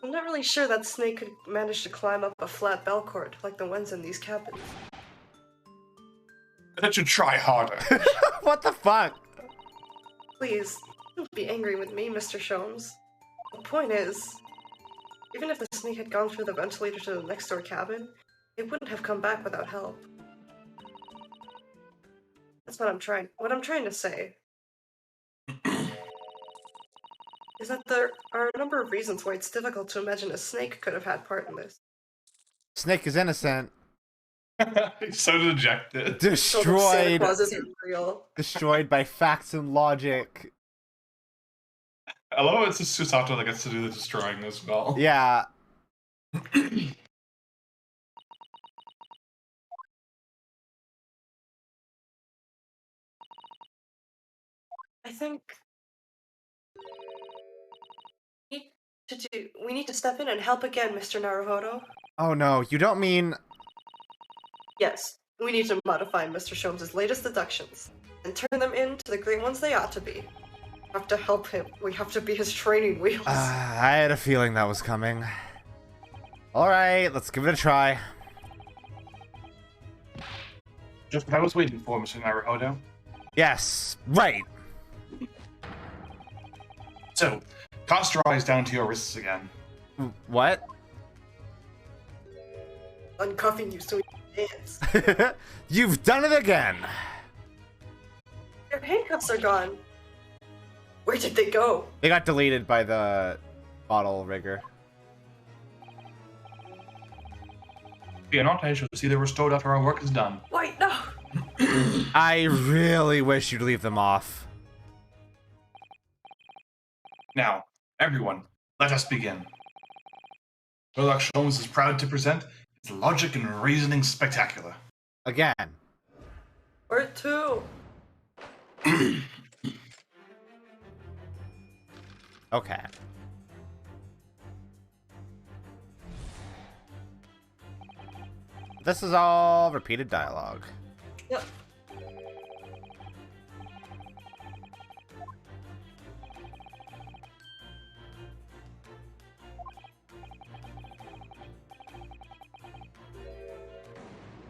I'm not really sure that snake could manage to climb up a flat bell cord like the ones in these cabins. That should try harder. What the fuck? Please, don't be angry with me, Mr. Sholmes. The point is, even if the snake had gone through the ventilator to the next door cabin, it wouldn't have come back without help. That's what I'm trying to say. Is that there are a number of reasons why it's difficult to imagine a snake could have had part in this. Snake is innocent. He's so dejected. Santa Destroyed. Claus isn't real. Destroyed by facts and logic. I love how it's just Susato that gets to do the destroying as well. Yeah. I think we need to step in and help again, Mr. Naruhodo. Oh no, you don't mean... Yes, we need to modify Mr. Sholmes' latest deductions and turn them into the great ones they ought to be. We have to help him. We have to be his training wheels. I had a feeling that was coming. Alright, let's give it a try. Just what I was waiting for, Mr. Naruhodo. Yes, right. So, cast your eyes down to your wrists again. What? Uncuffing you so you can dance. You've done it again! Your handcuffs are gone. Where did they go? They got deleted by the bottle rigger. Fear not, I shall see they're restored after our work is done. Wait, no! I really wish you'd leave them off. Now, everyone, let us begin. Sherlock Sholmes is proud to present his logic and reasoning spectacular. Again. Or two. Okay. This is all repeated dialogue. Yep.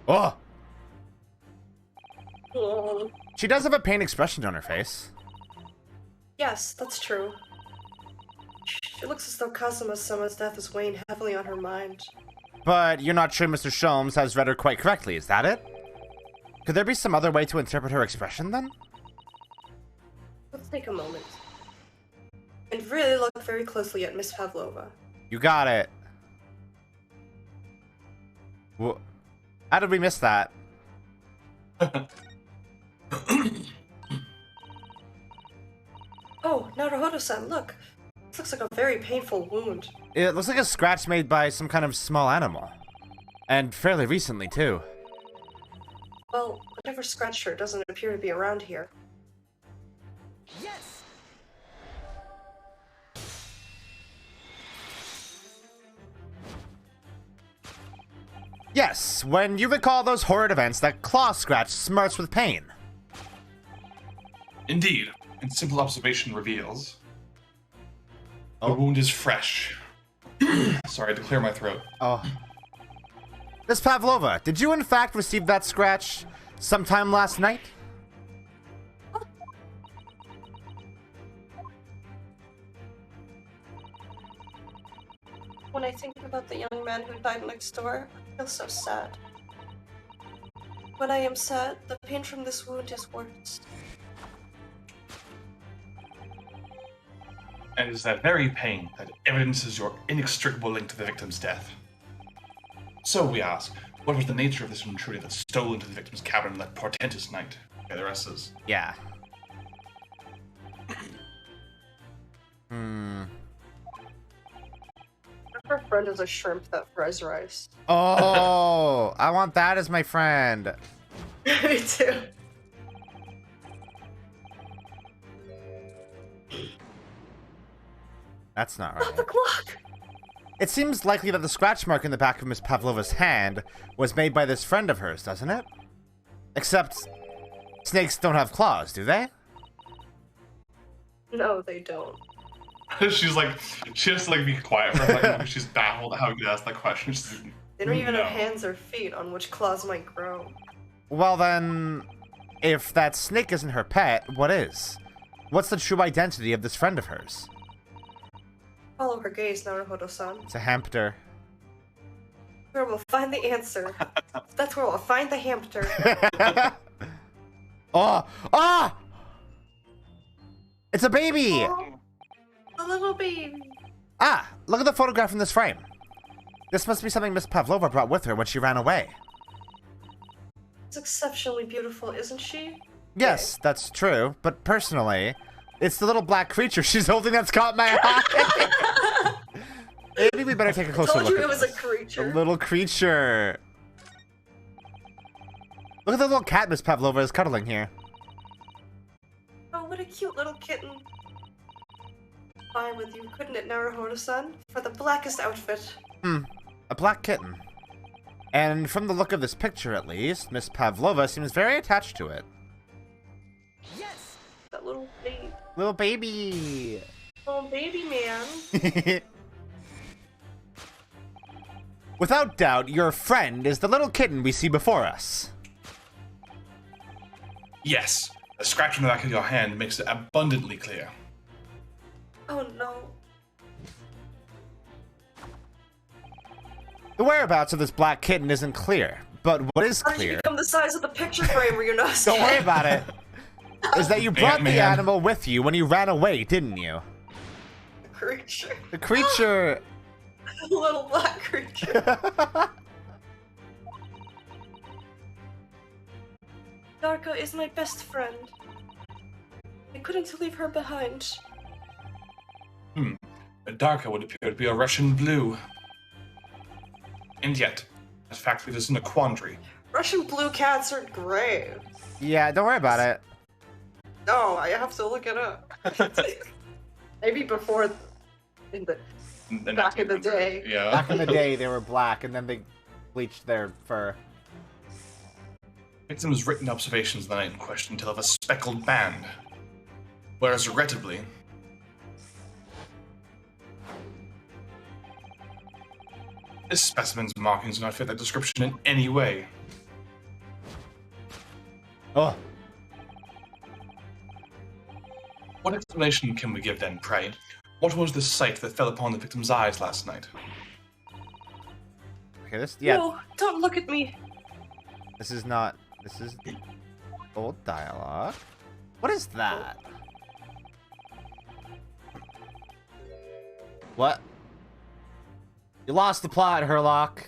Oh! Oh. She does have a pain expression on her face. Yes, that's true. It looks as though Kazuma-sama's death is weighing heavily on her mind. But you're not sure Mr. Sholmes has read her quite correctly, is that it? Could there be some other way to interpret her expression, then? Let's take a moment. And really look very closely at Miss Pavlova. You got it. How did we miss that? Oh, Naruhodo-san, look. This looks like a very painful wound. It looks like a scratch made by some kind of small animal. And fairly recently, too. Well, whatever scratched her doesn't appear to be around here. Yes! Yes, when you recall those horrid events, that claw scratch smarts with pain. Indeed, and simple observation reveals the Oh. wound is fresh. Sorry, I had to clear my throat. Oh. Miss Pavlova, did you in fact receive that scratch sometime last night? When I think about the young man who died next door, I feel so sad. When I am sad, the pain from this wound is worse. And it is that very pain that evidences your inextricable link to the victim's death. So we ask, what was the nature of this intruder that stole into the victim's cabin on that portentous night? Okay, the rest is... Yeah. Her friend is a shrimp that fries rice. Oh, I want that as my friend. Me too. That's not Not right. the clock! It seems likely that the scratch mark in the back of Miss Pavlova's hand was made by this friend of hers, doesn't it? Except snakes don't have claws, do they? No, they don't. She's like, she has to like be quiet for a second because she's baffled at how you could ask that question. She's like, They don't even no. have hands or feet on which claws might grow. Well then, if that snake isn't her pet, what is? What's the true identity of this friend of hers? Follow her gaze, Naruhodo-san. It's a hamster. Where we'll find the answer. That's where we'll find the hamster. Oh! Ah! It's a baby! Oh, a little baby. Ah! Look at the photograph in this frame. This must be something Miss Pavlova brought with her when she ran away. It's exceptionally beautiful, isn't she? Yes, that's true, but personally, it's the little black creature she's holding that's caught my eye. Maybe we better take a closer Told look you at it was this. a creature. A little creature. Look at the little cat Miss Pavlova is cuddling here. Oh, what a cute little kitten. Fine with you, couldn't it, Naruhodo-san? For the blackest outfit. A black kitten. And from the look of this picture, at least, Miss Pavlova seems very attached to it. That little baby. Little baby. Oh, baby man. Without doubt, your friend is the little kitten we see before us. Yes, a scratch on the back of your hand makes it abundantly clear. Oh no. The whereabouts of this black kitten isn't clear, but what is How did you clear, become the size of the picture frame where you're not don't worry about it, is that you brought the Ant-Man. animal with you when you ran away, didn't you? creature. The creature... A little black creature. Darko is my best friend. I couldn't leave her behind. A darker would appear to be a Russian blue. And yet, the fact leaves us in a quandary. Russian blue cats are gray. Yeah, don't worry about it. No, I have to look it up. Maybe before, in the back in the day. Yeah. Back in the day, they were black, and then they bleached their fur. Victim's written observations of the night in question tell of a speckled band. Whereas, regrettably, this specimen's markings do not fit that description in any way. Oh, What explanation can we give then, pray? What was the sight that fell upon the victim's eyes last night? okay, this, yeah, No, don't look at me. this is not, this is old dialogue. What is that? What? You lost the plot, Herlock.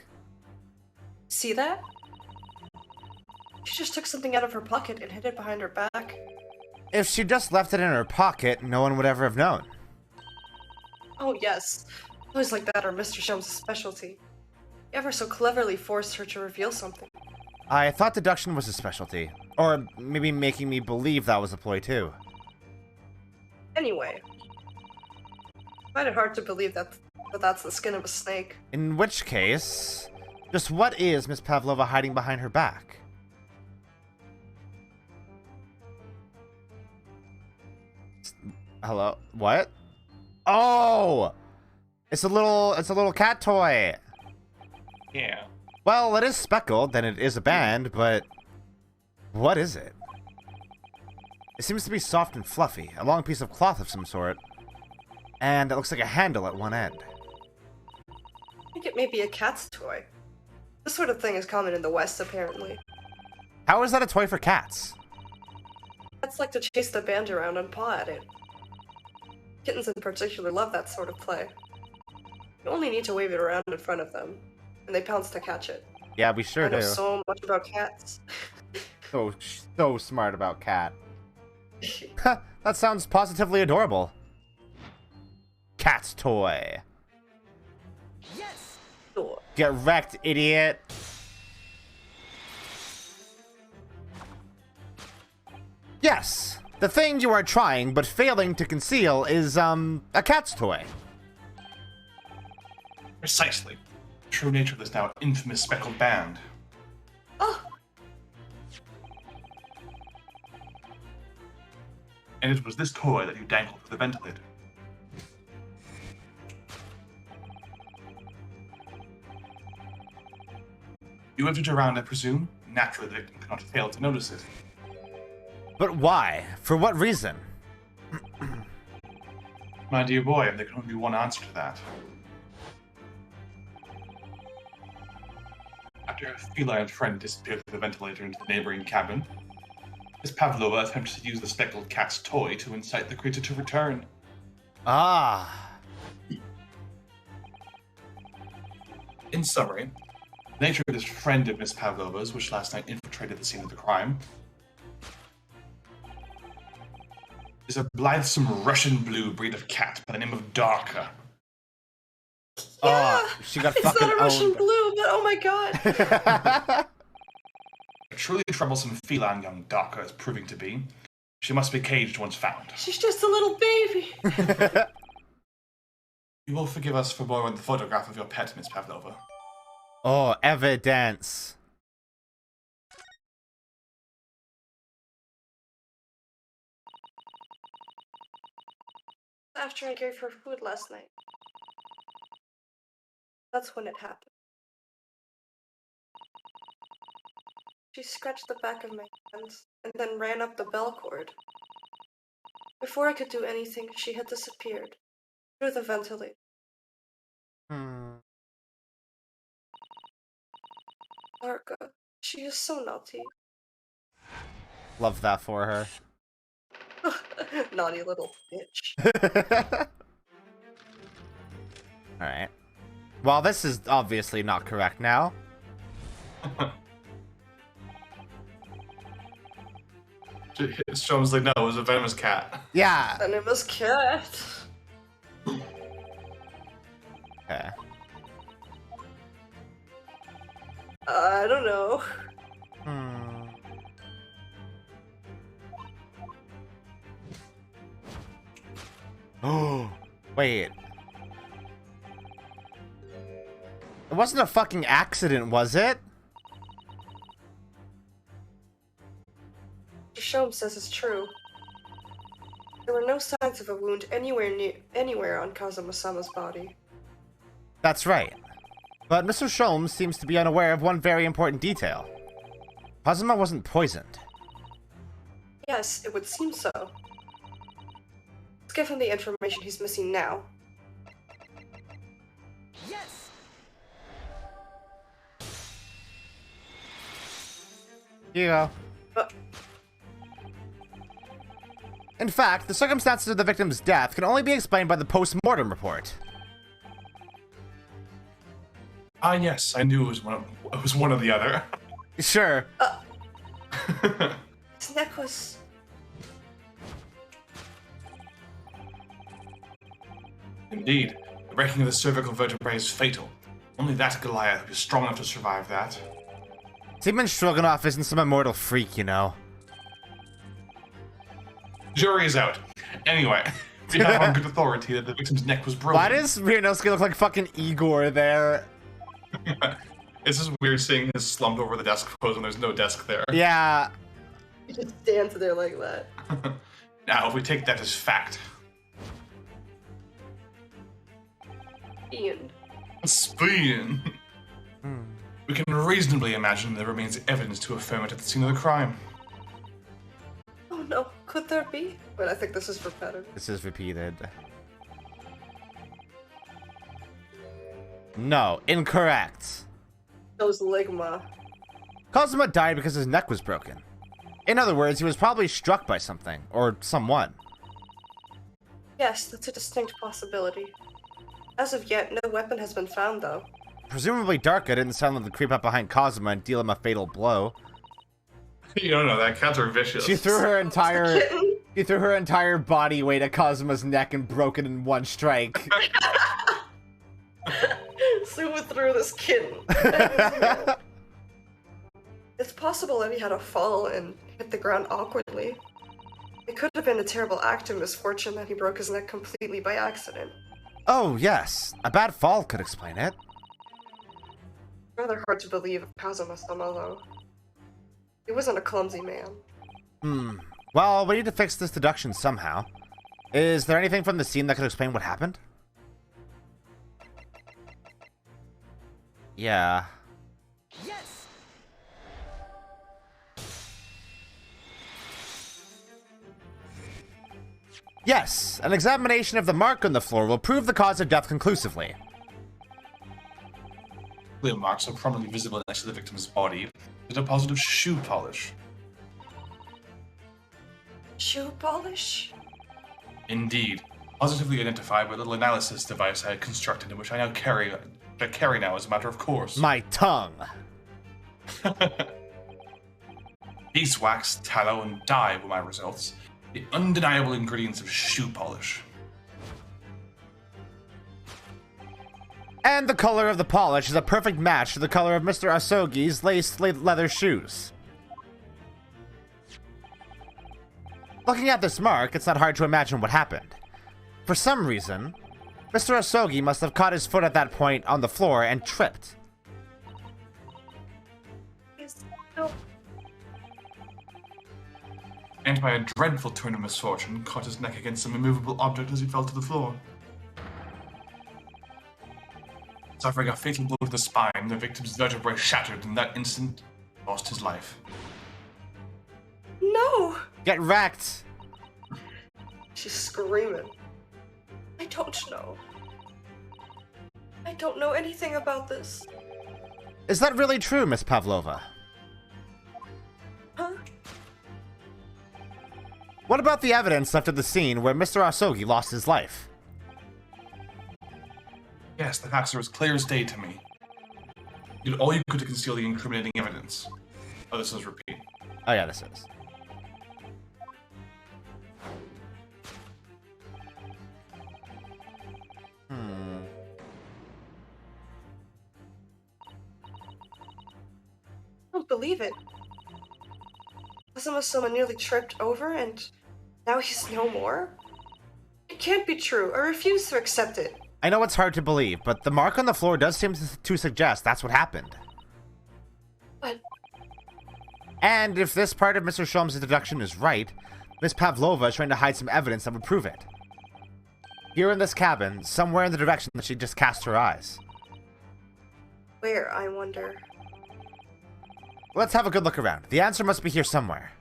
See that? She just took something out of her pocket and hid it behind her back. If she just left it in her pocket, no one would ever have known. Oh yes, boys like that are Mr. Shelm's specialty. He ever so cleverly forced her to reveal something. I thought deduction was a specialty. Or maybe making me believe that was a ploy too. Anyway, I find it hard to believe that that's the skin of a snake. In which case, just what is Miss Pavlova hiding behind her back? Hello? What? Oh! It's a little cat toy. Yeah. Well, it is speckled, and it is a band, but what is it? It seems to be soft and fluffy, a long piece of cloth of some sort, and it looks like a handle at one end. I think it may be a cat's toy. This sort of thing is common in the West, apparently. How is that a toy for cats? Cats like to chase the band around and paw at it. Kittens in particular love that sort of play. You only need to wave it around in front of them, and they pounce to catch it. Yeah, we sure I know do. so much about cats. So smart about cat. That sounds positively adorable. Cat's toy. Yes! Sure. Get wrecked, idiot. Yes, the thing you are trying but failing to conceal is, a cat's toy. Precisely. The true nature of this now infamous speckled band. Oh! And it was this toy that you dangled to the ventilator. You waved it around, I presume. Naturally, the victim cannot fail to notice it. But why? For what reason? My dear boy, there can only be one answer to that. After a feline friend disappeared through the ventilator into the neighboring cabin, Miss Pavlova attempted to use the speckled cat's toy to incite the creature to return. Ah. In summary, the nature of this friend of Miss Pavlova's, which last night infiltrated the scene of the crime, is a blithesome Russian blue breed of cat by the name of Darka. Yeah! Oh, she got It's fucking not a Russian owned. blue, but oh my god! A truly troublesome feline young Darka is proving to be. She must be caged once found. She's just a little baby! You will forgive us for borrowing the photograph of your pet, Miss Pavlova. Oh, evidence. After I gave her food last night. That's when it happened. She scratched the back of my hands and then ran up the bell cord. Before I could do anything, she had disappeared through the ventilator. Arka, she is so naughty. Love that for her. Naughty little bitch. Alright. Well, this is obviously not correct now. Sean was like, no, it was a venomous cat. Yeah. Venomous cat. Okay. I don't know. Oh, wait. It wasn't a fucking accident, was it? Shom says it's true. There were no signs of a wound anywhere on Kazuma-sama's body. That's right. But Mr. Sholmes seems to be unaware of one very important detail. Kazuma wasn't poisoned. Yes, it would seem so. Let's give him the information he's missing now. Yes! Here you go. In fact, the circumstances of the victim's death can only be explained by the post-mortem report. Ah, yes, I knew it was one or the other. Sure. His neck was... Indeed, the breaking of the cervical vertebrae is fatal. Only that Goliath was strong enough to survive that. Seaman Stroganoff isn't some immortal freak, you know. Jury is out. Anyway, we have on good authority that the victim's neck was broken. Why does Miranowski look like fucking Igor there? It's just weird seeing his slumped over the desk pose when there's no desk there. Yeah. He just stands there like that. Now, if we take that as fact. Ian. Spoon. We can reasonably imagine there remains evidence to affirm it at the scene of the crime. Oh no, could there be? But I think this is repetitive. This is repeated. No, incorrect. Those ligma. Cosima died because his neck was broken. In other words, he was probably struck by something, or someone. Yes, that's a distinct possibility. As of yet, no weapon has been found, though. Presumably Darka didn't silently creep up behind Cosima and deal him a fatal blow. You don't know that cats are vicious. She threw her entire body weight at Cosima's neck and broke it in one strike. Sue threw this kitten. It's possible that he had a fall and hit the ground awkwardly. It could have been a terrible act of misfortune that he broke his neck completely by accident. Oh, yes. A bad fall could explain it. Rather hard to believe of Kazuma-sama, though. He wasn't a clumsy man. Well, we need to fix this deduction somehow. Is there anything from the scene that could explain what happened? Yeah. Yes! Yes, an examination of the mark on the floor will prove the cause of death conclusively. Clear marks are prominently visible next to the victim's body. A deposit of shoe polish. Shoe polish? Indeed. Positively identified by the little analysis device I had constructed, and which I carry now as a matter of course. My tongue. Beeswax, tallow, and dye were my results. The undeniable ingredients of shoe polish. And the color of the polish is a perfect match to the color of Mr. Asogi's laced leather shoes. Looking at this mark, it's not hard to imagine what happened. For some reason, Mr. Asogi must have caught his foot at that point on the floor and tripped. And by a dreadful turn of misfortune, caught his neck against some immovable object as he fell to the floor. Suffering a fatal blow to the spine, the victim's vertebrae shattered, and in that instant, lost his life. No! Get wrecked! She's screaming. I don't know. I don't know anything about this. Is that really true, Miss Pavlova? Huh? What about the evidence left at the scene where Mr. Asogi lost his life? Yes, the facts are as clear as day to me. You did all you could to conceal the incriminating evidence. Oh, this is repeat. Oh yeah, this is. I don't believe it. Kazuma-sama nearly tripped over and now he's no more? It can't be true. I refuse to accept it. I know it's hard to believe, but the mark on the floor does seem to suggest that's what happened. But And if this part of Mr. Sholmes' deduction is right, Miss Pavlova is trying to hide some evidence that would prove it. Here in this cabin, somewhere in the direction that she just cast her eyes. where, I wonder? Let's have a good look around. The answer must be here somewhere.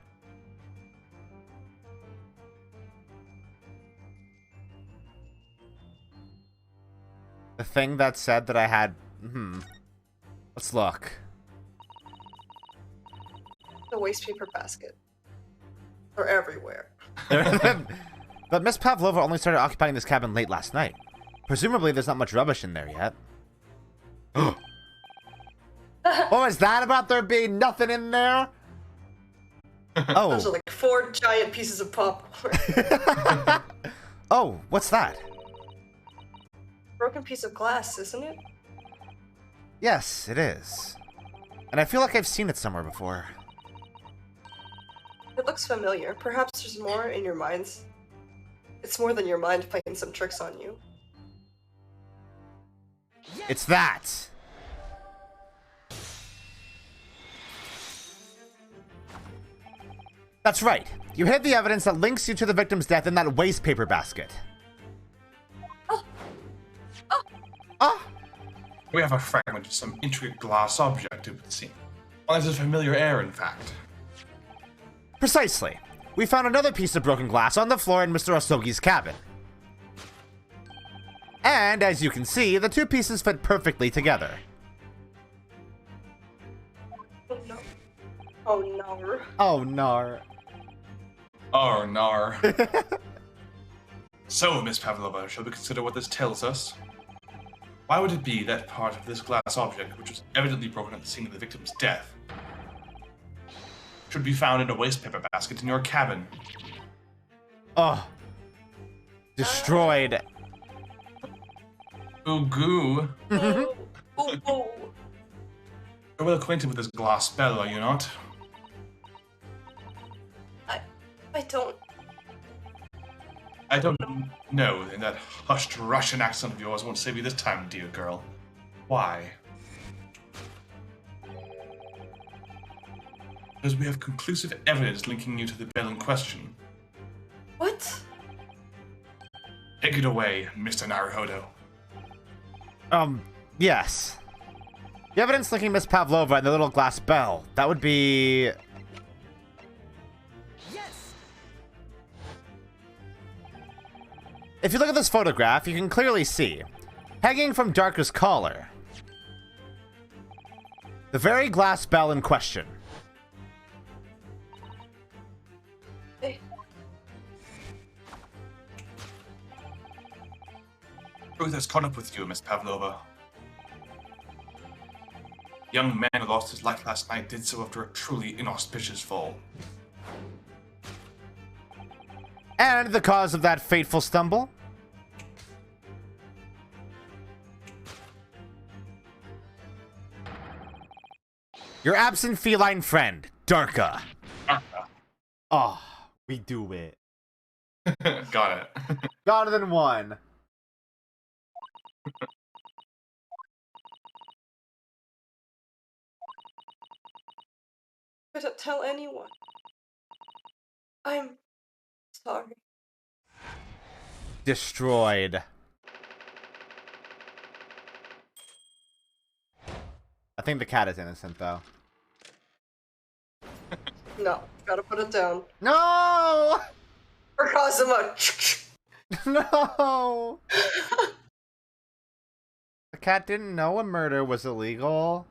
The thing that said that I had... Let's look. The waste paper basket. They're everywhere. But Miss Pavlova only started occupying this cabin late last night. Presumably there's not much rubbish in there yet. What was that about there being nothing in there? Those are Oh. like 4 giant pieces of popcorn. Oh, what's that? Broken piece of glass, isn't it? Yes, it is. And I feel like I've seen it somewhere before. It looks familiar. Perhaps there's more in your minds. It's more than your mind playing some tricks on you. It's that! That's right. You hid the evidence that links you to the victim's death in that waste paper basket. Oh. Ah! We have a fragment of some intricate glass object, it would seem. One that is a familiar air, in fact. Precisely. We found another piece of broken glass on the floor in Mr. Osogi's cabin. And, as you can see, the two pieces fit perfectly together. Oh no. Oh no. Oh, nar. Oh, nar. So, Miss Pavlova, shall we consider what this tells us? Why would it be that part of this glass object, which was evidently broken at the scene of the victim's death, should be found in a waste paper basket in your cabin? Oh. Destroyed. Ooh, goo. Oh, oh, oh. You're well acquainted with this glass spell, are you not? I don't. I don't know, in that hushed Russian accent of yours won't save you this time, dear girl. Why? Because we have conclusive evidence linking you to the bell in question. What? Take it away, Mr. Naruhodo. Yes. The evidence linking Miss Pavlova and the little glass bell. That would be... Yes. If you look at this photograph, you can clearly see, hanging from Darker's collar, the very glass bell in question. Hey. Truth has caught up with you, Miss Pavlova. The young man who lost his life last night did so after a truly inauspicious fall. And the cause of that fateful stumble? Your absent feline friend, Darka. Oh, we do it. Got it. Got it in one. I don't tell anyone. I'm sorry. Destroyed. I think the cat is innocent, though. No, gotta put it down. No! For Cosimo. No! The cat didn't know a murder was illegal.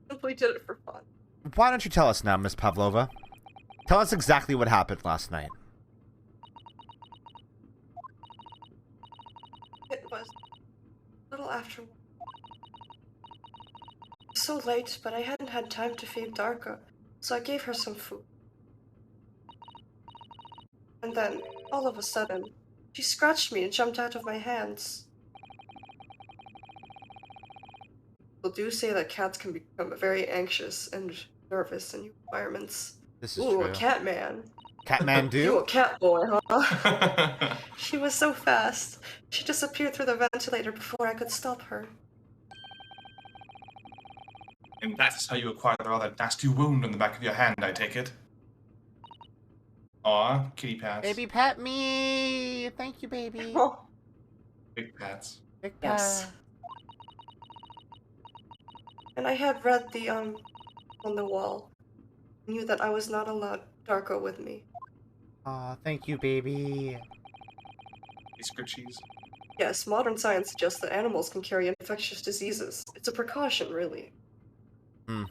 Simply did it for fun. Why don't you tell us now, Miss Pavlova? Tell us exactly what happened last night. It was a little after. So late, but I hadn't had time to feed Darka, so I gave her some food. And then, all of a sudden, she scratched me and jumped out of my hands. People do say that cats can become very anxious and nervous in new environments. This is Ooh, true. a cat man. Catman You a do? cat boy, huh? She was so fast. She disappeared through the ventilator before I could stop her. And that's how you acquired the rather nasty wound on the back of your hand, I take it. Aw, kitty pats. Baby pet me! Thank you, baby. Oh, Big pats. Big yes. pet. And I had read the, on the wall. Knew that I was not allowed Darko with me. Aw, thank you, baby. These scritchies. Yes, modern science suggests that animals can carry infectious diseases. It's a precaution, really. Hmm.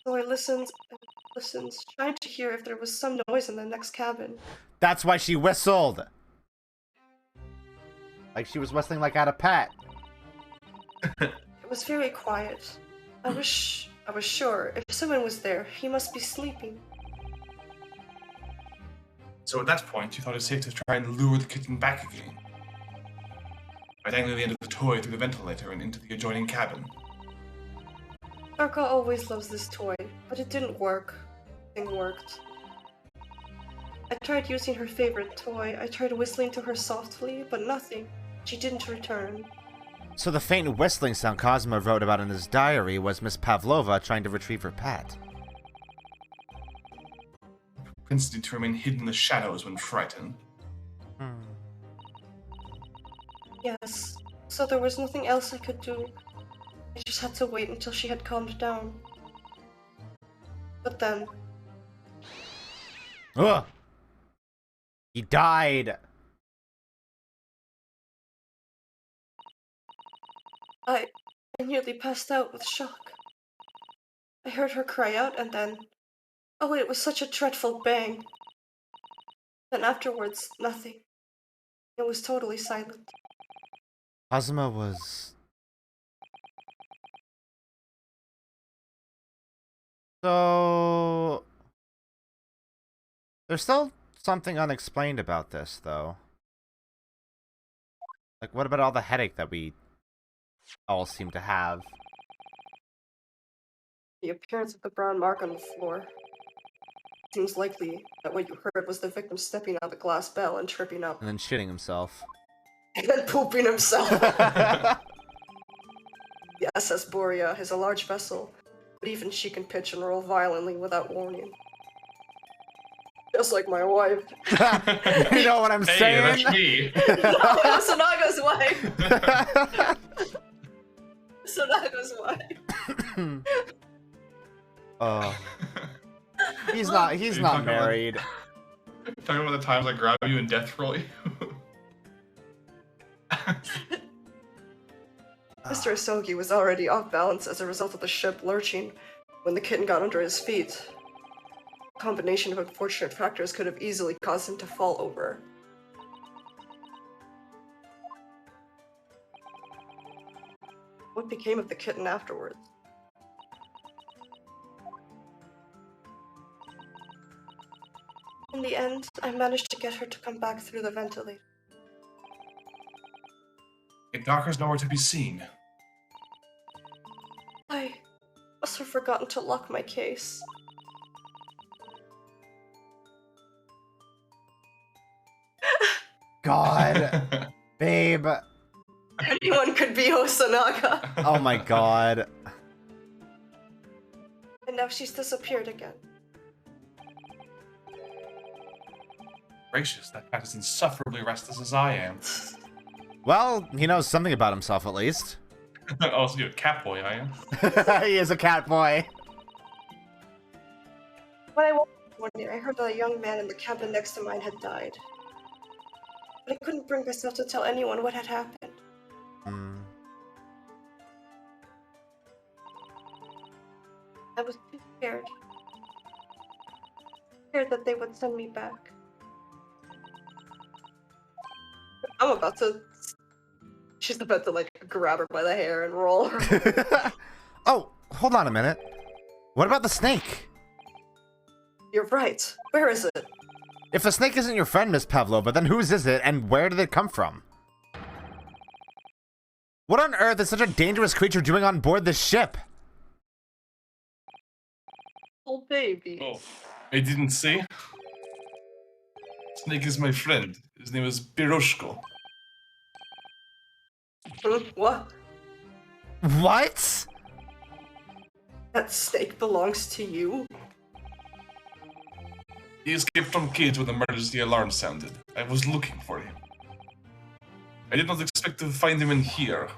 So I listened and listened, trying to hear if there was some noise in the next cabin. That's why she whistled. Like she was whistling like at a pet. It was very quiet. I was sure if someone was there, he must be sleeping. So at that point, you thought it safe to try and lure the kitten back again. By dangling the end of the toy through the ventilator and into the adjoining cabin. Darko always loves this toy, but it didn't work. Nothing worked. I tried using her favorite toy. I tried whistling to her softly, but nothing. She didn't return. So the faint whistling sound Cosmo wrote about in his diary was Miss Pavlova trying to retrieve her pet. Propensity to remain hidden in the shadows when frightened. Hmm. Yes, so there was nothing else I could do. I just had to wait until she had calmed down. But then, Ugh. He died. I nearly passed out with shock. I heard her cry out and then... Oh, it was such a dreadful bang. Then afterwards, nothing. It was totally silent. Kazuma was... So... There's still something unexplained about this, though. Like, what about all the headache that we all seem to have? The appearance of the brown mark on the floor. Seems likely that what you heard was the victim stepping on the glass bell and tripping up. And then shitting himself. And then pooping himself. The SS Borea is a large vessel, but even she can pitch and roll violently without warning. Just like my wife. You know what I'm Hey, saying? that's me. No, Sanaga's wife! Sanaga's wife. He's Are not you talking about- married. Talking about the times I grab you and death roll you. Mr. Asogi was already off balance as a result of the ship lurching when the kitten got under his feet. A combination of unfortunate factors could have easily caused him to fall over. What became of the kitten afterwards? In the end, I managed to get her to come back through the ventilator. Gakka's nowhere to be seen. I must have forgotten to lock my case. God, babe. Anyone could be Osanaga. Oh my god. And now she's disappeared again. Gracious, that cat is insufferably restless as I am. Well, he knows something about himself at least. Also, you're a cat boy, I am. He is a cat boy. When I woke up one day, I heard that a young man in the cabin next to mine had died. But I couldn't bring myself to tell anyone what had happened. Hmm. I was too scared. Scared that they would send me back. I'm about to... She's about to, like, grab her by the hair and roll her. Oh, hold on a minute. What about the snake? You're right. Where is it? If the snake isn't your friend, Miss Pavlova, then whose is it, and where did it come from? What on earth is such a dangerous creature doing on board this ship? Oh, baby. Oh, I didn't say. Snake is my friend. His name is Piroshko. What? What? That snake belongs to you? He escaped from cage when the emergency alarm sounded. I was looking for him. I did not expect to find him in here.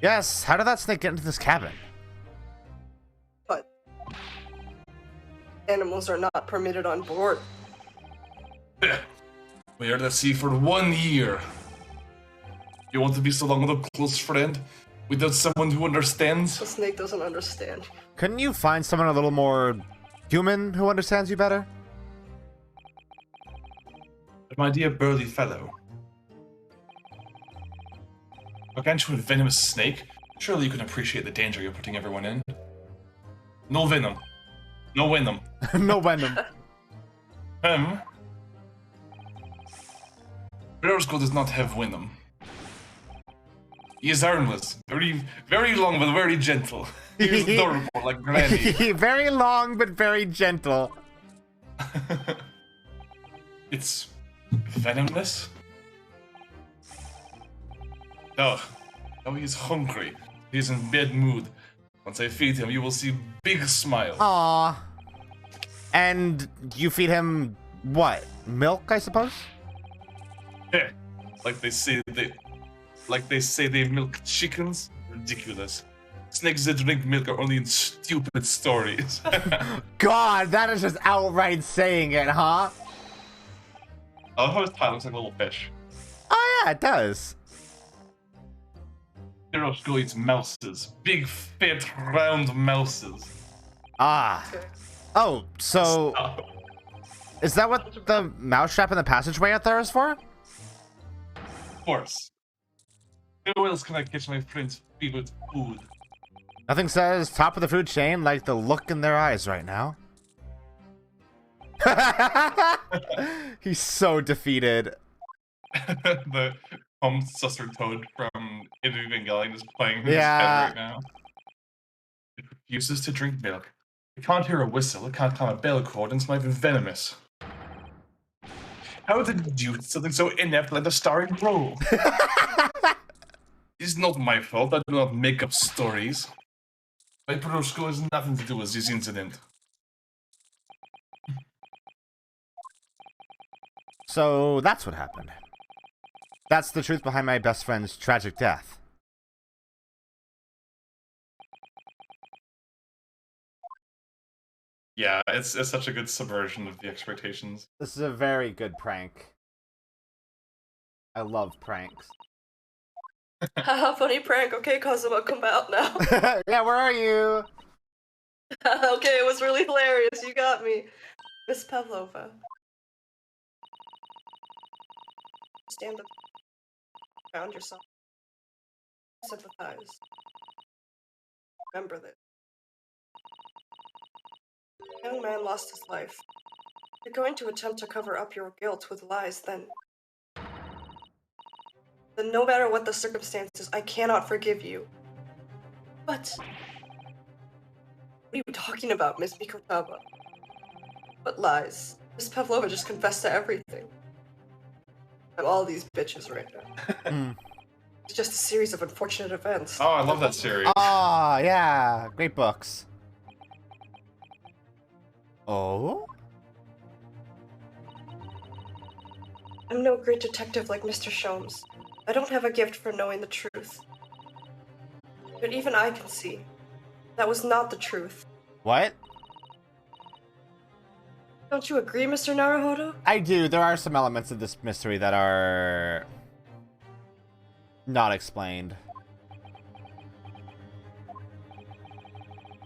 Yes, how did that snake get into this cabin? But... animals are not permitted on board. We are at sea for 1 year. You want to be so long with a close friend? Without someone who understands? The snake doesn't understand. Couldn't you find someone a little more human who understands you better? My dear burly fellow. Against you a venomous snake? Surely you can appreciate the danger you're putting everyone in. No venom. No venom. No venom. Piroshko does not have venom. He is harmless. Very long, but very gentle. He is adorable, like Granny. Very long, but very gentle. It's venomless? Oh, he is hungry. He is in bad mood. Once I feed him, you will see big smile. Aww. And you feed him what? Milk, I suppose? Like they say, Like they say they milk chickens? Ridiculous. Snakes that drink milk are only in stupid stories. God, that is just outright saying it, huh? I love how his tie looks like a little fish. Oh yeah, it does. Hiroshiko eats mouses. Big, fat, round mouses. Ah. Oh, so Stop. is that what the mousetrap in the passageway out there is for? Of course. Who else can I catch my friend's favorite food? Nothing says top of the food chain like the look in their eyes right now. He's so defeated. The Susser Toad from Evangelion is playing in his Yeah. head right now. It refuses to drink milk. It can't hear a whistle, it can't climb a bell cord, and it's not even venomous. How did it do something so inept like a starring role? It's not my fault, I do not make up stories. My Proshko has nothing to do with this incident. So that's what happened. That's the truth behind my best friend's tragic death. Yeah, it's such a good subversion of the expectations. This is a very good prank. I love pranks. Haha, funny prank. Okay, Kazuma, come out now. Yeah, where are you? Okay, it was really hilarious. You got me. Miss Pavlova. Stand up. Found yourself. Sympathize. Remember this. A young man lost his life. You're going to attempt to cover up your guilt with lies, then no matter what the circumstances, I cannot forgive you. But what are you talking about, Miss Mikotaba? What lies? Miss Pavlova just confessed to everything. I'm all these bitches right now. It's just a series of unfortunate events. Oh, I love that series. Ah, yeah. Great books. Oh? I'm no great detective like Mr. Sholmes. I don't have a gift for knowing the truth. But even I can see that was not the truth. What? Don't you agree, Mr. Naruhodo? I do. There are some elements of this mystery that are not explained.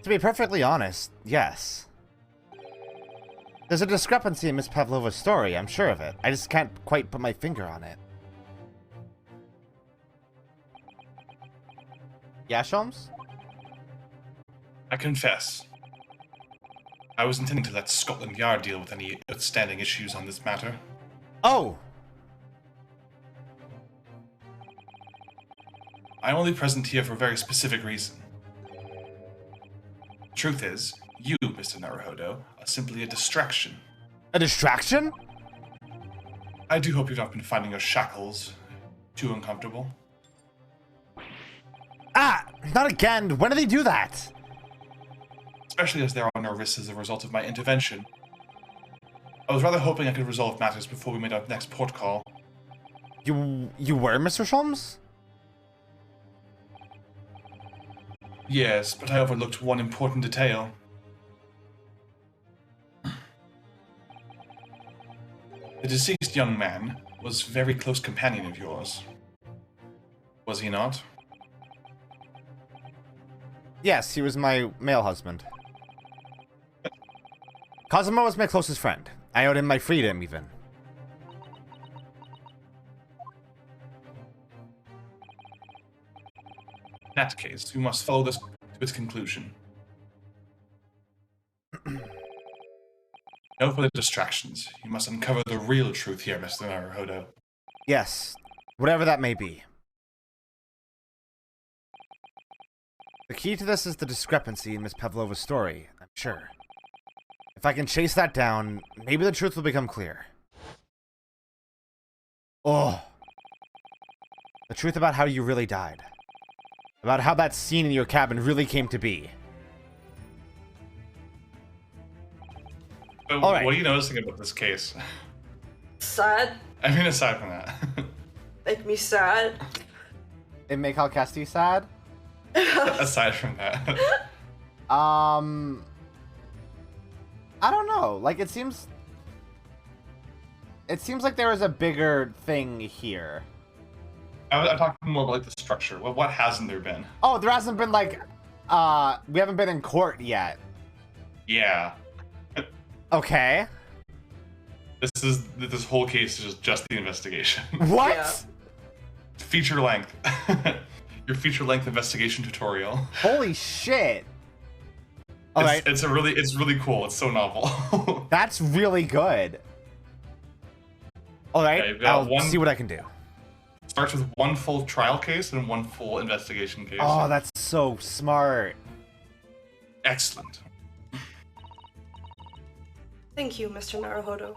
To be perfectly honest, yes. There's a discrepancy in Miss Pavlova's story, I'm sure of it. I just can't quite put my finger on it. Yeah, Sholmes? I confess. I was intending to let Scotland Yard deal with any outstanding issues on this matter. Oh! I'm only present here for a very specific reason. Truth is, you, Mr. Naruhodo, are simply a distraction. A distraction? I do hope you've not been finding your shackles too uncomfortable. Ah! Not again! When did they do that? Especially as there are no risks as a result of my intervention. I was rather hoping I could resolve matters before we made our next port call. You were, Mr. Sholmes? Yes, but I overlooked one important detail. The deceased young man was a very close companion of yours. Was he not? Yes, he was my male husband. Cosmo was my closest friend. I owed him my freedom, even. In that case, we must follow this to its conclusion. No further distractions. You must uncover the real truth here, Mr. Naruhodo. Yes, whatever that may be. The key to this is the discrepancy in Miss Pavlova's story, I'm sure. If I can chase that down, maybe the truth will become clear. Oh. The truth about how you really died. About how that scene in your cabin really came to be. But All right. what are you noticing about this case? Sad? I mean, aside from that. Make me sad? It make Alcesti sad? Aside from that. I don't know. Like, it seems like there is a bigger thing here. I'm talking more about like the structure. What hasn't there been? Oh, there hasn't been like, we haven't been in court yet. Yeah. Okay. This whole case is just the investigation. What? Yeah. Feature length. Your feature length investigation tutorial. Holy shit. All right. It's really cool. It's so novel. That's really good. All right. Okay, you've got I'll see what I can do. Starts with one full trial case and one full investigation case. Oh, that's so smart. Excellent. Thank you, Mr. Naruhodo.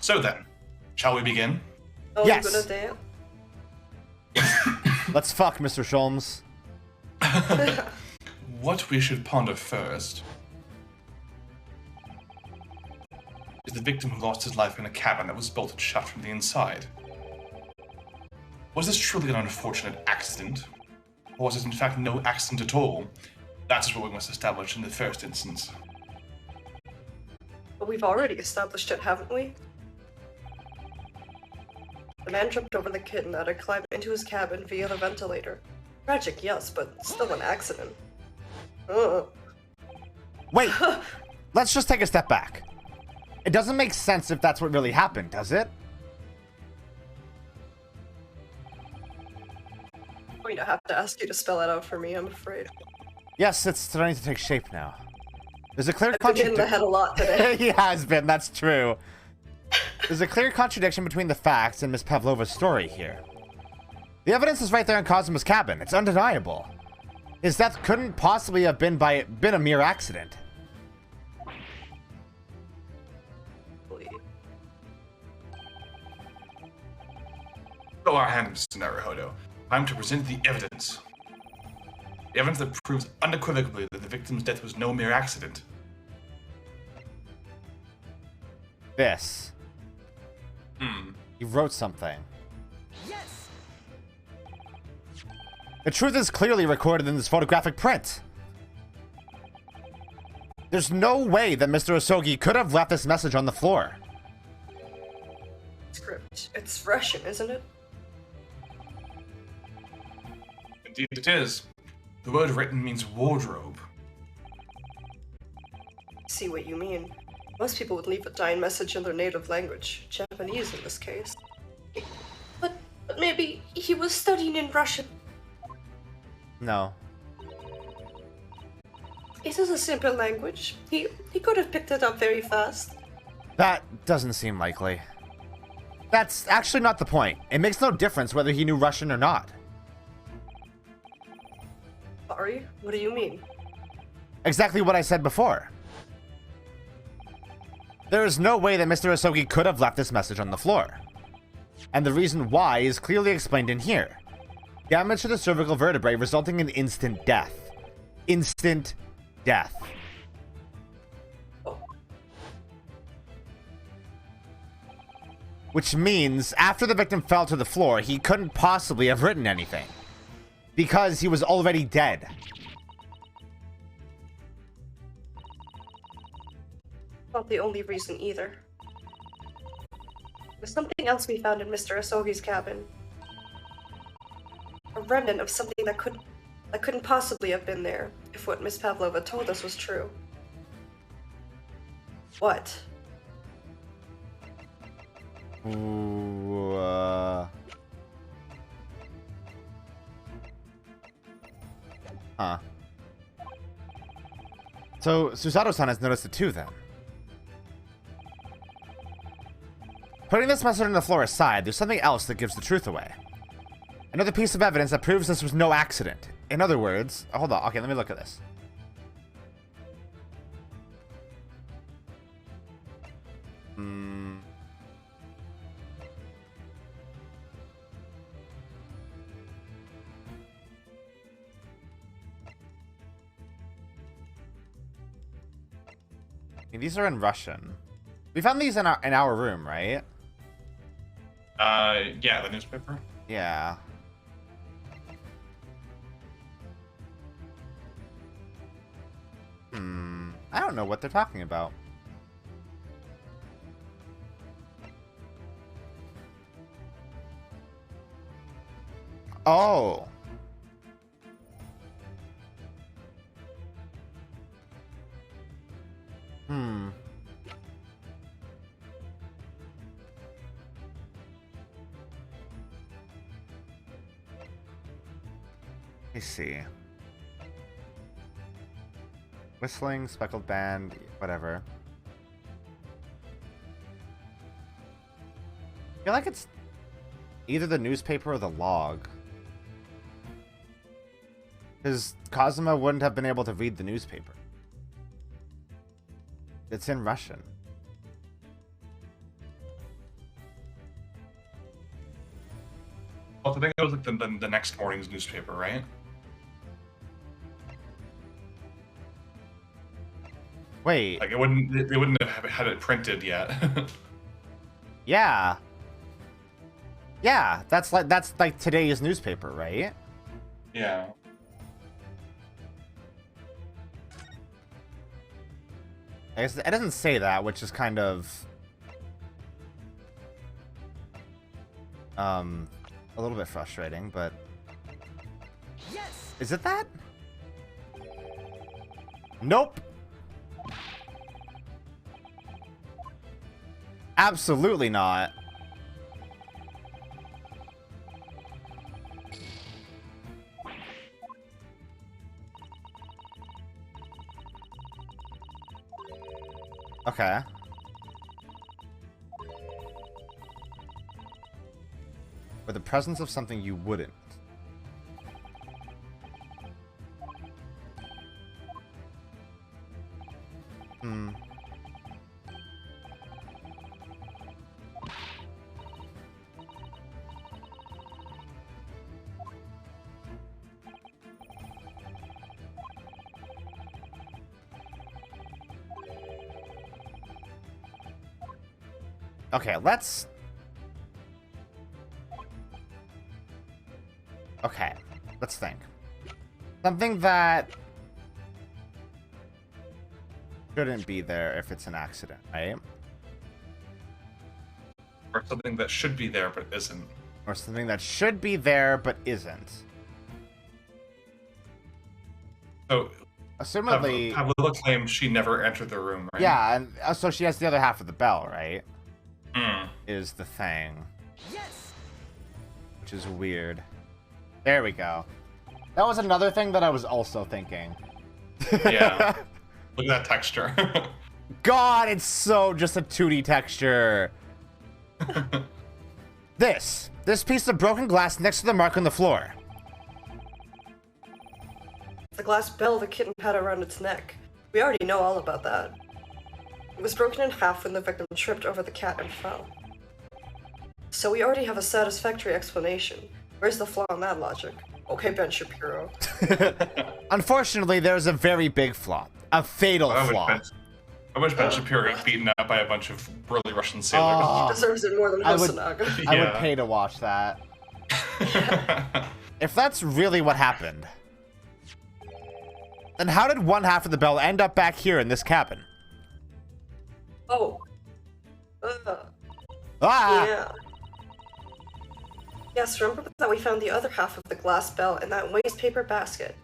So then, shall we begin? Oh, Yes. you're gonna dance? Let's fuck, Mr. Sholmes. What we should ponder first is the victim who lost his life in a cabin that was bolted shut from the inside. Was this truly an unfortunate accident? Or was it in fact no accident at all? That is what we must establish in the first instance. But we've already established it, haven't we? The man jumped over the kitten that had climbed into his cabin via the ventilator. Tragic, yes, but still an accident. Ugh. Wait. Let's just take a step back. It doesn't make sense if that's what really happened, does it? I'm going to have to ask you to spell it out for me, I'm afraid. Yes, it's starting to take shape now. There's a clear I've been in the head a lot today. He has been, that's true. There's a clear contradiction between the facts and Miss Pavlova's story here. The evidence is right there in Cosmo's cabin. It's undeniable. His death couldn't possibly have been a mere accident. Go our hand, Mr. Naruhodo. Time to present the evidence. The evidence that proves unequivocally that the victim's death was no mere accident. This. Hmm. He wrote something. Yes. The truth is clearly recorded in this photographic print. There's no way that Mr. Osogi could have left this message on the floor. Script. It's Russian, isn't it? Indeed it is. The word written means wardrobe. I see what you mean. Most people would leave a dying message in their native language, Japanese in this case. But maybe he was studying in Russian. No. It is a simple language. He could have picked it up very fast. That doesn't seem likely. That's actually not the point. It makes no difference whether he knew Russian or not. Sorry, what do you mean? Exactly what I said before. There is no way that Mr. Osogi could have left this message on the floor. And the reason why is clearly explained in here. Damage to the cervical vertebrae resulting in instant death. Instant death. Oh, Which means, after the victim fell to the floor, he couldn't possibly have written anything. Because he was already dead. not the only reason either. There's something else we found in Mr. Asogi's cabin. A remnant of something that couldn't possibly have been there, if what Miss Pavlova told us was true. What? Ooh, Huh. So, Susato-san has noticed it too, then. Putting this message on the floor aside, there's something else that gives the truth away. Another piece of evidence that proves this was no accident. In other words... Oh, hold on. Okay, let me look at this. These are in Russian. We found these in our room, right? Yeah, the newspaper. Yeah. I don't know what they're talking about. Oh. Let me see. Whistling, speckled band, whatever. I feel like it's either the newspaper or the log. Because Cosima wouldn't have been able to read the newspaper. It's in Russian. Well, I think it was like the next morning's newspaper, right? Wait. Like they wouldn't have had it printed yet. Yeah. Yeah, that's like today's newspaper, right? Yeah. I guess it doesn't say that, which is kind of a little bit frustrating, but yes! Is it that? Nope. Absolutely not. Okay. Or the presence of something you wouldn't. Okay, let's... Okay, let's think. Something that shouldn't be there if it's an accident, right? Or something that should be there but isn't. Or something that should be there but isn't. So, assumedly... Pavlova claims she never entered the room, right? Yeah, and so she has the other half of the bell, right? Mm. Is the thing. Yes! Which is weird. There we go. That was another thing that I was also thinking. Yeah. Look at that texture. God, it's so just a 2D texture. This piece of broken glass next to the mark on the floor. The glass bell the kitten had around its neck. We already know all about that. It was broken in half when the victim tripped over the cat and fell. So we already have a satisfactory explanation. Where's the flaw in that logic? Okay, Ben Shapiro. Unfortunately, there's a very big flaw. A fatal flaw. I wish Ben Shapiro got beaten up by a bunch of burly Russian sailors. He deserves it more than Hosonaga. I would pay to watch that. If that's really what happened, then how did one half of the bell end up back here in this cabin? Oh. Yeah. Yes, remember that we found the other half of the glass bell in that waste paper basket.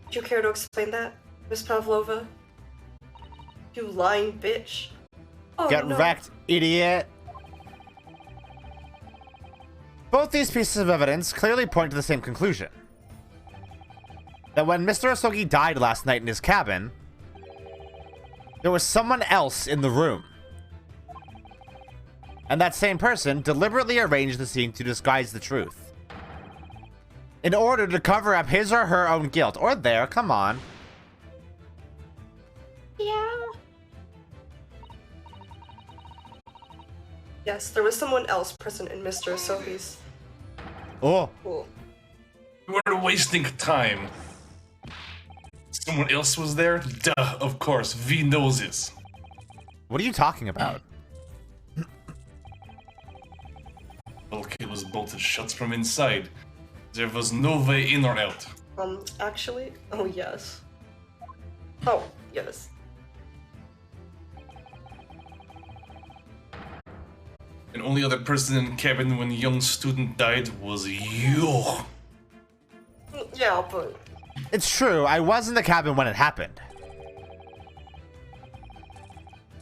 Would you care to explain that, Miss Pavlova? You lying bitch. Oh, Get wrecked, idiot. Both these pieces of evidence clearly point to the same conclusion. That when Mr. Asogi died last night in his cabin, there was someone else in the room. And that same person deliberately arranged the scene to disguise the truth. In order to cover up his or her own guilt. Or their, come on. Yeah. Yes, there was someone else present in Mr. Asogi's. Oh. Cool. We're wasting time. Someone else was there? Duh, of course. V knows this. What are you talking about? bolted shut from inside. There was no way in or out. Actually? Oh, yes. Oh, yes. And only other person in the cabin when a young student died was you. Yeah, but... It's true, I was in the cabin when it happened.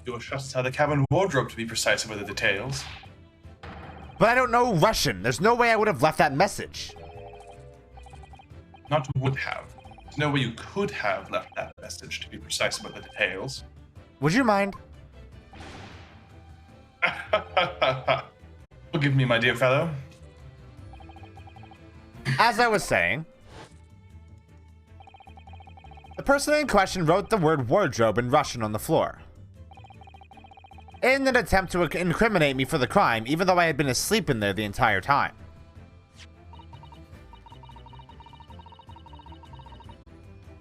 You were shut inside the cabin wardrobe, to be precise about the details. But I don't know Russian. There's no way I would have left that message. Not would have. There's no way you could have left that message, to be precise about the details. Would you mind? Forgive me, my dear fellow. As I was saying, the person in question wrote the word wardrobe in Russian on the floor, in an attempt to incriminate me for the crime, even though I had been asleep in there the entire time.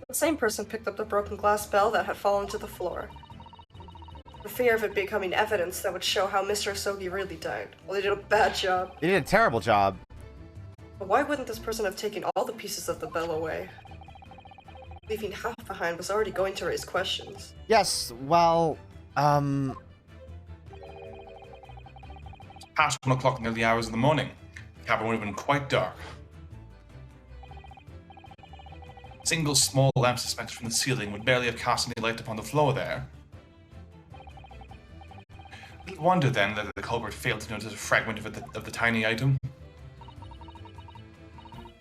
The same person picked up the broken glass bell that had fallen to the floor. For fear of it becoming evidence that would show how Mr. Asogi really died. Well, they did a bad job. They did a terrible job. But why wouldn't this person have taken all the pieces of the bell away? Leaving half behind was already going to raise questions. Yes, well, Past 1 o'clock in the early hours of the morning. The cabin would have been quite dark. Single small lamp suspended from the ceiling would barely have cast any light upon the floor there. Little wonder then that the culprit failed to notice a fragment of the tiny item.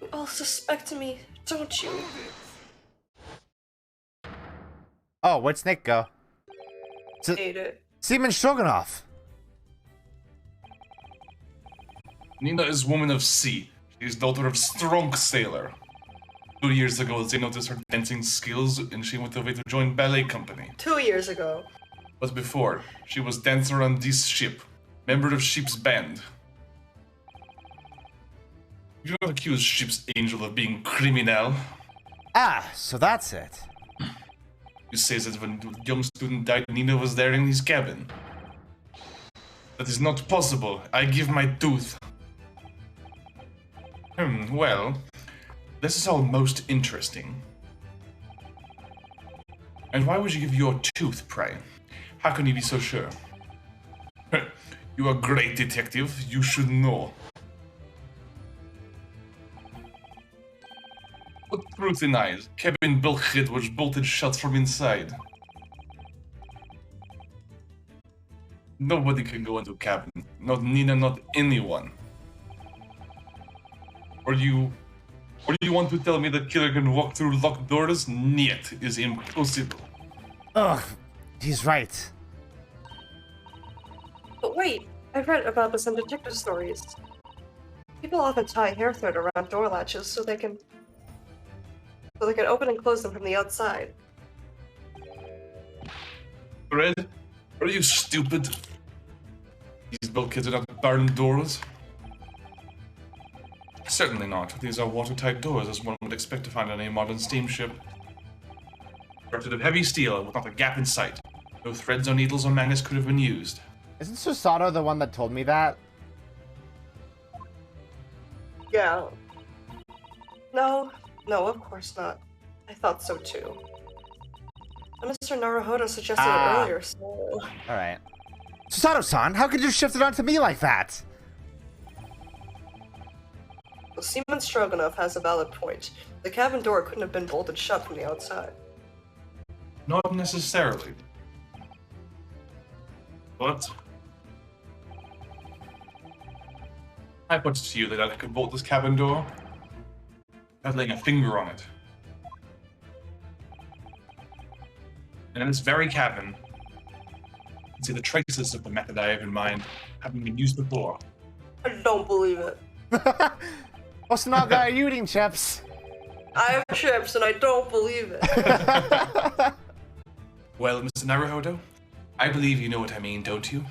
You all suspect me, don't you? oh, where'd Snake go? Hate it. Seaman Stroganoff. Nina is woman of sea. She is daughter of strong sailor. 2 years ago, they noticed her dancing skills and she went away to join ballet company. 2 years ago. But before, she was dancer on this ship, member of ship's band. You do not accuse ship's angel of being criminal. Ah, so that's it. You say that when the young student died, Nina was there in his cabin. That is not possible. I give my tooth. Well, this is all most interesting. And why would you give your tooth, pray? How can you be so sure? You are a great detective. You should know. Put truth in eyes. Cabin bulkhead was bolted shut from inside. Nobody can go into a cabin. Not Nina, not anyone. Or you want to tell me that killer can walk through locked doors? Niet is impossible. Ugh, he's right. But wait, I've read about this in detective stories. People often tie hair thread around door latches so they can open and close them from the outside. Fred, are you stupid? These bulkheads are not barn doors. Certainly not. These are watertight doors, as one would expect to find on a modern steamship. Constructed of heavy steel, with not a gap in sight. No threads or needles or magnets could have been used. Isn't Susato the one that told me that? Yeah. No, of course not. I thought so too. And Mr. Naruhodo suggested it earlier, so... Alright. Susato-san, how could you shift it onto me like that? Well, Seaman Stroganoff has a valid point. The cabin door couldn't have been bolted shut from the outside. Not necessarily. But... I put it to you that I could bolt this cabin door without laying a finger on it. And in this very cabin, you can see the traces of the method I have in mind having been used before. I don't believe it. What's not got you eating chips? I have chips and I don't believe it. Well, Mr. Naruhodo, I believe you know what I mean, don't you?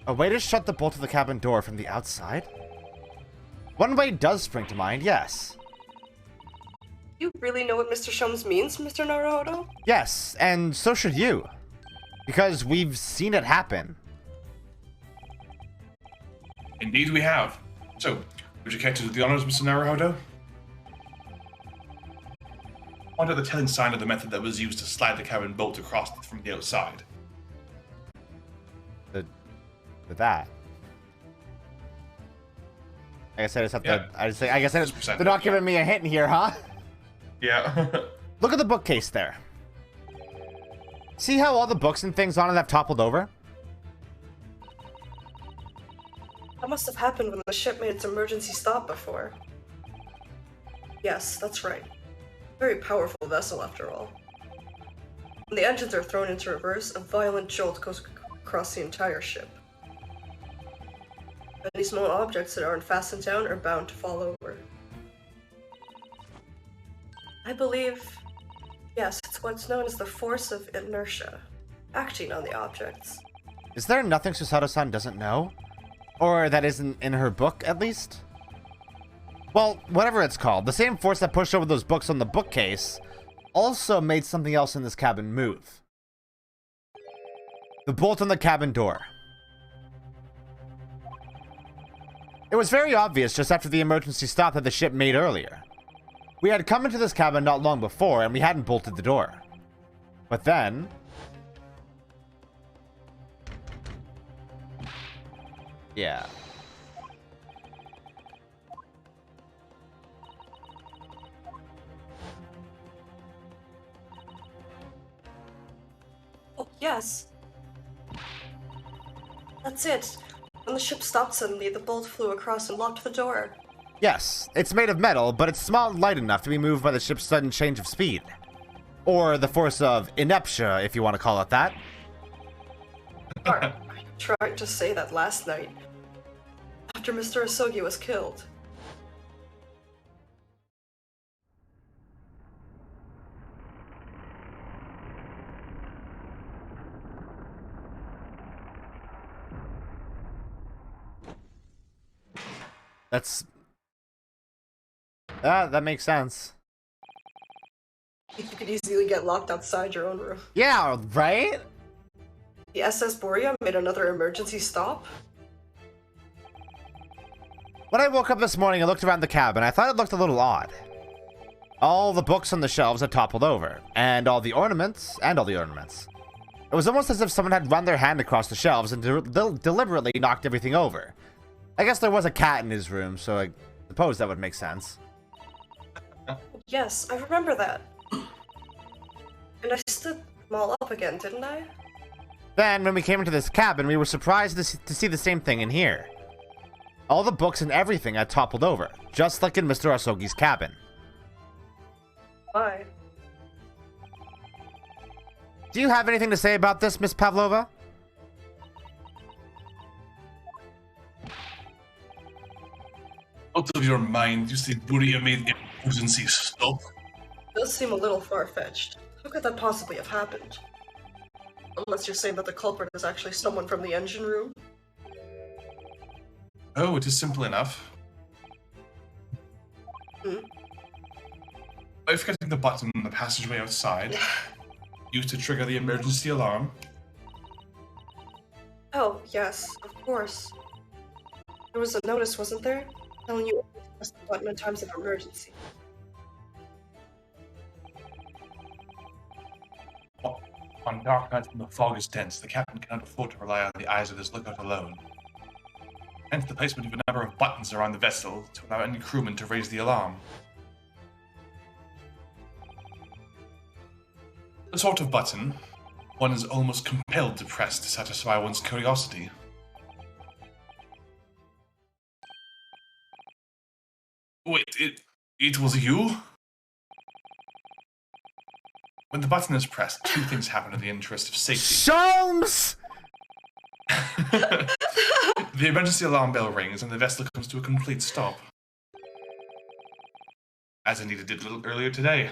A way to shut the bolt of the cabin door from the outside? One way does spring to mind, yes. You really know what Mr. Shums means, Mr. Naruhodo? Yes, and so should you. Because we've seen it happen. Indeed we have. So, would you care to do the honors, Mr. Naruhodo? Point out the telling sign of the method that was used to slide the cabin bolt across it from the outside. That. I guess I just have to. I guess they're not giving me a hint here, huh? Yeah. Look at the bookcase there. See how all the books and things on it have toppled over? That must have happened when the ship made its emergency stop before. Yes, that's right. Very powerful vessel, after all. When the engines are thrown into reverse, a violent jolt goes across the entire ship. Any small objects that aren't fastened down are bound to fall over. I believe, yes, it's what's known as the force of inertia, acting on the objects. Is there nothing Susato-san doesn't know? Or that isn't in her book, at least? Well, whatever it's called, the same force that pushed over those books on the bookcase also made something else in this cabin move. The bolt on the cabin door. It was very obvious just after the emergency stop that the ship made earlier. We had come into this cabin not long before, and we hadn't bolted the door. But then... yeah. Oh, yes. That's it. When the ship stopped suddenly, the bolt flew across and locked the door. Yes, it's made of metal, but it's small and light enough to be moved by the ship's sudden change of speed. Or the force of inertia, if you want to call it that. Are you trying to say that last night, after Mr. Asogi was killed, That's... that makes sense. you could easily get locked outside your own room? Yeah, right? The SS Borea made another emergency stop? When I woke up this morning and looked around the cabin, I thought it looked a little odd. All the books on the shelves had toppled over, and all the ornaments. It was almost as if someone had run their hand across the shelves and deliberately knocked everything over. I guess there was a cat in his room, so I suppose that would make sense. Yes, I remember that. And I stood them all up again, didn't I? Then, when we came into this cabin, we were surprised to see the same thing in here. All the books and everything had toppled over, just like in Mr. Asogi's cabin. Why? Do you have anything to say about this, Miss Pavlova? Out of your mind, you say Buria made emergency stop? It does seem a little far-fetched. How could that possibly have happened? Unless you're saying that the culprit is actually someone from the engine room? Oh, it is simple enough. By forgetting the button in the passageway outside, used to trigger the emergency alarm. Oh, yes, of course. There was a notice, wasn't there? Telling you to press the button in times of emergency. On dark nights when the fog is dense, the captain cannot afford to rely on the eyes of his lookout alone. Hence the placement of a number of buttons around the vessel to allow any crewman to raise the alarm. The sort of button one is almost compelled to press to satisfy one's curiosity. Wait, it was you? When the button is pressed, two things happen in the interest of safety. Sholmes! The emergency alarm bell rings and the vessel comes to a complete stop. As Anita did a little earlier today.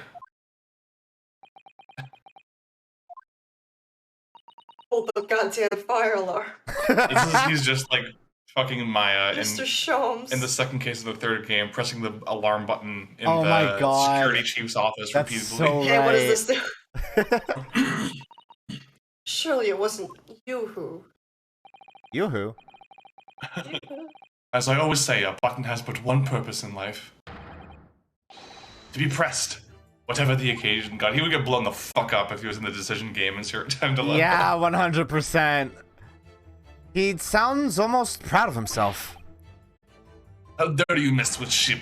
Hold the goddamn fire alarm. He's just like fucking Maya Mr. Sholmes. in the second case of the third game, pressing the alarm button in Oh my the God. security chief's office That's repeatedly. so Hey, what right. does this do? Surely it wasn't you who. Yoo-hoo. As I always say, a button has but one purpose in life. To be pressed. Whatever the occasion. God, he would get blown the fuck up if he was in the decision game in certain time to Yeah, 100%. He sounds almost proud of himself. How dare you mess with ship?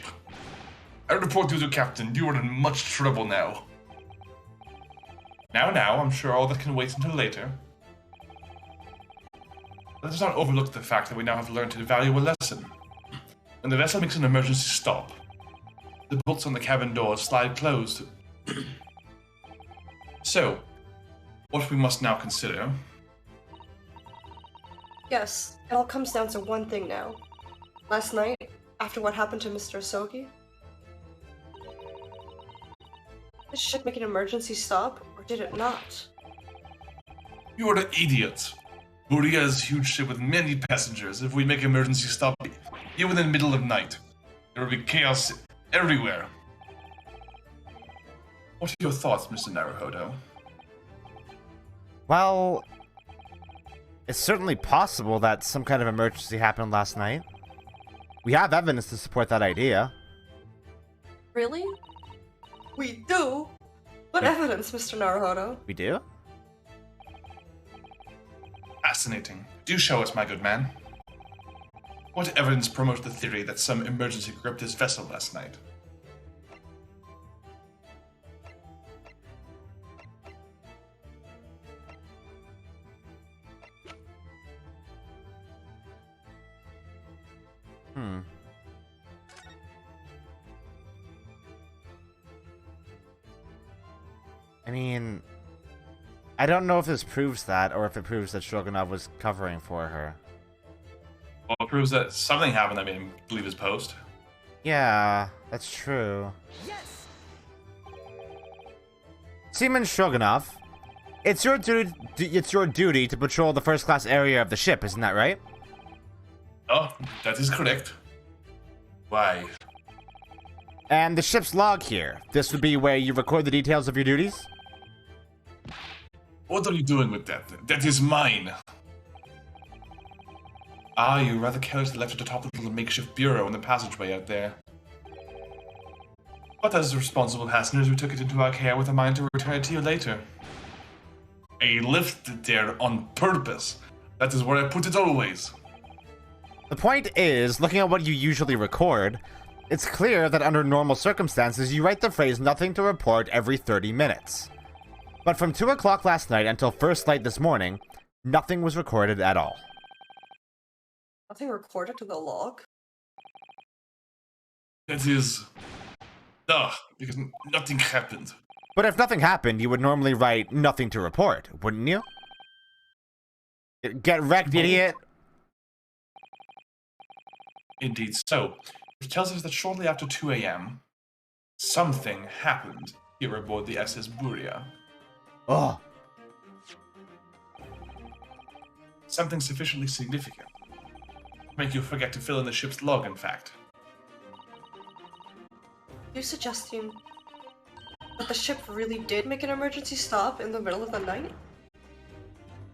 I report you to Captain. You are in much trouble now. Now, I'm sure all that can wait until later. Let us not overlook the fact that we now have learned a valuable lesson. When the vessel makes an emergency stop, the bolts on the cabin doors slide closed. So, what we must now consider... Yes, it all comes down to one thing now. Last night, after what happened to Mr. Asogi, did the ship make an emergency stop, or did it not? You are an idiot. Buria is a huge ship with many passengers. If we make emergency stop, even in the middle of night, there will be chaos everywhere. What are your thoughts, Mr. Naruhodo? Well, it's certainly possible that some kind of emergency happened last night. We have evidence to support that idea. Really? We do? What evidence, Mr. Naruhodo? We do? Fascinating. Do show us, my good man. What evidence promotes the theory that some emergency gripped his vessel last night? I mean, I don't know if this proves that, or if it proves that Shogunov was covering for her. Well, it proves that something happened that made him leave his post. Yeah, that's true. Yes. Seaman Shogunov, it's your duty to patrol the first-class area of the ship, isn't that right? Oh, that is correct. Why? And the ship's log here. This would be where you record the details of your duties? What are you doing with that? That is mine. Ah, you rather carelessly left it atop the little makeshift bureau in the passageway out there. But as responsible passengers, we took it into our care with a mind to return it to you later. I left it there on purpose. That is where I put it always. The point is, looking at what you usually record, it's clear that under normal circumstances, you write the phrase "nothing to report" every 30 minutes. But from 2 o'clock last night until first light this morning, nothing was recorded at all. Nothing recorded to the log? That is... Duh, because nothing happened. But if nothing happened, you would normally write "nothing to report," wouldn't you? Get wrecked, idiot! Indeed so. Which tells us that shortly after 2 a.m., something happened here aboard the SS Buria. Oh. Something sufficiently significant to make you forget to fill in the ship's log, in fact. Are you suggesting that the ship really did make an emergency stop in the middle of the night?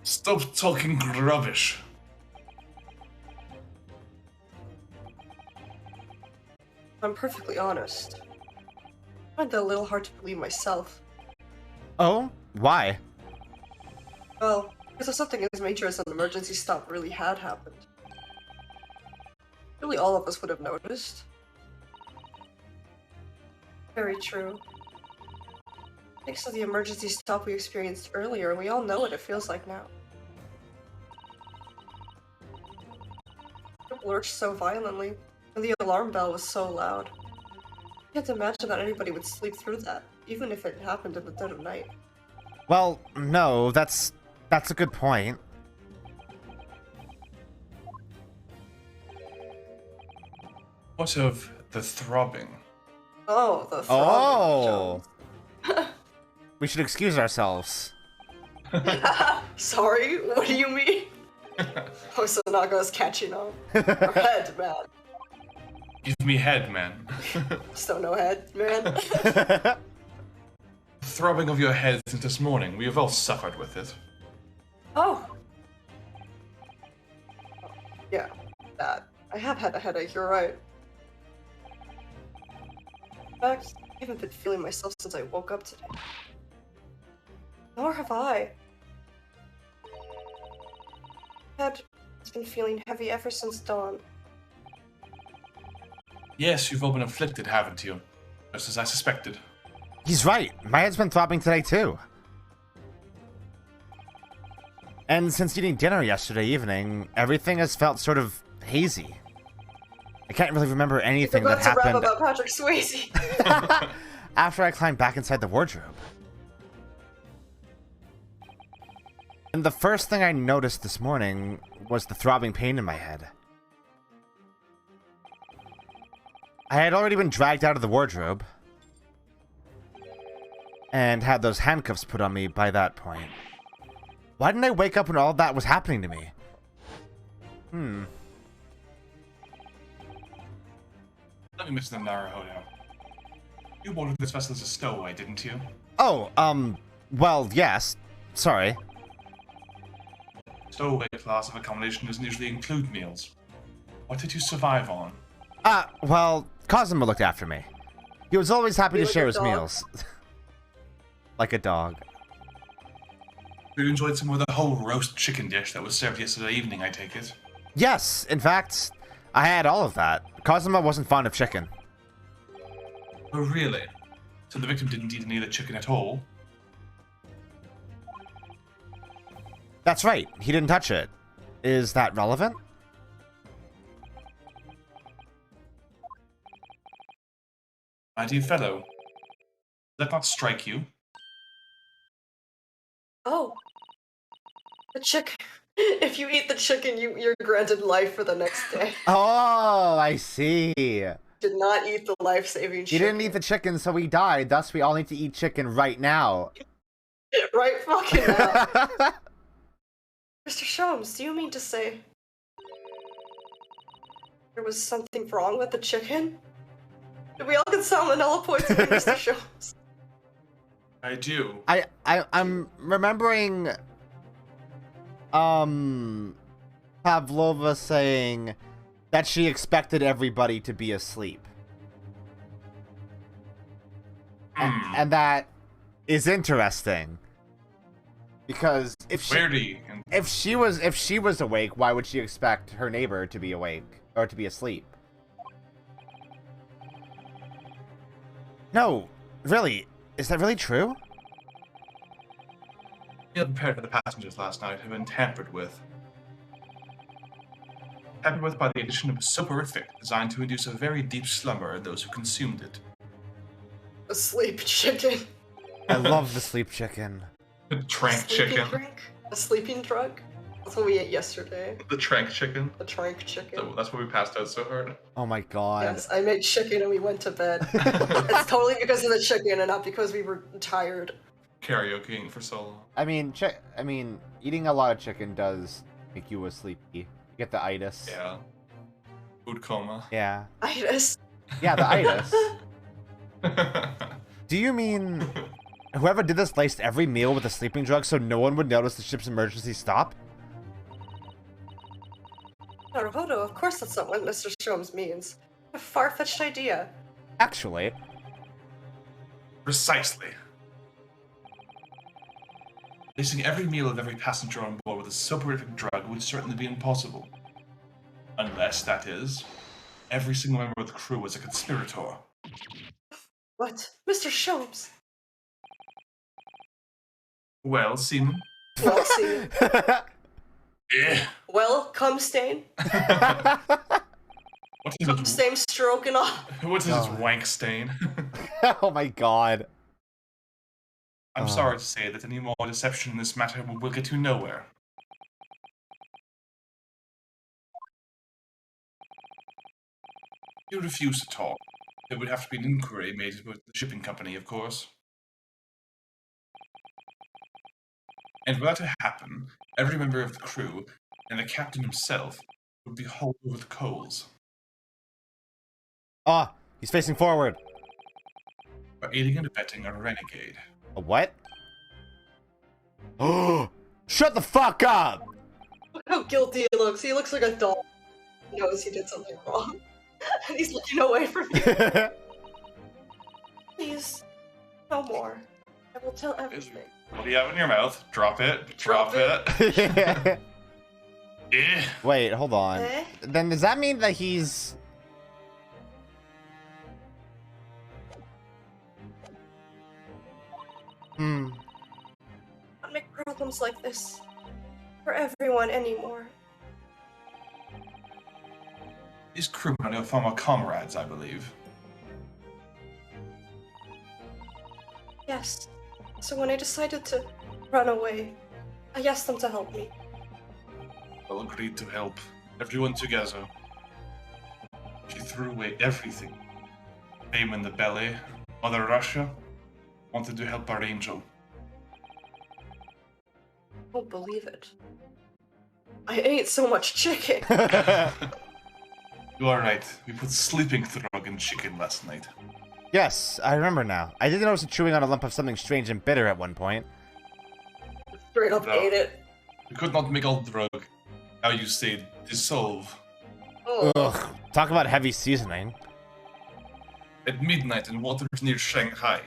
Stop talking rubbish. I'm perfectly honest. I find that a little hard to believe myself. Oh? Why? Well, because if something as major as an emergency stop really had happened, really all of us would have noticed. Very true. Thanks to the emergency stop we experienced earlier, we all know what it feels like now. It lurched so violently, and the alarm bell was so loud. I can't imagine that anybody would sleep through that, even if it happened in the dead of night. Well, no, that's a good point. What of the throbbing? Oh, the Oh! We should excuse ourselves. Sorry, what do you mean? Hosanaga's catching on. Or head, man. Give me head, man. Still no head, man. The throbbing of your head since this morning. We have all suffered with it. Oh. Yeah, that. I have had a headache, you're right. In fact, I haven't been feeling myself since I woke up today. Nor have I. My head has been feeling heavy ever since dawn. Yes, you've all been afflicted, haven't you? Just as I suspected. He's right. My head's been throbbing today, too. And since eating dinner yesterday evening, everything has felt sort of hazy. I can't really remember anything that to rap happened about Patrick Swayze. after I climbed back inside the wardrobe. And the first thing I noticed this morning was the throbbing pain in my head. I had already been dragged out of the wardrobe and had those handcuffs put on me by that point. Why didn't I wake up when all that was happening to me? Let me Mr. Naruhodo. You boarded this vessel as a stowaway, didn't you? Oh, well, yes. Sorry. Stowaway class of accommodation doesn't usually include meals. What did you survive on? Well, Cosimo looked after me. He was always happy to Like share a his dog. meals. Like a dog. You enjoyed some of the whole roast chicken dish that was served yesterday evening, I take it. Yes, in fact, I had all of that. Cosimo wasn't fond of chicken. Oh, really? So the victim didn't eat any of the chicken at all? That's right, he didn't touch it. Is that relevant? My dear fellow, does that not strike you? Oh. The chicken. If you eat the chicken, you're granted life for the next day. Oh, I see. Did not eat the life-saving He chicken. didn't eat the chicken, so he died. Thus, we all need to eat chicken right now. Right fucking now. Mr. Sholmes, do you mean to say there was something wrong with the chicken? Did we all get salmonella poisoning, Mr. Sholmes? I do. I'm remembering Pavlova saying that she expected everybody to be asleep. And that is interesting. Because if she was awake, why would she expect her neighbor to be awake or to be asleep? No, really, is that really true? The meal prepared for the passengers last night had been tampered with. Tampered with by the addition of a soporific designed to induce a very deep slumber in those who consumed it. A sleep chicken. I love the sleep chicken. The trank Sleeping chicken. drink? A sleeping drug? That's what we ate yesterday. The trank chicken. A trank chicken. So that's why we passed out so hard. Oh my god. Yes, I made chicken and we went to bed. It's totally because of the chicken and not because we were tired. Karaokeing for so long. I mean, eating a lot of chicken does make you sleepy. You get the itis. Yeah. Food coma. Yeah. Itis. Yeah, the itis. Do you mean whoever did this laced every meal with a sleeping drug so no one would notice the ship's emergency stop? Naruhodo, of course that's not what Mr. Sholmes means. A far-fetched idea. Actually, Precisely. Lacing every meal of every passenger on board with a soporific drug would certainly be impossible. Unless, that is, every single member of the crew was a conspirator. What? Mr. Sholmes? Well, Seaman? Well, see. Yeah. Well, cum stain. What is Cum it? stain stroking off. What is this wank stain? oh my god. I'm sorry to say that any more deception in this matter will get you nowhere. You refuse to talk. There would have to be an inquiry made with the shipping company, of course. And for that to happen, every member of the crew, and the captain himself, would be hauled over the coals. Ah, he's facing forward. For aiding and abetting a renegade. A what? Oh, shut the fuck up! Look how guilty he looks. He looks like a doll. knows he did something wrong. And he's looking away from you. Please, no more. I will tell everything. What do you have in your mouth? Drop it. Drop it. Yeah. Wait, hold on. Eh? Then does that mean that he's... Not make problems like this for everyone anymore. These crewmen are former comrades, I believe. Yes. So when I decided to run away, I asked them to help me. All agreed to help everyone together. She threw away everything. Fame in the belly. Mother Russia wanted to help our angel. I don't believe it. I ate so much chicken. You are right. We put sleeping drug in chicken last night. Yes, I remember now. I did notice it chewing on a lump of something strange and bitter at one point. Straight up No. ate it. We could not make all drug. How you say dissolve. Oh. Ugh, talk about heavy seasoning. At midnight in waters near Shanghai,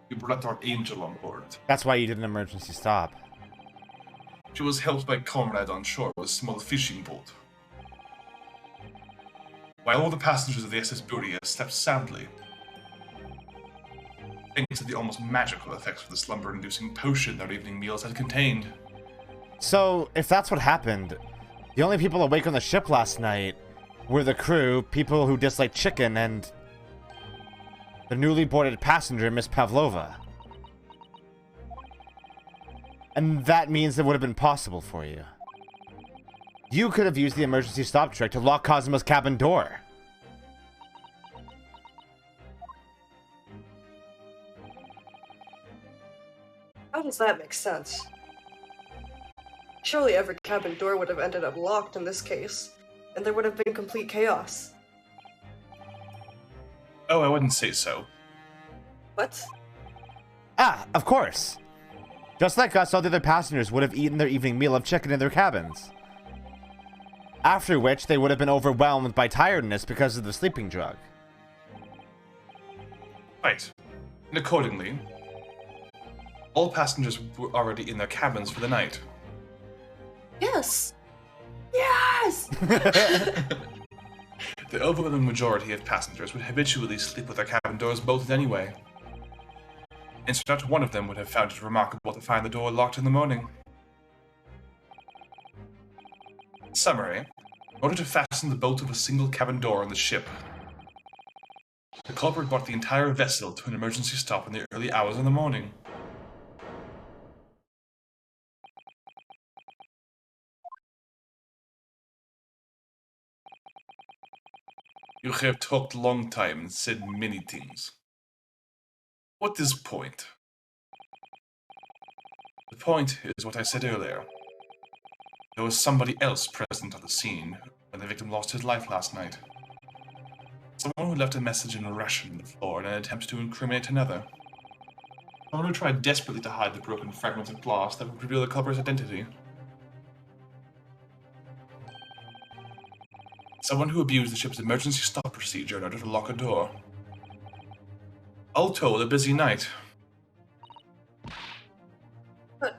we brought our angel on board. That's why you did an emergency stop. She was helped by comrade on shore with a small fishing boat. While all the passengers of the SS Buria slept soundly, thanks to the almost magical effects of the slumber-inducing potion their evening meals had contained. So, if that's what happened, the only people awake on the ship last night were the crew, people who disliked chicken, and the newly boarded passenger, Miss Pavlova. And that means it would have been possible for you. You could have used the emergency stop trick to lock Cosmo's cabin door. How does that make sense? Surely every cabin door would have ended up locked in this case, and there would have been complete chaos. Oh, I wouldn't say so. What? Ah, of course. Just like us, all the other passengers would have eaten their evening meal of chicken in their cabins. After which, they would have been overwhelmed by tiredness because of the sleeping drug. Right. And accordingly, all passengers were already in their cabins for the night. Yes! Yes! The overwhelming majority of passengers would habitually sleep with their cabin doors bolted anyway. And so not one of them would have found it remarkable to find the door locked in the morning. In summary, in order to fasten the bolt of a single cabin door on the ship, the culprit brought the entire vessel to an emergency stop in the early hours of the morning. You have talked long time and said many things. What is point? The point is what I said earlier. There was somebody else present on the scene when the victim lost his life last night. Someone who left a message in Russian on the floor in an attempt to incriminate another. Someone who tried desperately to hide the broken fragments of glass that would reveal the culprit's identity. Someone who abused the ship's emergency stop procedure in order to lock a door. All told, a busy night. But...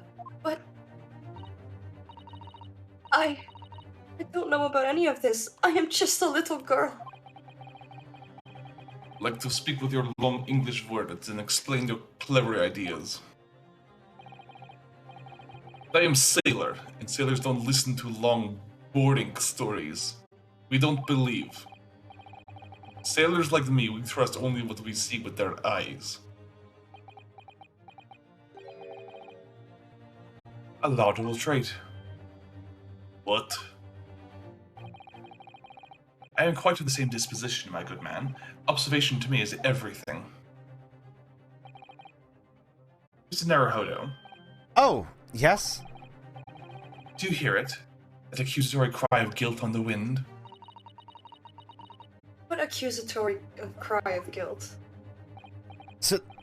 I don't know about any of this. I am just a little girl. Like to speak with your long English words and explain your clever ideas. I am sailor, and sailors don't listen to long, boring stories. We don't believe. Sailors like me, we trust only what we see with their eyes. A laudable trait. What? I am quite of the same disposition, my good man. Observation to me is everything. Mr. Naruhodo, Oh, yes? do you hear it? That accusatory cry of guilt on the wind? What accusatory cry of guilt?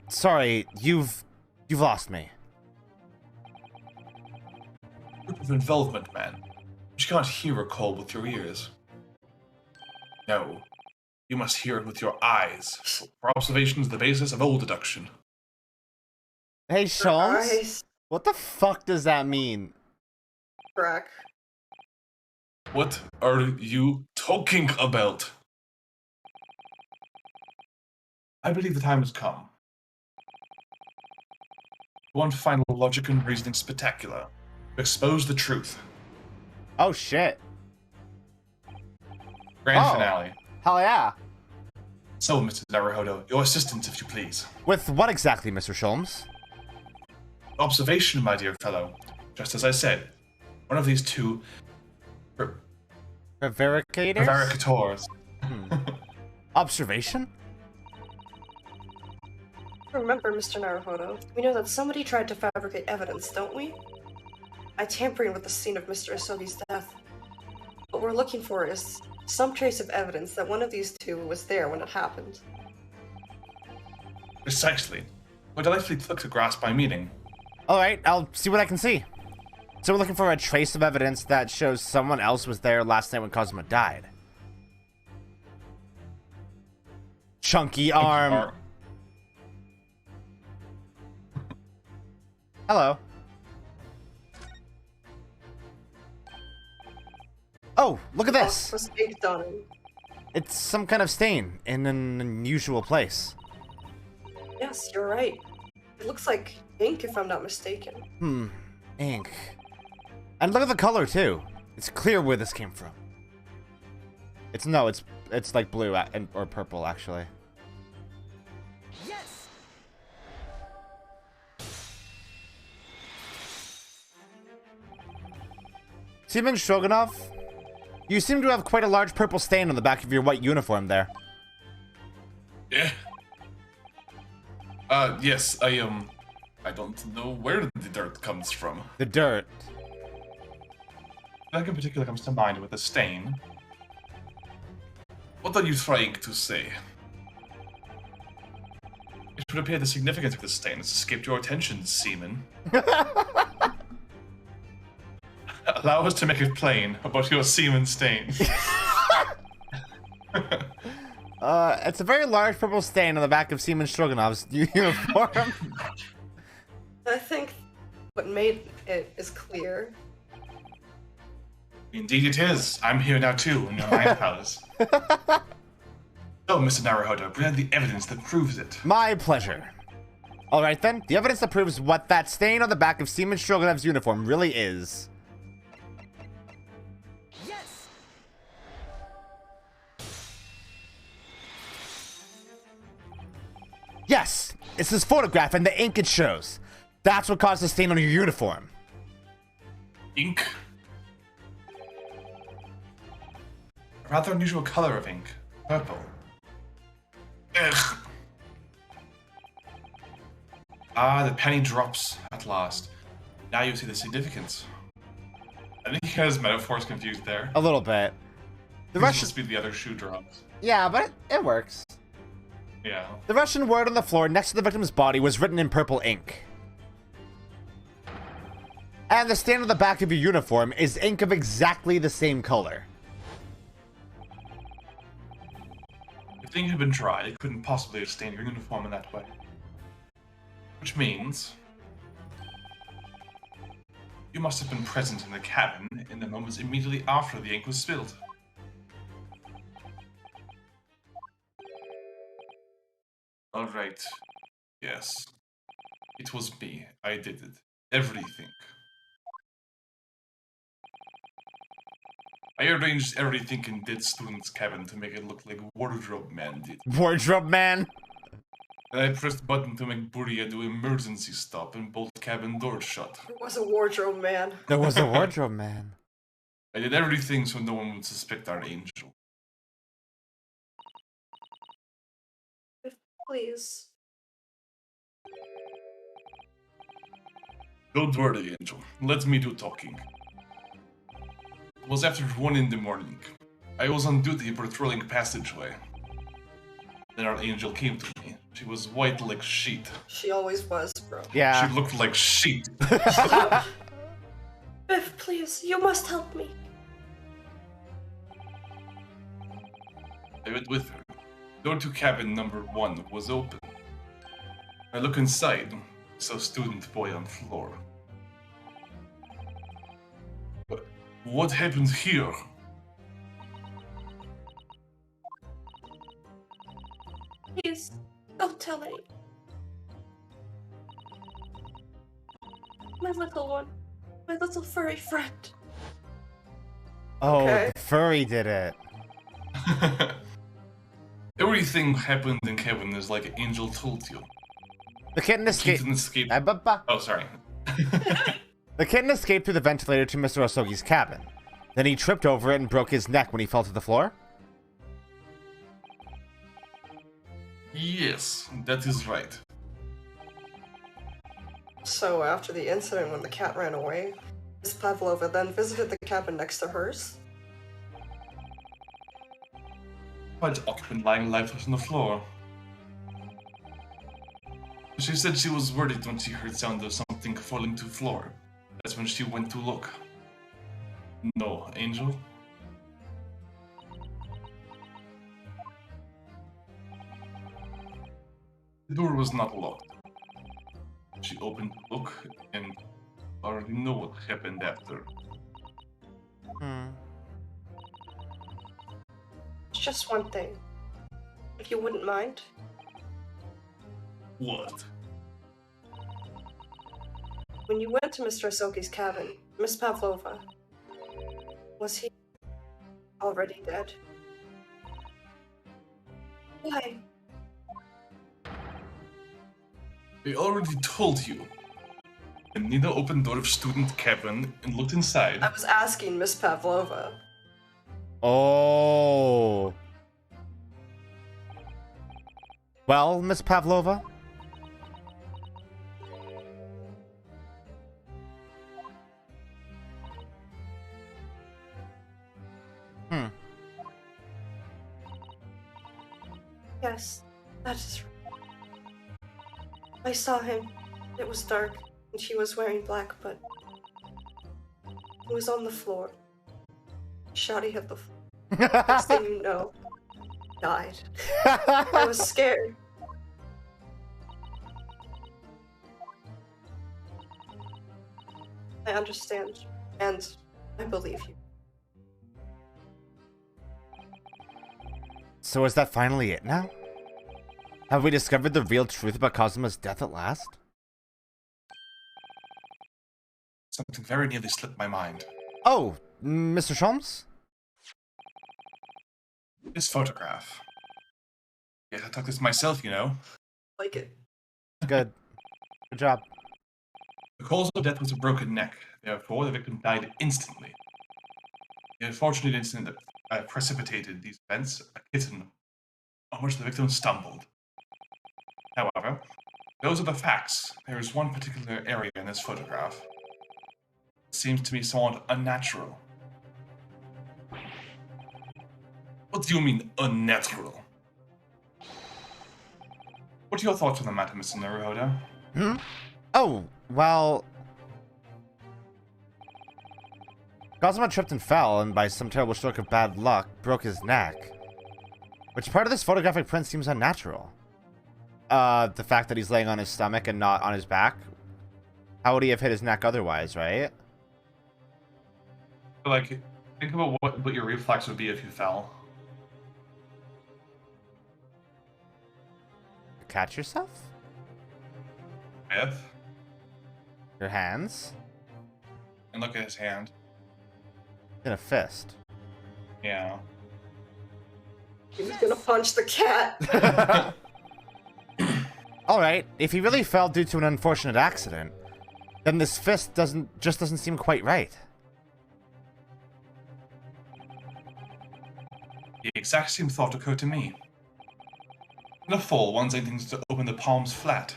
Sorry, you've lost me. Group of involvement, man. But you can't hear or call with your ears. No. You must hear it with your eyes. For observation is the basis of all deduction. Hey, Sholmes? Nice. What the fuck does that mean? Crack. What are you talking about? I believe the time has come. One final logic and reasoning spectacular. To expose the truth. Oh, shit. Grand Oh. finale. Hell yeah. So, Mr. Naruhodo, your assistance, if you please. With what exactly, Mr. Sholmes? Observation, my dear fellow. Just as I said, one of these two Prevaricators? prevaricators. Observation? Remember, Mr. Naruhodo, we know that somebody tried to fabricate evidence, don't we? By tampering with the scene of Mr. Asogi's death. What we're looking for is some trace of evidence that one of these two was there when it happened. Precisely. We're delightfully quick to grasp my meaning. Alright, I'll see what I can see. So we're looking for a trace of evidence that shows someone else was there last night when Cosmo died. Chunky arm. Hello. Oh, look at this. Was baked on him. It's some kind of stain in an unusual place. Yes, you're right. It looks like ink, if I'm not mistaken. Ink. And look at the color too. It's clear where this came from. It's like blue or purple actually. Yes! Seaman Stroganoff, you seem to have quite a large purple stain on the back of your white uniform there. Yeah. Yes, I don't know where the dirt comes from. The dirt. Nothing in particular comes to mind with the stain. What are you trying to say? It would appear the significance of the stain has escaped your attention, seaman. Allow us to make it plain about your semen stain. It's a very large purple stain on the back of Seaman Stroganoff's uniform. I think what made it is clear. Indeed it is. I'm here now too, in your mind palace. So, Mr. Naruhodo, bring the evidence that proves it. My pleasure. Alright then, the evidence that proves what that stain on the back of Seaman Stroganoff's uniform really is. Yes! Yes! It's this photograph and the ink it shows. That's what caused the stain on your uniform. Ink? A rather unusual color of ink. Purple. Ugh. Ah, the penny drops at last. Now you see the significance. I think he got his metaphors confused there. A little bit. The This Russian... must be the other shoe drops. Yeah, but it works. Yeah. The Russian word on the floor next to the victim's body was written in purple ink. And the stain on the back of your uniform is ink of exactly the same color. If the ink had been dry, it couldn't possibly have stained your uniform in that way. Which means... you must have been present in the cabin in the moments immediately after the ink was spilled. Alright. Yes. It was me. I did it. Everything. I arranged everything in Dead Student's cabin to make it look like Wardrobe Man did. Wardrobe man. And I pressed button to make Buria do emergency stop and bolt cabin door shut. It was a wardrobe man. There was a wardrobe man. I did everything so no one would suspect our angel. Please. Don't worry, Angel. Let me do talking. It was after 1 in the morning. I was on duty patrolling passageway. Then our angel came to me. She was white like sheet. She always was, bro. Yeah. She looked like sheet. Biff, please, you must help me. I went with her. Door to cabin number 1 was open. I look inside, saw student boy on floor. But what happened here? Please, don't tell any. My little one. My little furry friend. Oh, Okay. the furry did it. Everything happened in cabin is like Angel told you. The kitten escaped. Kitten escaped. Oh, sorry. The kitten escaped through the ventilator to Mr. Osogi's cabin. Then he tripped over it and broke his neck when he fell to the floor. Yes, that is right. So after the incident when the cat ran away, Miss Pavlova then visited the cabin next to hers. But the occupant lying lifeless on the floor. She said she was worried when she heard sound of something falling to the floor. That's when she went to look. No, Angel? The door was not locked. She opened to look and already know what happened after. It's just one thing. If you wouldn't mind. What? When you went to Mr. Asoki's cabin, Miss Pavlova, was he already dead? Why? I already told you. And Nina opened door of student cabin and looked inside. I was asking Miss Pavlova. Oh. Well, Miss Pavlova? Yes, that is right. I saw him. It was dark, and she was wearing black, but he was on the floor. Shotty hit the floor. Next thing you know, died. I was scared. I understand, and I believe you. So is that finally it now? Have we discovered the real truth about Kazuma's death at last? Something very nearly slipped my mind. Oh, Mr. Sholmes? This photograph. Yes, I took this myself, you know. Like it. Good. Good job. The cause of death was a broken neck. Therefore, the victim died instantly. The unfortunate incident that precipitated these events, a kitten on which the victim stumbled. However, those are the facts. There is one particular area in this photograph that seems to me somewhat unnatural. What do you mean, unnatural? What are your thoughts on the matter, Mr. Naruhodo? Oh, well... Kazuma tripped and fell, and by some terrible stroke of bad luck, broke his neck. Which part of this photographic print seems unnatural? The fact that he's laying on his stomach and not on his back? How would he have hit his neck otherwise, right? Like, think about what your reflex would be if you fell. Catch yourself? With? Your hands? And look at his hand. In a fist. Yeah. He was gonna punch the cat. Alright, if he really fell due to an unfortunate accident, then this fist doesn't seem quite right. The exact same thought occurred to me. In a fall, one's aim is to open the palms flat.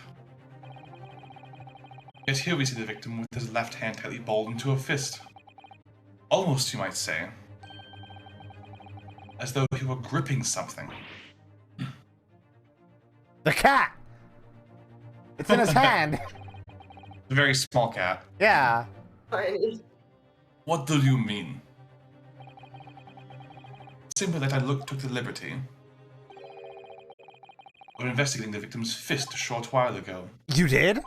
Yet here we see the victim with his left hand tightly balled into a fist. Almost, you might say. As though he were gripping something. The cat! It's in his hand! A very small cat. Yeah. Tiny. What do you mean? Simply that I took the liberty of investigating the victim's fist a short while ago. You did?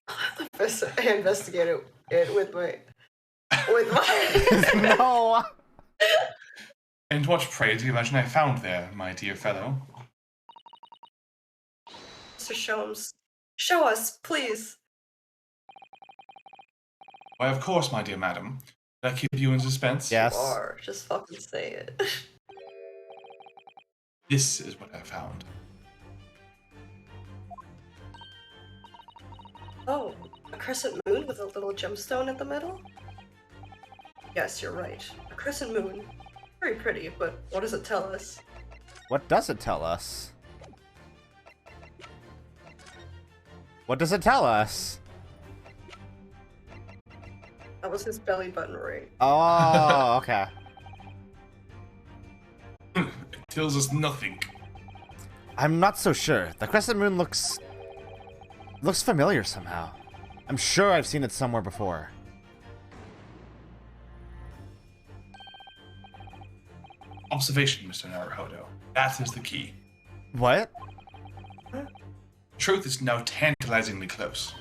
I investigated it with my. No. And what, pray, do you imagine I found there, my dear fellow? Mr. Sholmes, show us, please. Why, of course, my dear madam. Did I keep you in suspense? Yes. You are. Just fucking say it. This is what I found. Oh, a crescent moon with a little gemstone in the middle? Yes, you're right. A crescent moon. Very pretty, but what does it tell us? What does it tell us? What does it tell us? That was his belly button ring. Oh, okay. It tells us nothing. I'm not so sure. The crescent moon looks familiar somehow. I'm sure I've seen it somewhere before. Observation, Mr. Naruhodo. That is the key. What? Truth is now tantalizingly close.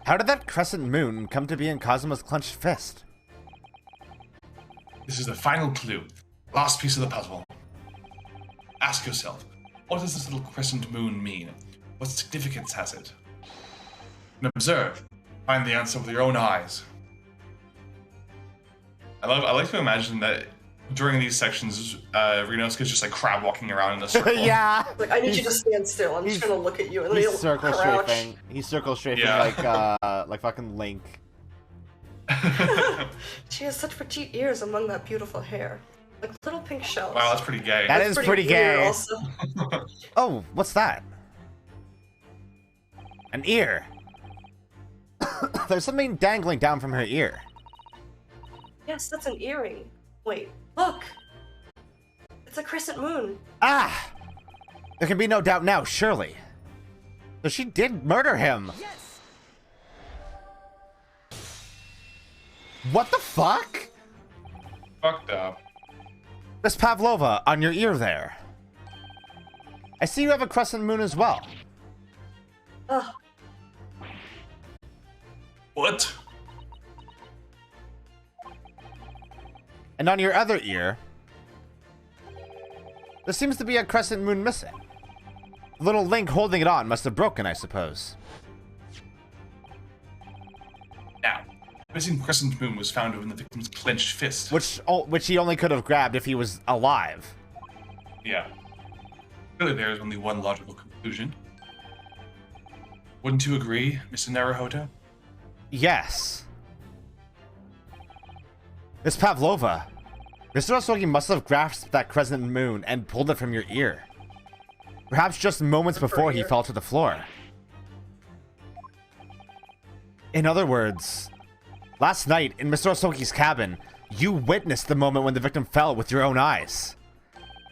How did that crescent moon come to be in Kazuma's clenched fist? This is the final clue. Last piece of the puzzle. Ask yourself, what does this little crescent moon mean? What significance has it? And observe. Find the answer with your own eyes. I like to imagine that during these sections, Rinosuke's just like crab walking around in a circle. Yeah. Like, I need you to stand still. I'm just gonna look at you, and then He's he'll circle crouch. strafing. He's circle strafing Yeah. like fucking Link. She has such petite ears among that beautiful hair, like little pink shells. Wow, that's pretty gay. That is pretty weird gay. Also. Oh, what's that? An ear. There's something dangling down from her ear. Yes, that's an earring. Wait, look. It's a crescent moon. Ah! There can be no doubt now, surely. So she did murder him. Yes. What the fuck? Fucked up. Miss Pavlova, on your ear there. I see you have a crescent moon as well. Ugh. What? And on your other ear, there seems to be a crescent moon missing. The little link holding it on must have broken, I suppose. Now, the missing crescent moon was found in the victim's clenched fist. Which he only could have grabbed if he was alive. Yeah. Really, there is only one logical conclusion. Wouldn't you agree, Mr. Naruhodo? Yes. Miss Pavlova, Mr. Osogi must have grasped that crescent moon and pulled it from your ear. Perhaps just moments before he fell to the floor. In other words, last night in Mr. Osogi's cabin, you witnessed the moment when the victim fell with your own eyes.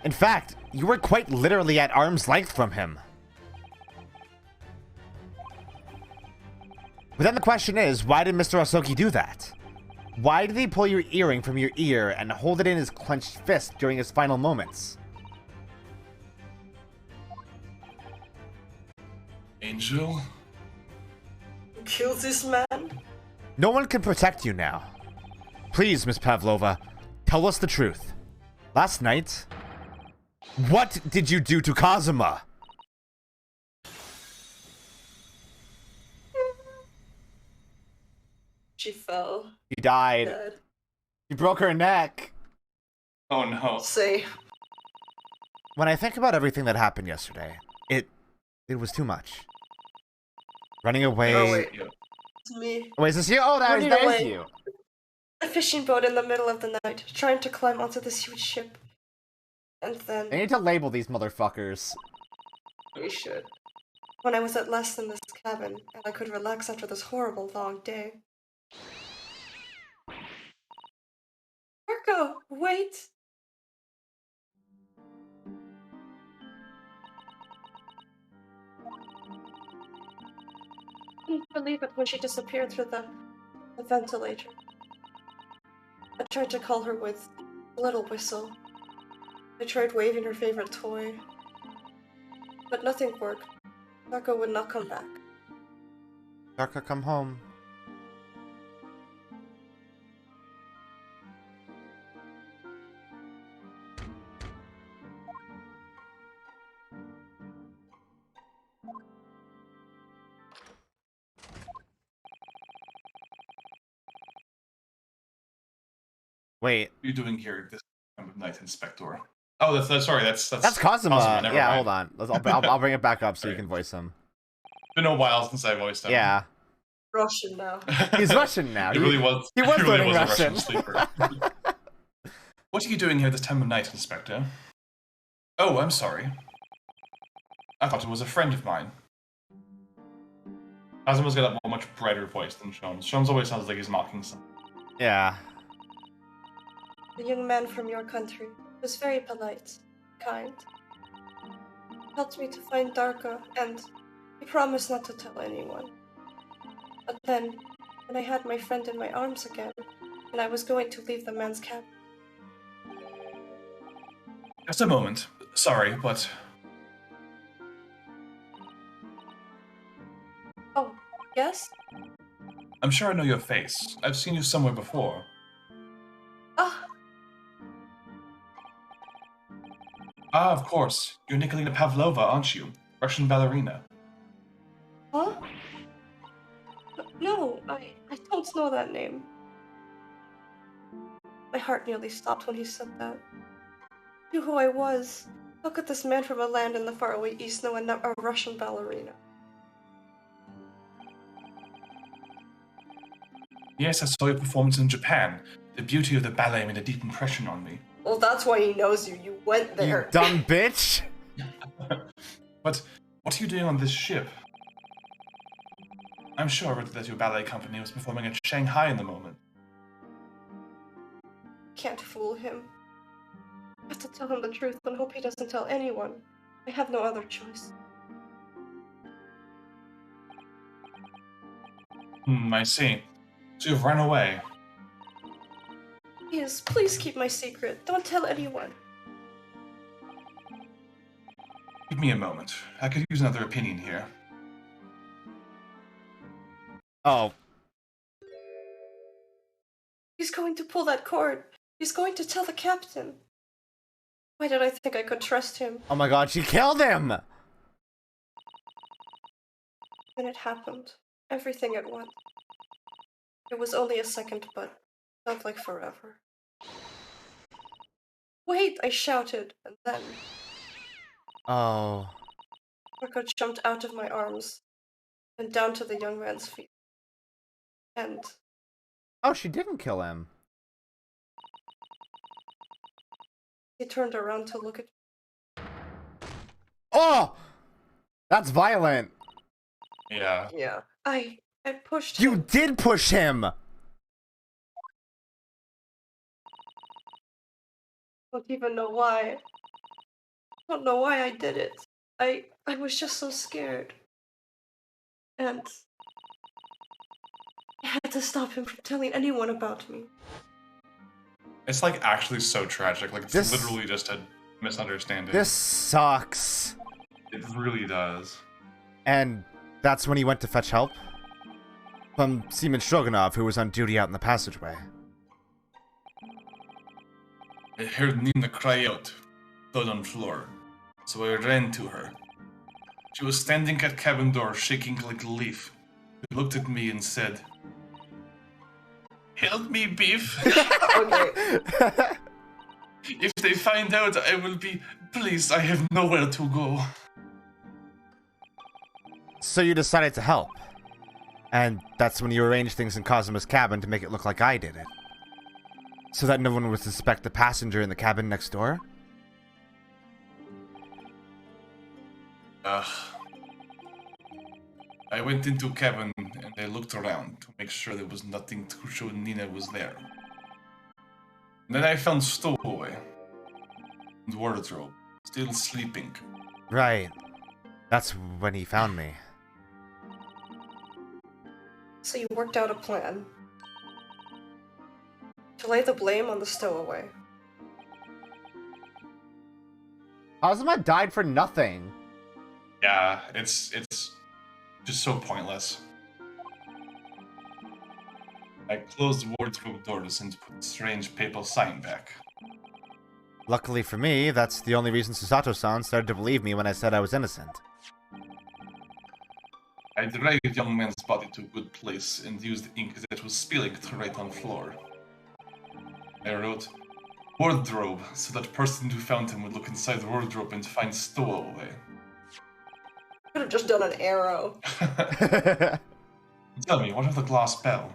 In fact, you were quite literally at arm's length from him. But then the question is, why did Mr. Osogi do that? Why did he pull your earring from your ear and hold it in his clenched fist during his final moments? Angel? Who killed this man? No one can protect you now. Please, Miss Pavlova, tell us the truth. Last night, what did you do to Kazuma? She fell. She died. Dead. You broke her neck. Oh no. Say, When I think about everything that happened yesterday, it was too much. Running away. oh wait, Yeah. it's me. Wait, is this you? Oh, that Running is away. you. A fishing boat in the middle of the night, trying to climb onto this huge ship. And then I need to label these motherfuckers. we should. When I was at last in this cabin, and I could relax after this horrible long day. Marco, wait! I couldn't believe it when she disappeared through the ventilator. I tried to call her with a little whistle. I tried waving her favorite toy, but nothing worked. Darko would not come back. Darko, come home. Wait. What are you doing here this time of night, Inspector? Oh, that's Kazuma. Never Yeah, mind. hold on. I'll bring it back up so you can voice him. It's been a while since I voiced him. Yeah. Russian now. He's Russian now. He really was. He was really learning was Russian. a Russian sleeper. What are you doing here this time of night, Inspector? Oh, I'm sorry. I thought it was a friend of mine. Kazuma's got a much brighter voice than Shon's. Shon's always sounds like he's mocking something. Yeah. The young man from your country was very polite, kind. Helped me to find Darko, and he promised not to tell anyone. But then, when I had my friend in my arms again, and I was going to leave the man's cabin. Just a moment. Sorry, but... Oh, yes? I'm sure I know your face. I've seen you somewhere before. Ah, Ah, of course. You're Nikolina Pavlova, aren't you? Russian ballerina. huh? No, I don't know that name. My heart nearly stopped when he said that. Knew who I was. How could this man from a land in the faraway east know a Russian ballerina? Yes, I saw your performance in Japan. The beauty of the ballet made a deep impression on me. Well, that's why he knows you. You went You there. dumb bitch. But what are you doing on this ship? I'm sure that your ballet company was performing at Shanghai in the moment. Can't fool him. I have to tell him the truth and hope he doesn't tell anyone. I have no other choice. I see. So you've run away. Please keep my secret. Don't tell anyone. Give me a moment. I could use another opinion here. Oh. He's going to pull that cord. He's going to tell the captain. Why did I think I could trust him? Oh my god, she killed him! Then it happened. Everything at once. It was only a second, but felt like forever. Wait! I shouted, and then Oh. Marco jumped out of my arms and down to the young man's feet. And Oh, she didn't kill him. he turned around to look at me. Oh! That's violent. Yeah. Yeah. I pushed You him. did push him! Don't even know why. Don't know why I did it. I was just so scared. And I had to stop him from telling anyone about me. It's like actually so tragic. Like it's This- literally just a misunderstanding. This sucks. It really does. And that's when he went to fetch help? From Seaman Stroganov, who was on duty out in the passageway. I heard Nina cry out, blood on floor, so I ran to her. She was standing at cabin door, shaking like a leaf. She looked at me and said, "Help me, Beef. Okay. If they find out, I will be... Please, I have nowhere to go." So you decided to help. And that's when you arranged things in Kazuma's cabin to make it look like I did it. So that no one would suspect the passenger in the cabin next door? Ugh. I went into cabin and I looked around to make sure there was nothing to show Nina was there. And then I found Stowaway and Wardrobe, still sleeping. Right. That's when he found me. So you worked out a plan to lay the blame on the stowaway. Kazuma died for nothing. Yeah, it's just so pointless. I closed the wardrobe doors and put the strange papal sign back. Luckily for me, that's the only reason Susato-san started to believe me when I said I was innocent. I dragged the young man's body to a good place and used ink that was spilling to write on the floor. I wrote, "Wardrobe," so that person who found him would look inside the wardrobe and find stowaway. Could have just done an arrow. Tell me, what of the glass bell?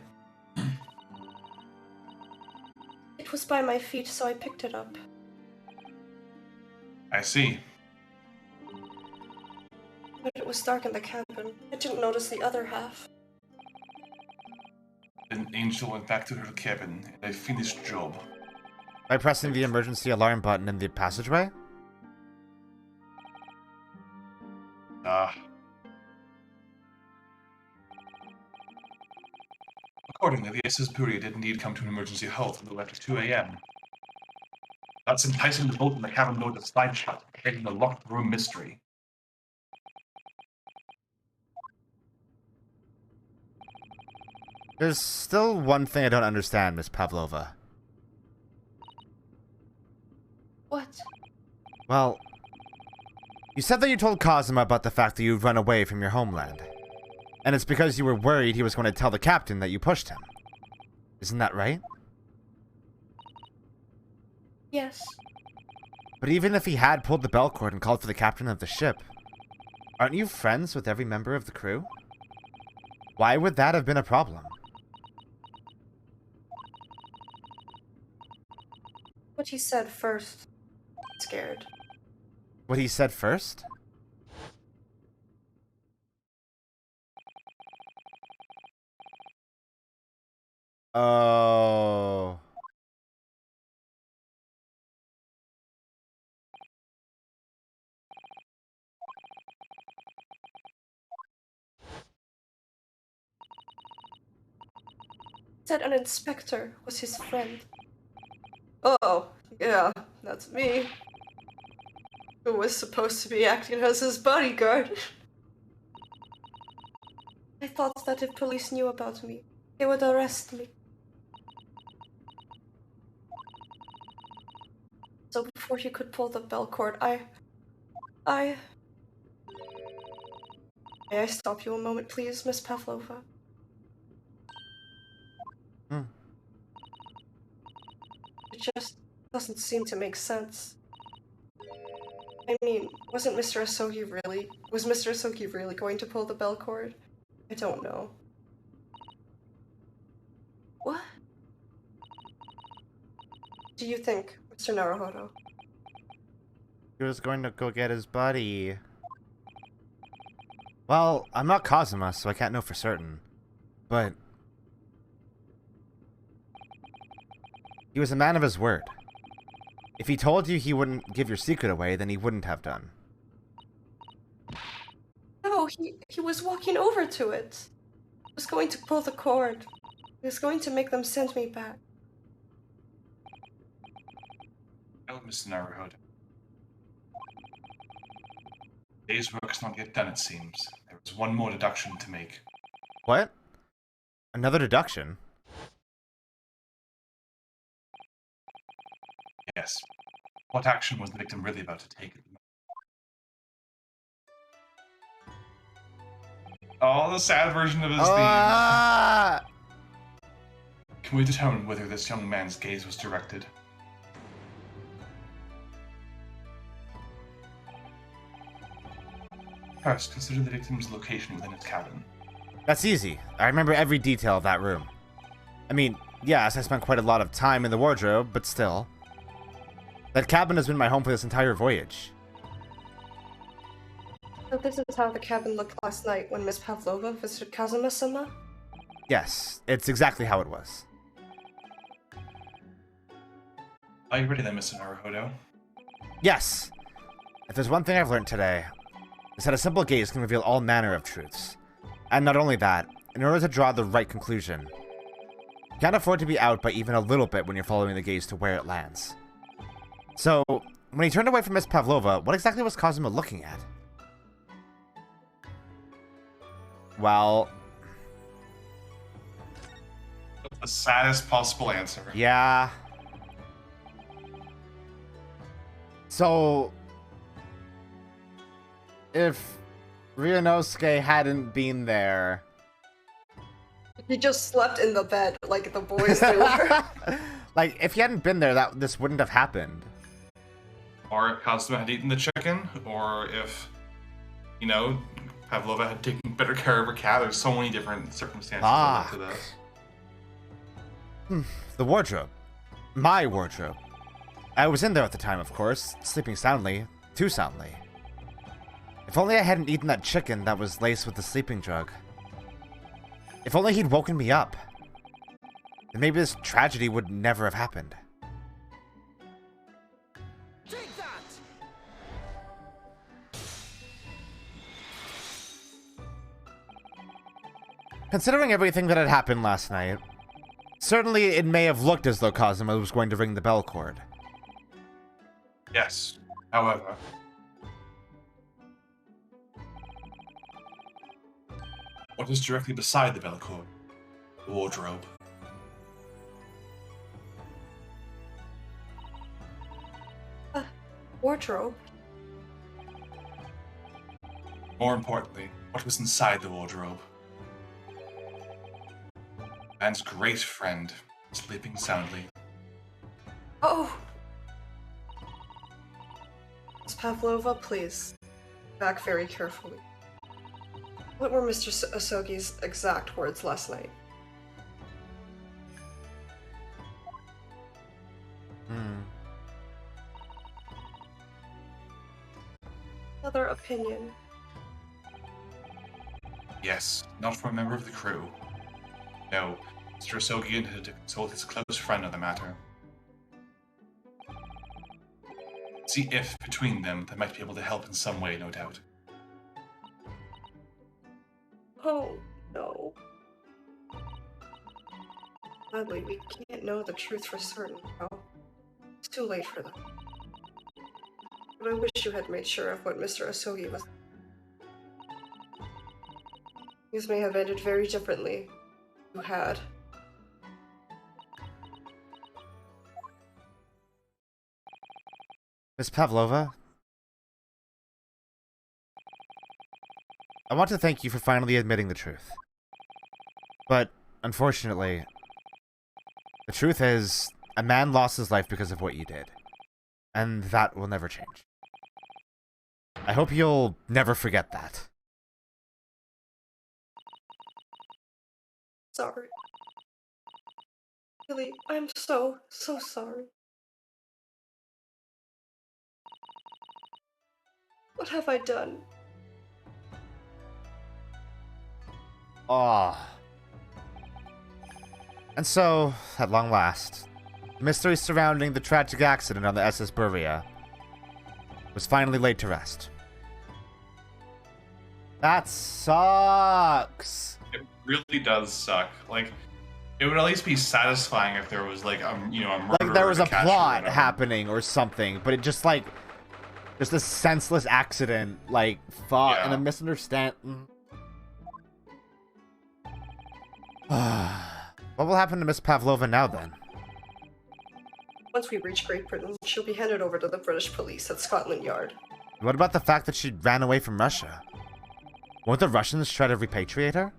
It was by my feet, so I picked it up. I see. But it was dark in the cabin. I didn't notice the other half. Then Angel went back to her cabin, and I finished job. By pressing the emergency alarm button in the passageway? Accordingly, the SS Buria did indeed come to an emergency halt until after 2 a.m. That's enticing the boat in the cabin door to slide shut, creating the locked room mystery. There's still one thing I don't understand, Miss Pavlova. What? Well, you said that you told Kazuma about the fact that you'd run away from your homeland. And it's because you were worried he was going to tell the captain that you pushed him. Isn't that right? Yes. But even if he had pulled the bell cord and called for the captain of the ship, aren't you friends with every member of the crew? Why would that have been a problem? What he said first. Scared. What he said first? Oh. Said an inspector was his friend. Oh, yeah, that's me. Who was supposed to be acting as his bodyguard. I thought that if police knew about me, they would arrest me. So before he could pull the bell cord, May I stop you a moment, please, Miss Pavlova? It just doesn't seem to make sense. I mean, was Mr. Asogi really going to pull the bell cord? I don't know. What? Do you think, Mr. Naruhodo? He was going to go get his buddy. Well, I'm not Kazuma, so I can't know for certain. But he was a man of his word. If he told you he wouldn't give your secret away, then he wouldn't have done. No, he was walking over to it. He was going to pull the cord. He was going to make them send me back. Well, Mr. Naruhodo. Day's work is not yet done, it seems. There is one more deduction to make. What? Another deduction? Yes. What action was the victim really about to take? Oh, the sad version of his theme. Can we determine whether this young man's gaze was directed? First, consider the victim's location within his cabin. That's easy. I remember every detail of that room. I mean, yes, I spent quite a lot of time in the wardrobe, but still. That cabin has been my home for this entire voyage. So this is how the cabin looked last night when Miss Pavlova visited Kazuma-sama? Yes, it's exactly how it was. Are you ready then, Mr. Naruhodo? Yes! If there's one thing I've learned today, it's that a simple gaze can reveal all manner of truths. And not only that, in order to draw the right conclusion, you can't afford to be out by even a little bit when you're following the gaze to where it lands. So, when he turned away from Miss Pavlova, what exactly was Kazuma looking at? Well, The saddest possible answer. yeah. So, if Ryunosuke hadn't been there... He just slept in the bed like the boys do. Like, if he hadn't been there, this wouldn't have happened. Or if Kazuma had eaten the chicken, or if, you know, Pavlova had taken better care of her cat. There's so many different circumstances that led to this. The wardrobe. My wardrobe. I was in there at the time, of course, sleeping soundly. Too soundly. If only I hadn't eaten that chicken that was laced with the sleeping drug. If only he'd woken me up. Then maybe this tragedy would never have happened. Take that! Considering everything that had happened last night, certainly it may have looked as though Kazuma was going to ring the bell cord. Yes. However, what is directly beside the bell cord? The wardrobe. Wardrobe? More importantly, what was inside the wardrobe? Man's great friend, sleeping soundly. Oh! Miss Pavlova, please. Back very carefully. What were Mr. Asogi's exact words last night? Another opinion. Yes, not from a member of the crew. No, Mr. Asogi had to consult his close friend on the matter. See if, between them, they might be able to help in some way, no doubt. Oh, no. Sadly, we can't know the truth for certain, no. It's too late for that. But I wish you had made sure of what Mr. Asogi was. Things may have ended very differently. You had. Miss Pavlova? I want to thank you for finally admitting the truth. But, unfortunately, the truth is, a man lost his life because of what you did. And that will never change. I hope you'll never forget that. Sorry. Really, I'm so sorry. What have I done? Ah. And so, at long last, the mystery surrounding the tragic accident on the SS Buria was finally laid to rest. That sucks. It really does suck. Like, it would at least be satisfying if there was, like, a murder. Like there was or a catcher or plot whatever. happening or something, but it just like just a senseless accident, like thought and Yeah. a misunderstanding. What will happen to Miss Pavlova now then? Once we reach Great Britain, she'll be handed over to the British police at Scotland Yard. What about the fact that she ran away from Russia? Won't the Russians try to repatriate her?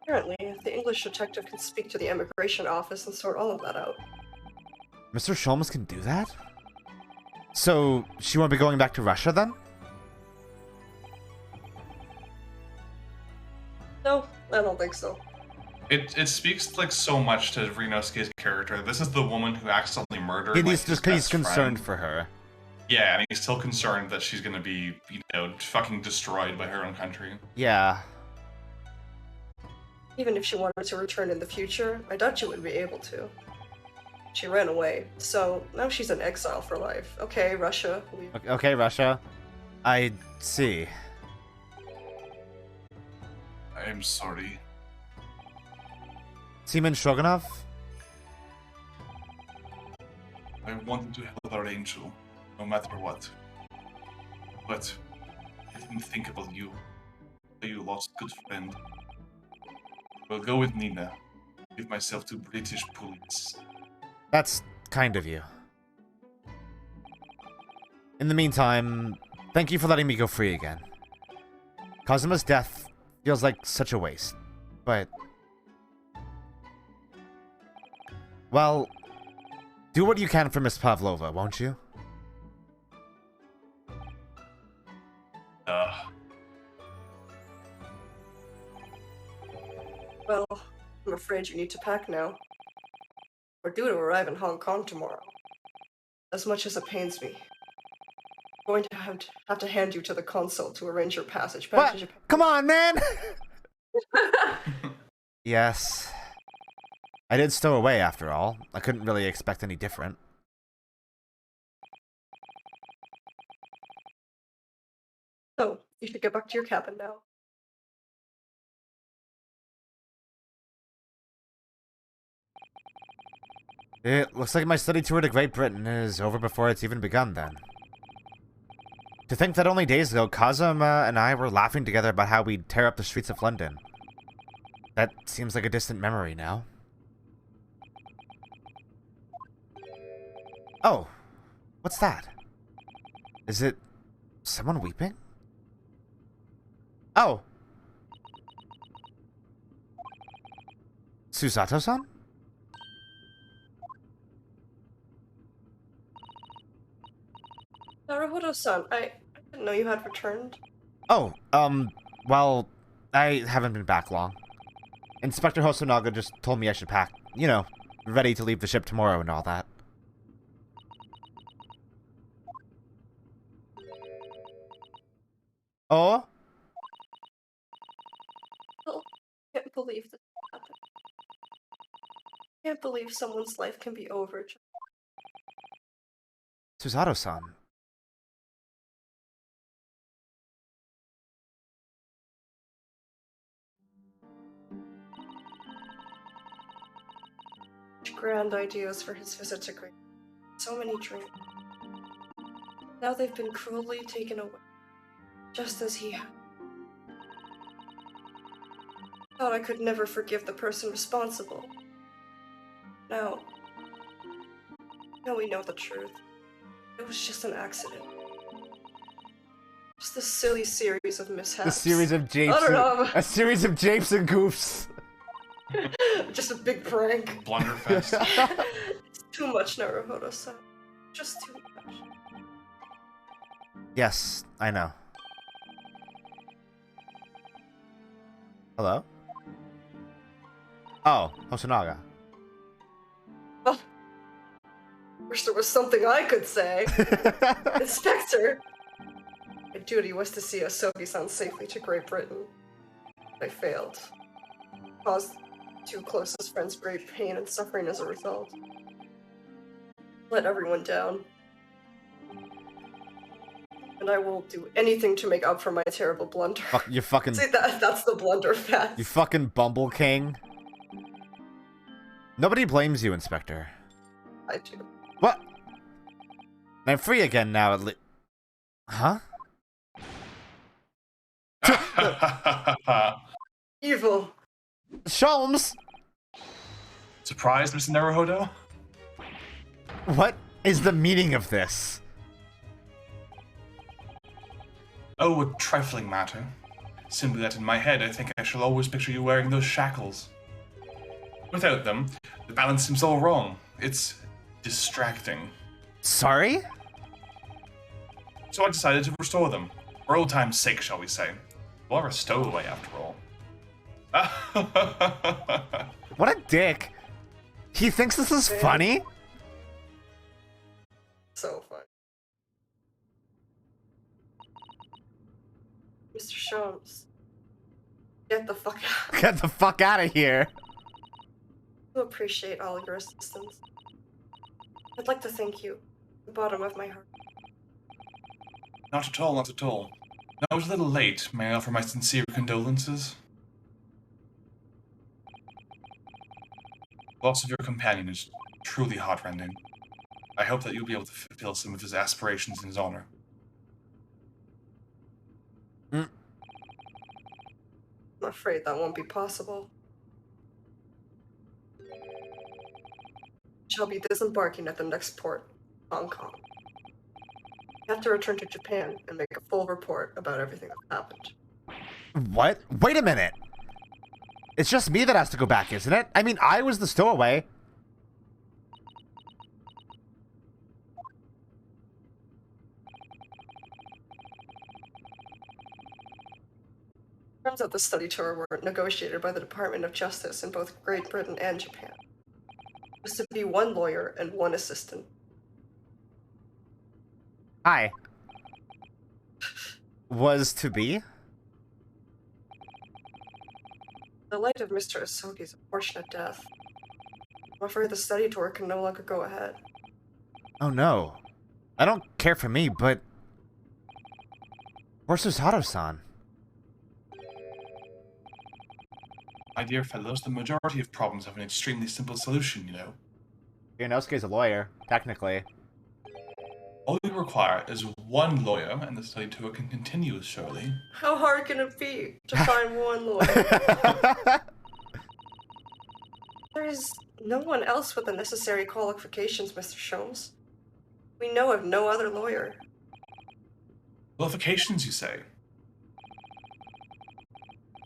Apparently, the English detective can speak to the immigration office and sort all of that out. Mr. Sholmes can do that? So, she won't be going back to Russia then? No, I don't think so. It speaks like so much to Ryunosuke's character. This is the woman who accidentally murdered. He's his just best he's concerned friend. for her. Yeah, and he's still concerned that she's gonna be, fucking destroyed by her own country. Yeah. Even if she wanted to return in the future, I doubt she would be able to. She ran away, so now she's in exile for life. Okay, Russia. Okay, Russia. I see. I'm sorry. Seaman Stroganov? I wanted to help our angel, no matter what. But I didn't think about you. You lost a good friend. Well, go with Nina. Give myself to British police. That's kind of you. In the meantime, thank you for letting me go free again. Kazuma's death feels like such a waste, but... Well, do what you can for Miss Pavlova, won't you? Well, I'm afraid you need to pack now. We're due to arrive in Hong Kong tomorrow. As much as it pains me, I'm going to have to hand you to the consul to arrange your passage back to What? Japan. Come on, man! Yes. I did stow away, after all. I couldn't really expect any different. So, you should get back to your cabin now. It looks like my study tour to Great Britain is over before it's even begun, then. To think that only days ago, Kazuma and I were laughing together about how we'd tear up the streets of London. That seems like a distant memory now. Oh, what's that? Is it someone weeping? Oh! Susato-san? Naruhodo-san, I didn't know you had returned. Oh, well, I haven't been back long. Inspector Hosonaga just told me I should pack, you know, ready to leave the ship tomorrow and all that. Oh? I can't believe this happened. I can't believe someone's life can be over. Susato-san. Grand ideas for his visit to Great. So many dreams. Now they've been cruelly taken away, just as he had. Thought I could never forgive the person responsible. Now we know the truth. It was just an accident. Just a silly series of mishaps. A series of japes. I don't know. A series of japes and goofs. Just a big prank. Blunderfest. It's too much, Naruhodo-san. Just too much. Yes, I know. Hello? Oh, Hosonaga. Oh. Wish there was something I could say. Inspector! My duty was to see Asogi-san safely to Great Britain. I failed. Caused two closest friends great pain and suffering as a result. Let everyone down. And I will do anything to make up for my terrible blunder. You fucking... See, that's the blunderfest. You fucking Bumble King. Nobody blames you, Inspector. I do. What? I'm free again now, at least. Huh? Evil. Sholmes! Surprised, Mr. Naruhodo? What is the meaning of this? Oh, a trifling matter. Simply that in my head I think I shall always picture you wearing those shackles. Without them, the balance seems all wrong. It's distracting. Sorry? So I decided to restore them. For old time's sake, shall we say. You are a stowaway, after all. What a dick. He thinks this is funny? So fun. Mr. Sholmes, get the fuck out. Get the fuck out of here. I appreciate all your assistance. I'd like to thank you from the bottom of my heart. Not at all, not at all. I was a little late. May I offer my sincere condolences? The loss of your companion is truly heartrending. I hope that you'll be able to fulfill some of his aspirations in his honor. I'm afraid that won't be possible. Shall be disembarking at the next port, Hong Kong. You have to return to Japan and make a full report about everything that happened. What? Wait a minute. It's just me that has to go back, isn't it? I mean, I was the stowaway. Terms of the study tour were negotiated by the Department of Justice in both Great Britain and Japan. It was to be one lawyer and one assistant. Hi. Was to be? In the light of Mr. Asogi's unfortunate death, I'm afraid the study tour can no longer go ahead. Oh no. I don't care for me, but... Where's Susato-san? My dear fellows, the majority of problems have an extremely simple solution, you know. Ionosuke's a lawyer, technically. All we require is one lawyer, and the study tour can continue, surely. How hard can it be to find one lawyer? There is no one else with the necessary qualifications, Mr. Sholmes. We know of no other lawyer. Qualifications, you say?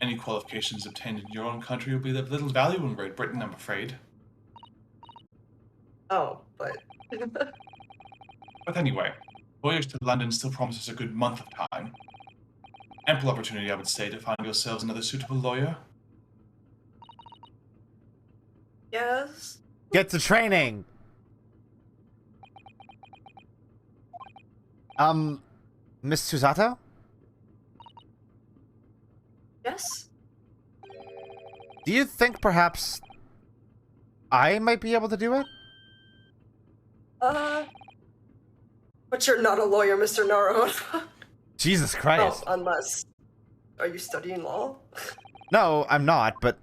Any qualifications obtained in your own country will be of little value in Great Britain, I'm afraid. Oh, but... But anyway, voyage to London still promises a good month of time. Ample opportunity, I would say, to find yourselves another suitable lawyer. Yes? Get to training! Miss Susato? Yes? Do you think perhaps I might be able to do it? But you're not a lawyer, Mr. Naruhodo. Jesus Oh, Christ. unless... Are you studying law? No, I'm not, but...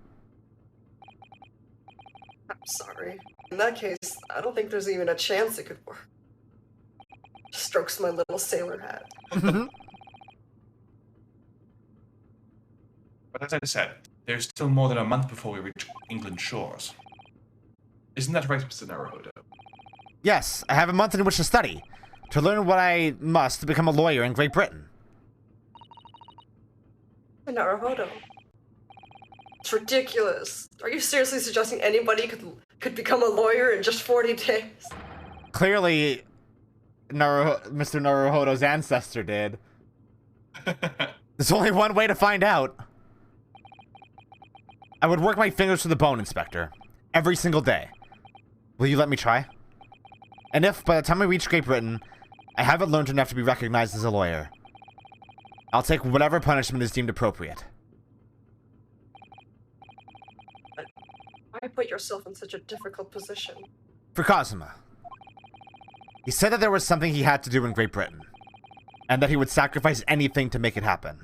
I'm sorry. In that case, I don't think there's even a chance it could work. Strokes my little sailor hat. But as I said, there's still more than a month before we reach England shores. Isn't that right, Mr. Naruhodo? Yes, I have a month in which to study. To learn what I must to become a lawyer in Great Britain. Naruhodo. It's ridiculous. Are you seriously suggesting anybody could become a lawyer in just 40 days? Clearly, Mr. Naruhodo's ancestor did. There's only one way to find out. I would work my fingers to the bone, Inspector. Every single day. Will you let me try? And if, by the time I reach Great Britain, I haven't learned enough to be recognized as a lawyer, I'll take whatever punishment is deemed appropriate. Why put yourself in such a difficult position? For Kazuma. He said that there was something he had to do in Great Britain, and that he would sacrifice anything to make it happen.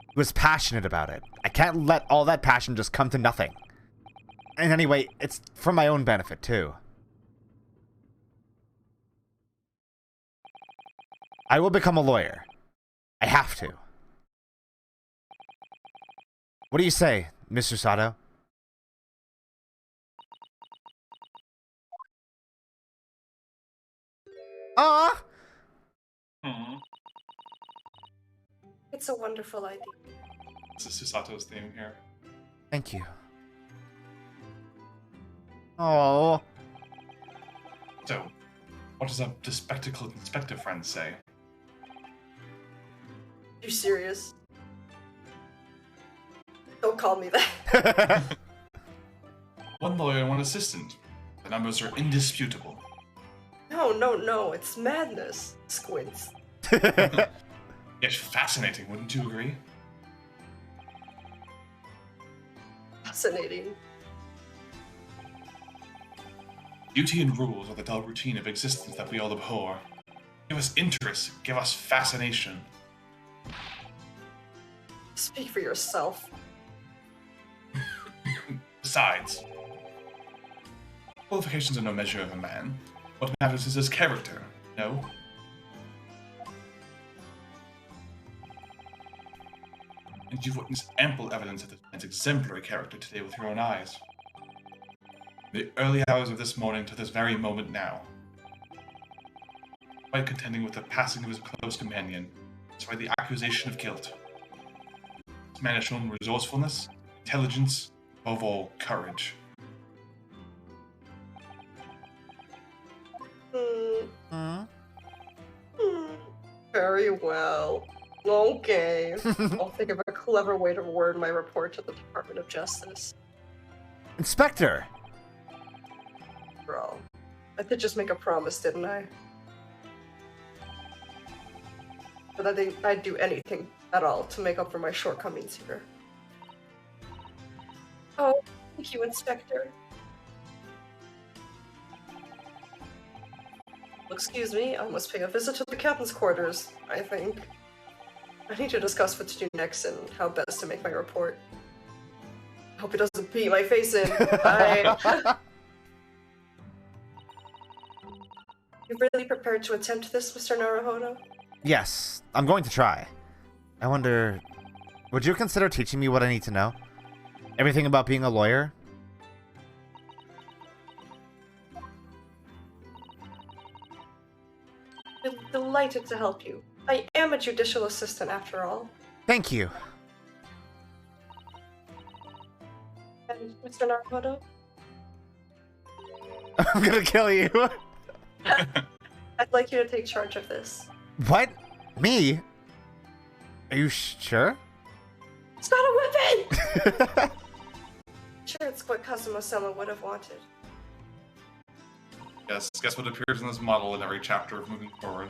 He was passionate about it. I can't let all that passion just come to nothing. And anyway, it's for my own benefit, too. I will become a lawyer. I have to. What do you say, Mr. Sato? Ah! It's a wonderful idea. This is Susato's theme here. Thank you. Oh. So, what does a bespectacled inspector friend say? You serious? Don't call me that. One lawyer and one assistant. The numbers are indisputable. No, it's madness. Squints. Yet fascinating, wouldn't you agree? Fascinating. Duty and rules are the dull routine of existence that we all abhor. Give us interest, give us fascination. Speak for yourself. Besides, qualifications are no measure of a man. What matters is his character, no? And you've witnessed ample evidence of this man's exemplary character today with your own eyes. From the early hours of this morning to this very moment now. Despite contending with the passing of his close companion, despite the accusation of guilt, this man has shown resourcefulness, intelligence, above all, courage. Very well. Okay. I'll think of a clever way to word my report to the Department of Justice. Inspector! Bro, I did just make a promise, didn't I? But I think I'd do anything at all to make up for my shortcomings here. Oh, thank you, Inspector. Excuse me, I must pay a visit to the captain's quarters, I think. I need to discuss what to do next and how best to make my report. I hope he doesn't beat my face in. Bye. You really prepared to attempt this, Mr. Naruhodo? Yes, I'm going to try. I wonder, would you consider teaching me what I need to know? Everything about being a lawyer? I'm delighted to help you. I am a judicial assistant after all. Thank you. And Mr. Naruhodo? I'm gonna kill you. I'd like you to take charge of this. What? Me? Are you sure? It's not a weapon! Sure, it's what Kazuma-sama would have wanted. Yes, guess what appears in this model in every chapter of moving forward.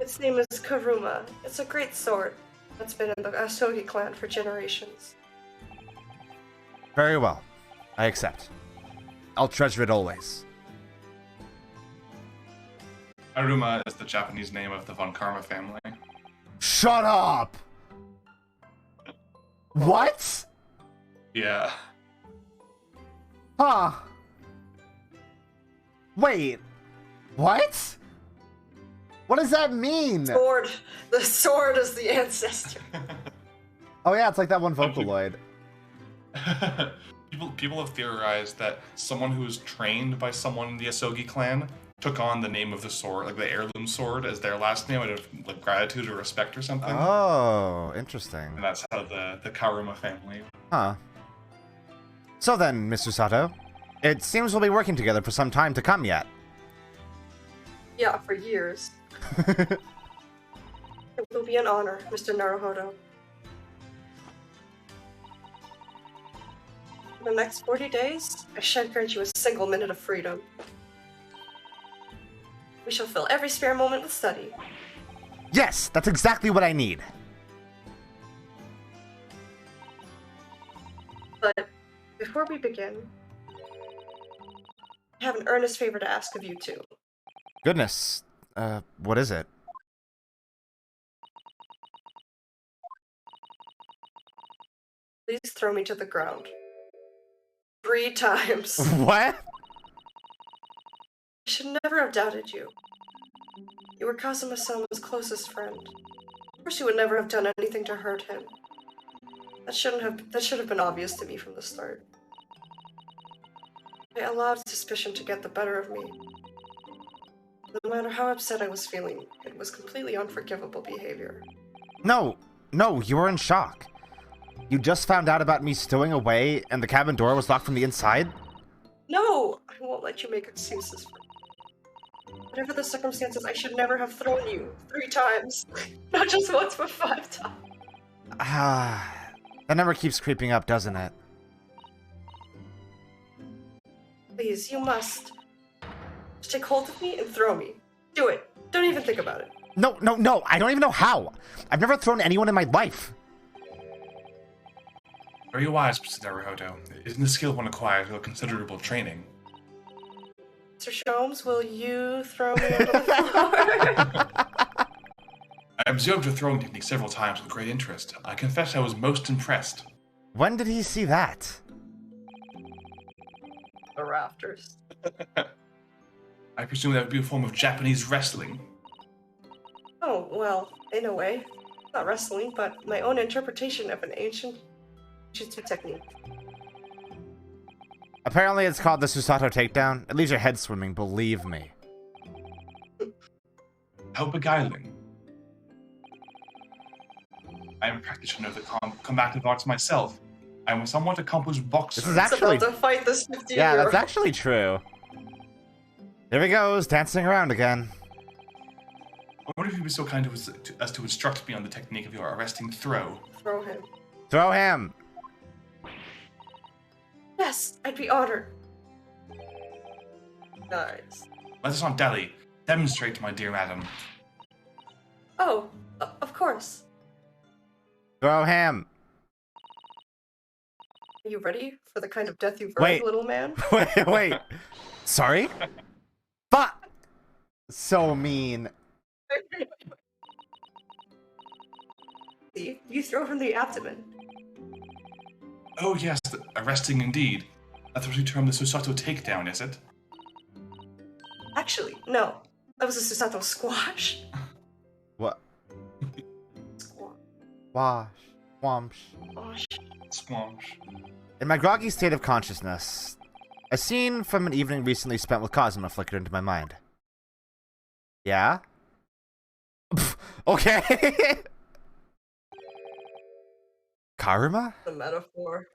Its name is Karuma. It's a great sword that's been in the Asogi clan for generations. Very well. I accept. I'll treasure it always. Aruma is the Japanese name of the Von Karma family. Shut up! What? Yeah. Huh. Wait. What? What does that mean? Sword. The sword is the ancestor. Oh yeah, it's like that one Vocaloid. People have theorized that someone who was trained by someone in the Asogi clan took on the name of the sword, like the heirloom sword, as their last name out of like gratitude or respect or something. Oh, interesting. And that's how the Karuma family. Huh. So then, Mr. Sato, it seems we'll be working together for some time to come yet. Yeah, for years. It will be an honor, Mr. Naruhodo. For the next 40 days, I shan't grant you a single minute of freedom. We shall fill every spare moment with study. Yes, that's exactly what I need. But before we begin, I have an earnest favor to ask of you two. Goodness. What is it? Please throw me to the ground. 3 times. What? I should never have doubted you. You were Kazuma-sama's closest friend. Of course you would never have done anything to hurt him. That should have been obvious to me from the start. I allowed suspicion to get the better of me. No matter how upset I was feeling, it was completely unforgivable behavior. No, you were in shock. You just found out about me stowing away and the cabin door was locked from the inside? No! I won't let you make excuses for me. Whatever the circumstances, I should never have thrown you 3 times. Not just once, but 5 times. That number keeps creeping up, doesn't it? Please, you must. Just take hold of me and throw me. Do it. Don't even think about it. No, I don't even know how. I've never thrown anyone in my life. Very wise, Mr. Naruhodo. Isn't the skill one acquires with considerable training? Mr. Sholmes, will you throw me onto the floor? I observed your throwing technique several times with great interest. I confess I was most impressed. When did he see that? The rafters. I presume that would be a form of Japanese wrestling. Oh, well, in a way. Not wrestling, but my own interpretation of an ancient jiu-jitsu technique. Apparently it's called the Susato takedown. It leaves your head swimming, believe me. How beguiling. I am a practitioner of the combative arts myself. I am a somewhat accomplished boxer. This is actually... It's about to fight this 50-year-old. Yeah, that's actually true. There he goes, dancing around again. I wonder if you'd be so kind as to instruct me on the technique of your arresting throw. Throw him. Throw him! Yes, I'd be honored. Nice. Let us not dally. Demonstrate, my dear madam. Oh, of course. Throw him! Are you ready for the kind of death you've Wait. earned, little man? Wait. Sorry? Fuck! So mean. See, you throw from the abdomen. Oh yes, arresting indeed. That's what you term the Susato takedown, is it? Actually, no. That was a Susato squash. What? Squash. Wash. Womsh. Squash. Squash. In my groggy state of consciousness, a scene from an evening recently spent with Cosima flickered into my mind. Yeah? Okay. Karuma? The metaphor.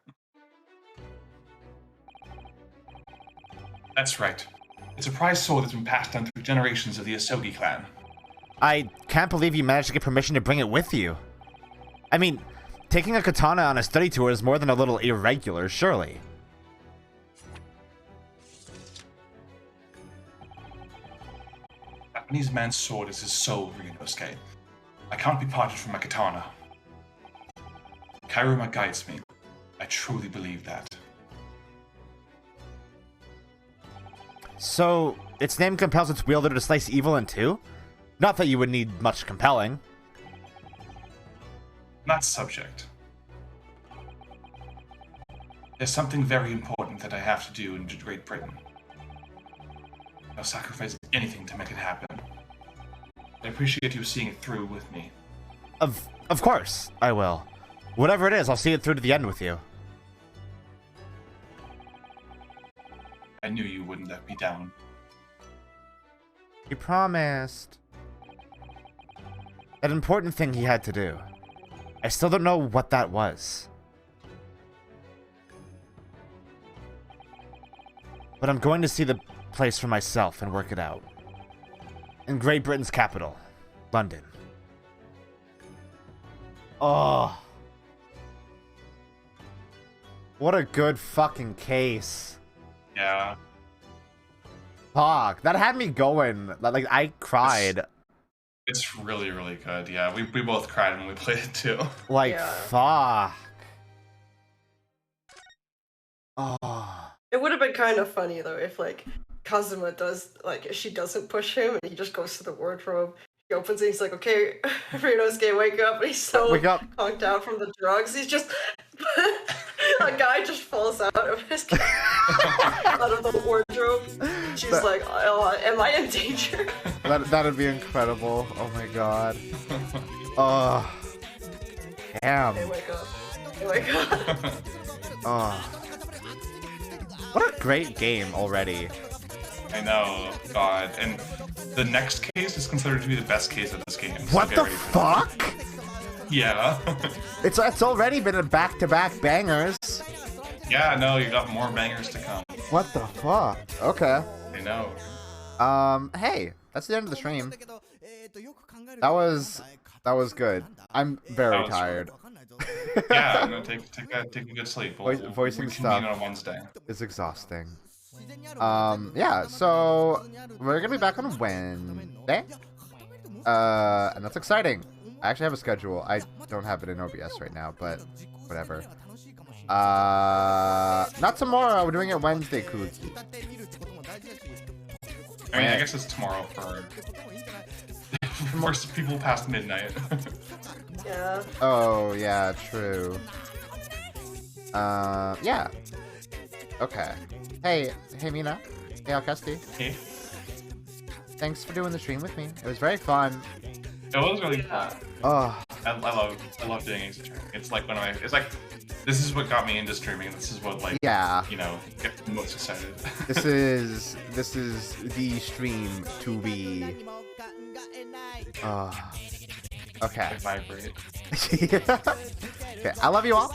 That's right. It's a prized sword that's been passed down through generations of the Asogi clan. I can't believe you managed to get permission to bring it with you. I mean, taking a katana on a study tour is more than a little irregular, surely. Japanese man's sword is his soul, Ryunosuke. I can't be parted from my katana. Kairuma guides me. I truly believe that. So, its name compels its wielder to slice evil in two? Not that you would need much compelling. Not subject. There's something very important that I have to do in Great Britain. I'll sacrifice anything to make it happen. I appreciate you seeing it through with me. Of course, I will. Whatever it is, I'll see it through to the end with you. I knew you wouldn't let me down. He promised. That important thing he had to do. I still don't know what that was. But I'm going to see the place for myself and work it out. In Great Britain's capital, London. Oh. What a good fucking case. Yeah. Fuck. That had me going. Like, I cried. It's really, really good. Yeah, we both cried when we played it too. Like, Yeah. fuck. Oh. It would have been kind of funny though if like Kazuma does like if she doesn't push him and he just goes to the wardrobe. He opens it. He's like, "Okay, Ryunosuke, wake up!" And he's so Wake up. conked out from the drugs. He's just a guy just falls out of his out of the wardrobe. She's like, "Oh, am I in danger?" That'd be incredible. Oh my god. Oh. Damn. Hey, wake up! Hey, wake up! Oh. What a great game already. I know, God. And the next case is considered to be the best case of this game. So What get the ready for it. fuck? Yeah. It's already been a back-to-back bangers. Yeah, no, you got more bangers to come. What the fuck? Okay. I know. Hey, that's the end of the stream. That was good. I'm very That was tired. Yeah, no, take a good sleep. Voicing reconvene stuff. on Wednesday. It's exhausting. Yeah, so we're gonna be back on Wednesday. And that's exciting. I actually have a schedule. I don't have it in OBS right now, but whatever. Not tomorrow. We're doing it Wednesday, Kuki. I mean, I guess it's tomorrow for most people past midnight. Yeah. Oh, yeah, true. Yeah. Okay. Hey, Mina. Hey, Alcesti. Hey, Thanks for doing the stream with me. It was very fun. it was really fun. Oh, I love doing Ace Attorney. It's like this is what got me into streaming. This is what Yeah. gets me most excited. This is the stream to be. Okay. Vibrate. Okay. I love you all.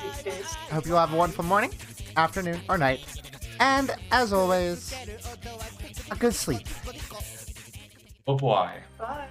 I hope you all have a wonderful morning, afternoon, or night. And as always, a good sleep. Oh boy. Bye.